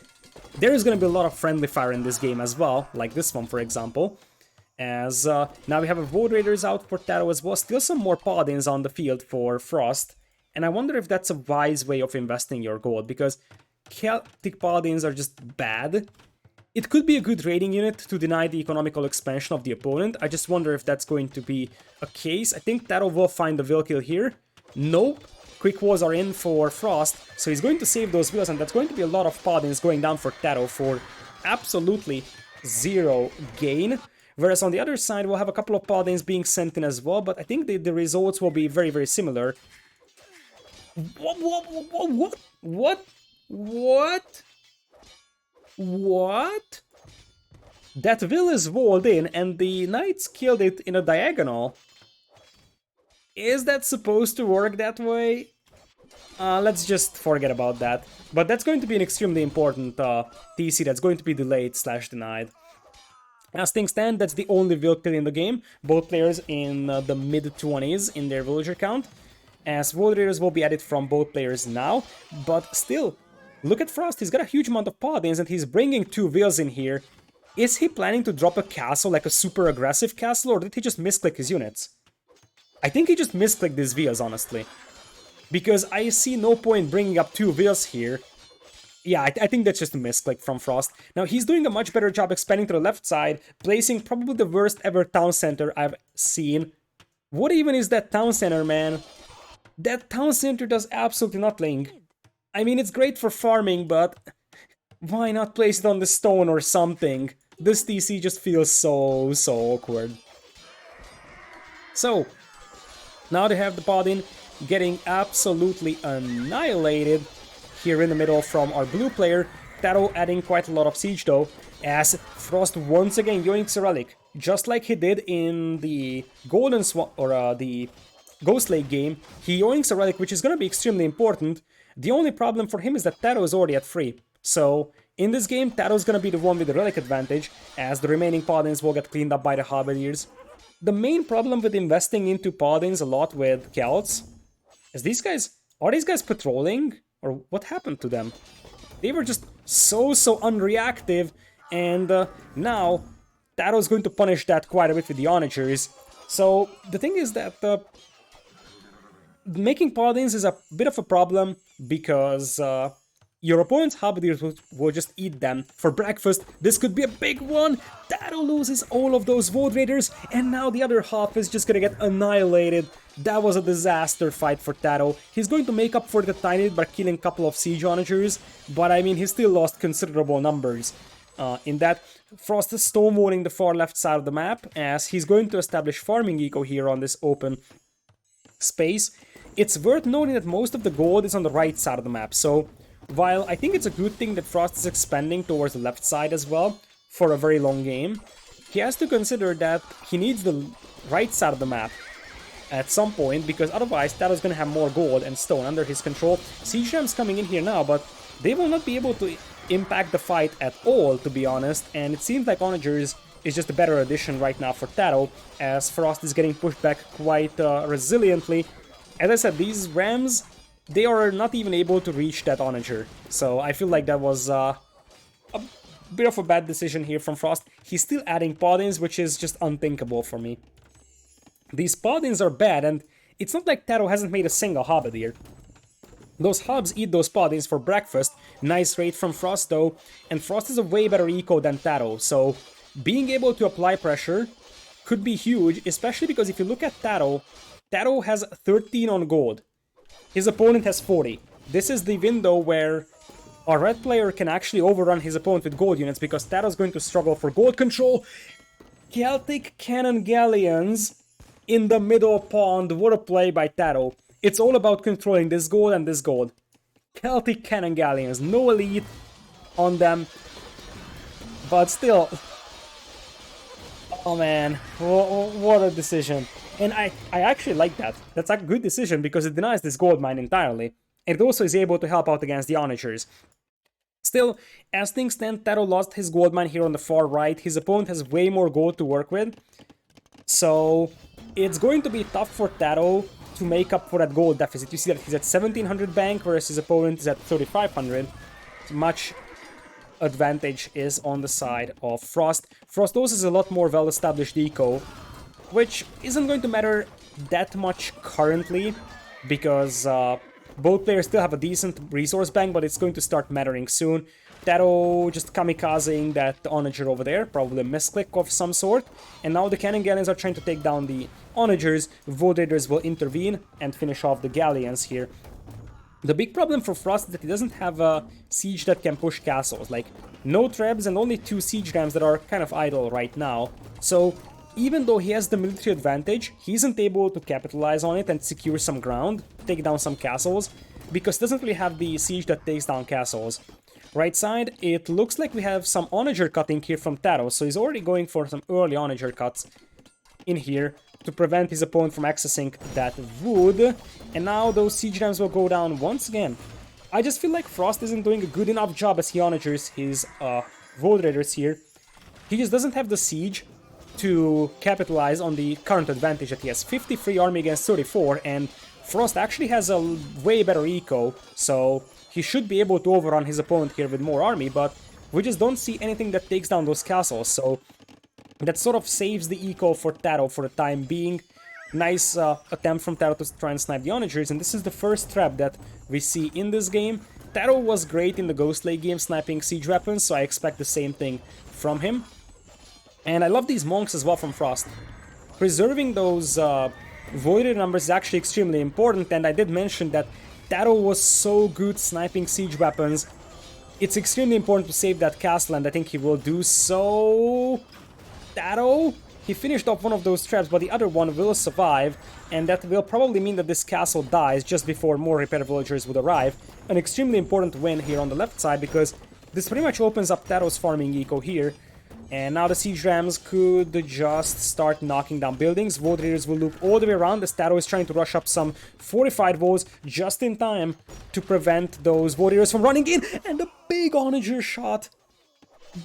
There is going to be a lot of friendly fire in this game as well, like this one, for example. As now we have a Void Raiders out for TaToH as well, still some more Paladins on the field for Frost, and I wonder if that's a wise way of investing your gold, because Celtic Paladins are just bad. It could be a good raiding unit to deny the economical expansion of the opponent. I just wonder if that's going to be a case. I think TaToH will find the Will Kill here. Nope. Quick Walls are in for Frost, so he's going to save those Wills, and that's going to be a lot of Paladins going down for TaToH for absolutely 0 gain. Whereas on the other side, we'll have a couple of Paladins being sent in as well, but I think the results will be very, very similar. What? That Will is walled in, and the Knights killed it in a diagonal. Is that supposed to work that way? Let's just forget about that. But that's going to be an extremely important TC that's going to be delayed/denied. As things stand, that's the only Will Kill in the game. Both players in the mid-20s in their villager count. As Void Raiders will be added from both players now, but still, look at Frost, he's got a huge amount of Paladins and he's bringing 2 Wills in here. Is he planning to drop a castle, like a super aggressive castle, or did he just misclick his units? I think he just misclicked these Wills, honestly. Because I see no point bringing up 2 Wills here. Yeah, I think that's just a misclick from Frost. Now, he's doing a much better job expanding to the left side, placing probably the worst ever town center I've seen. What even is that town center, man? That town center does absolutely nothing. I mean, it's great for farming, but why not place it on the stone or something? This TC just feels so awkward. So, now they have the Paladin getting absolutely annihilated here in the middle from our blue player. TaToH adding quite a lot of siege though, as Frost once again yoinks a relic, just like he did in the Golden Swan, or the Ghost Lake game. He yoinks a relic, which is going to be extremely important. The only problem for him is that TaToH is already at 3. So, in this game, TaToH is going to be the one with the relic advantage, as the remaining Paladins will get cleaned up by the Halberdiers. The main problem with investing into Paladins a lot with Celts is are these guys patrolling? Or what happened to them? They were just so unreactive, and now TaToH is going to punish that quite a bit with the Onagers. So, the thing is that making Paladins is a bit of a problem, because your opponent's Halberdiers will just eat them for breakfast. This could be a big one! TaToH loses all of those Void Raiders, and now the other half is just gonna get annihilated. That was a disaster fight for TaToH. He's going to make up for the tiny by killing a couple of Siege Onagers, but I mean, he still lost considerable numbers. In that, Frost is stonewalling the far left side of the map, as he's going to establish farming eco here on this open space. It's worth noting that most of the gold is on the right side of the map, so while I think it's a good thing that Frost is expanding towards the left side as well for a very long game, he has to consider that he needs the right side of the map at some point, because otherwise TaToH is going to have more gold and stone under his control. Siege Rams coming in here now, but they will not be able to impact the fight at all, to be honest, and it seems like Onagers is just a better addition right now for TaToH, as Frost is getting pushed back quite resiliently. As I said, these Rams, they are not even able to reach that Onager, so I feel like that was a bit of a bad decision here from Frost. He's still adding Paladins, which is just unthinkable for me. These Paladins are bad, and it's not like TaToH hasn't made a single Halberdier. Those Hubs eat those Paladins for breakfast. Nice raid from Frost though, and Frost is a way better eco than TaToH, so being able to apply pressure could be huge, especially because if you look at TaToH, TaToH has 13 on gold. his opponent has 40. This is the window where a red player can actually overrun his opponent with gold units because TaToH's going to struggle for gold control. Celtic Cannon Galleons in the middle pond. What a play by TaToH. It's all about controlling this gold and this gold. Celtic Cannon Galleons, no elite on them, but still. Oh man, what a decision. And I actually like that. That's a good decision because it denies this gold mine entirely. And it also is able to help out against the onagers. Still, as things stand, TaToH lost his gold mine here on the far right. His opponent has way more gold to work with. So it's going to be tough for TaToH to make up for that gold deficit. You see that he's at 1700 bank, whereas his opponent is at 3500. Much advantage is on the side of Frost. Frost also is a lot more well-established eco, which isn't going to matter that much currently, because both players still have a decent resource bank, but it's going to start mattering soon. TaToH just kamikazing that onager over there, probably a misclick of some sort. And now the Cannon Galleons are trying to take down the onagers. Void Raiders will intervene and finish off the Galleons here. The big problem for Frost is that he doesn't have a siege that can push castles. Like, no trebs and only 2 siege rams that are kind of idle right now. So even though he has the military advantage, he isn't able to capitalize on it and secure some ground, take down some castles, because he doesn't really have the siege that takes down castles. Right side, it looks like we have some onager cutting here from TaToH, so he's already going for some early onager cuts in here to prevent his opponent from accessing that wood. And now those siege rams will go down once again. I just feel like Frost isn't doing a good enough job as he onagers his Void Raiders here. He just doesn't have the siege to capitalize on the current advantage that he has. 53 army against 34, and Frost actually has a way better eco, so he should be able to overrun his opponent here with more army, but we just don't see anything that takes down those castles, so that sort of saves the eco for TaToH for the time being. Nice attempt from TaToH to try and snipe the onagers, and this is the first trap that we see in this game. TaToH was great in the Ghost Lake game sniping siege weapons, so I expect the same thing from him. And I love these monks as well from Frost. Preserving those Void numbers is actually extremely important, and I did mention that TaToH was so good sniping siege weapons. It's extremely important to save that castle, and I think he will do so. TaToH, he finished off one of those traps, but the other one will survive, and that will probably mean that this castle dies just before more repair villagers would arrive. An extremely important win here on the left side, because this pretty much opens up TaToH's farming eco here. And now the siege rams could just start knocking down buildings. Void Raiders will loop all the way around as TaToH is trying to rush up some fortified walls just in time to prevent those Void Raiders from running in. And a big onager shot.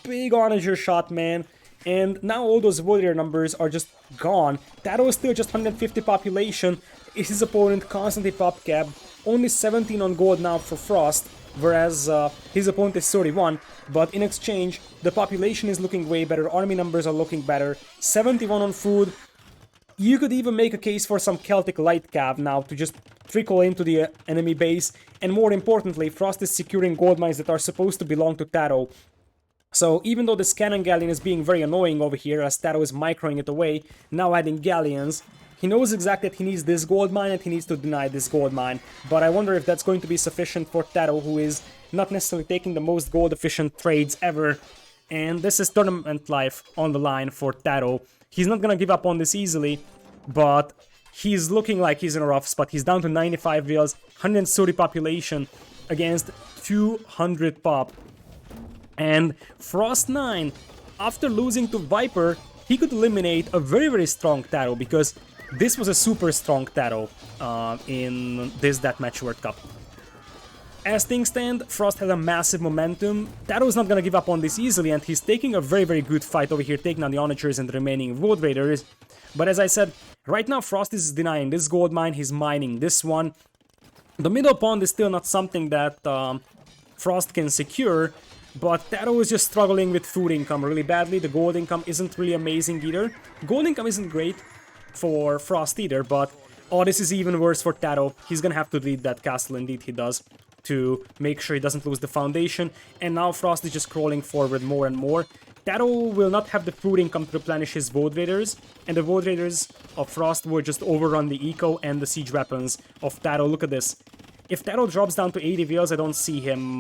Big onager shot, man. And now all those Void Raider numbers are just gone. TaToH is still just 150 population. His opponent constantly pop cap. Only 17 on gold now for Frost, whereas his opponent is 31. But in exchange, the population is looking way better, army numbers are looking better, 71 on food. You could even make a case for some Celtic light cav now to just trickle into the enemy base. And more importantly, Frost is securing gold mines that are supposed to belong to TaToH. So even though this Cannon Galleon is being very annoying over here as TaToH is microing it away, now adding Galleons, he knows exactly that he needs this gold mine and he needs to deny this gold mine. But I wonder if that's going to be sufficient for TaToH, who is not necessarily taking the most gold efficient trades ever. And this is tournament life on the line for TaToH. He's not gonna give up on this easily, but he's looking like he's in a rough spot. He's down to 95 vills, 130 population against 200 pop. And Frost 9, after losing to Viper, he could eliminate a very strong TaToH, because this was a super strong TaToH in this Deathmatch World Cup. As things stand, Frost has a massive momentum. TaToH is not gonna give up on this easily, and he's taking a very good fight over here, taking on the onagers and the remaining Void Raiders. But as I said, right now Frost is denying this gold mine, he's mining this one. The middle pond is still not something that Frost can secure, but TaToH is just struggling with food income really badly. The gold income isn't really amazing either. Gold income isn't great for Frost either, but oh, this is even worse for TaToH. He's gonna have to lead that castle, indeed he does, to make sure he doesn't lose the foundation. And now Frost is just crawling forward more and more. TaToH will not have the food income to replenish his Void Raiders, and the Void Raiders of Frost will just overrun the eco and the siege weapons of TaToH. Look at this. If TaToH drops down to 80 VLs, I don't see him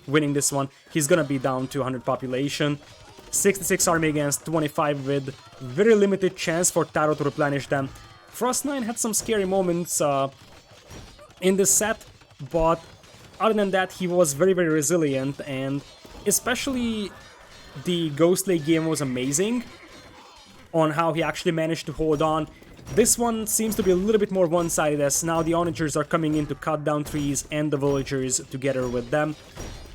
winning this one. He's gonna be down to 100 population. 66 army against 25 with very limited chance for TaToH to replenish them. Frost9 had some scary moments in this set, but other than that, he was very, very resilient, and especially the Ghost Lake game was amazing on how he actually managed to hold on. This one seems to be a little bit more one-sided, as now the onagers are coming in to cut down trees and the villagers together with them,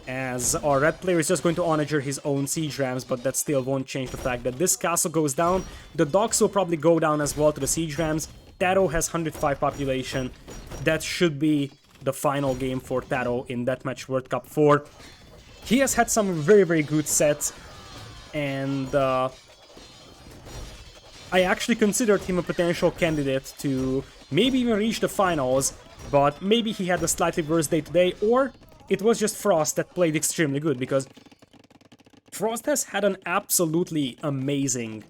as our red player is just going to onager his own siege rams, but that still won't change the fact that this castle goes down. The docks will probably go down as well to the siege rams. TaToH has 105 population. That should be the final game for TaToH in Deathmatch World Cup 4. He has had some very, very good sets, and I actually considered him a potential candidate to maybe even reach the finals, but maybe he had a slightly worse day today, or it was just Frost that played extremely good, because Frost has had an absolutely amazing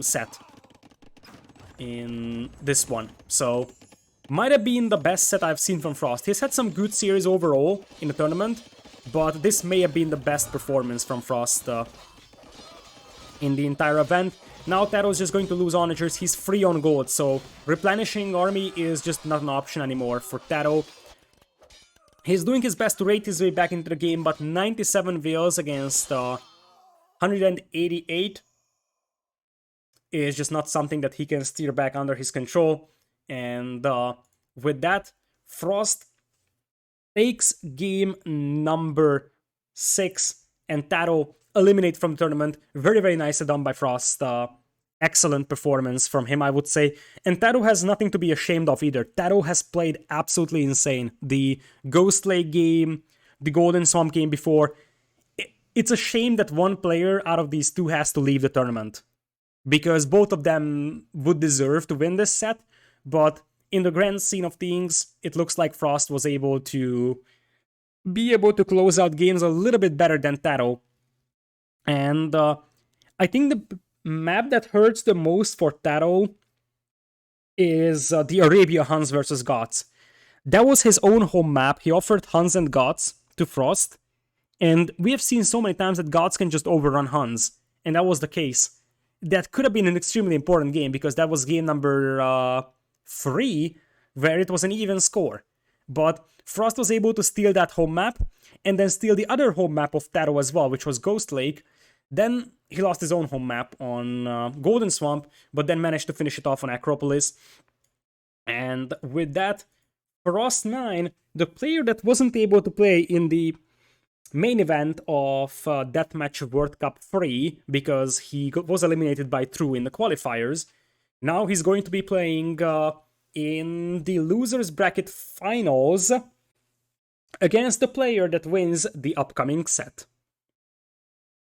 set in this one. So, might have been the best set I've seen from Frost. He's had some good series overall in the tournament, but this may have been the best performance from Frost in the entire event. Now TaToH is just going to lose onagers. He's free on gold, so replenishing army is just not an option anymore for TaToH. He's doing his best to rate his way back into the game, but 97 VLs against 188 is just not something that he can steer back under his control. And with that, Frost takes game number 6, and TaToH eliminate from the tournament. Very, very nicely done by Frost. Excellent performance from him, I would say. And TaToH has nothing to be ashamed of either. TaToH has played absolutely insane. The Ghost Lake game, the Golden Swamp game before. It's a shame that one player out of these two has to leave the tournament, because both of them would deserve to win this set. But in the grand scene of things, it looks like Frost was able to close out games a little bit better than TaToH. And I think the map that hurts the most for TaToH is the Arabia Huns versus Goths. That was his own home map. He offered Huns and Goths to Frost, and we have seen so many times that Goths can just overrun Huns, and that was the case. That could have been an extremely important game, because that was game number 3, where it was an even score. But Frost was able to steal that home map, and then steal the other home map of TaToH as well, which was Ghost Lake. Then he lost his own home map on Golden Swamp, but then managed to finish it off on Acropolis. And with that, Frost9, the player that wasn't able to play in the main event of Deathmatch World Cup 3, because he was eliminated by True in the qualifiers, now he's going to be playing in the losers bracket finals against the player that wins the upcoming set.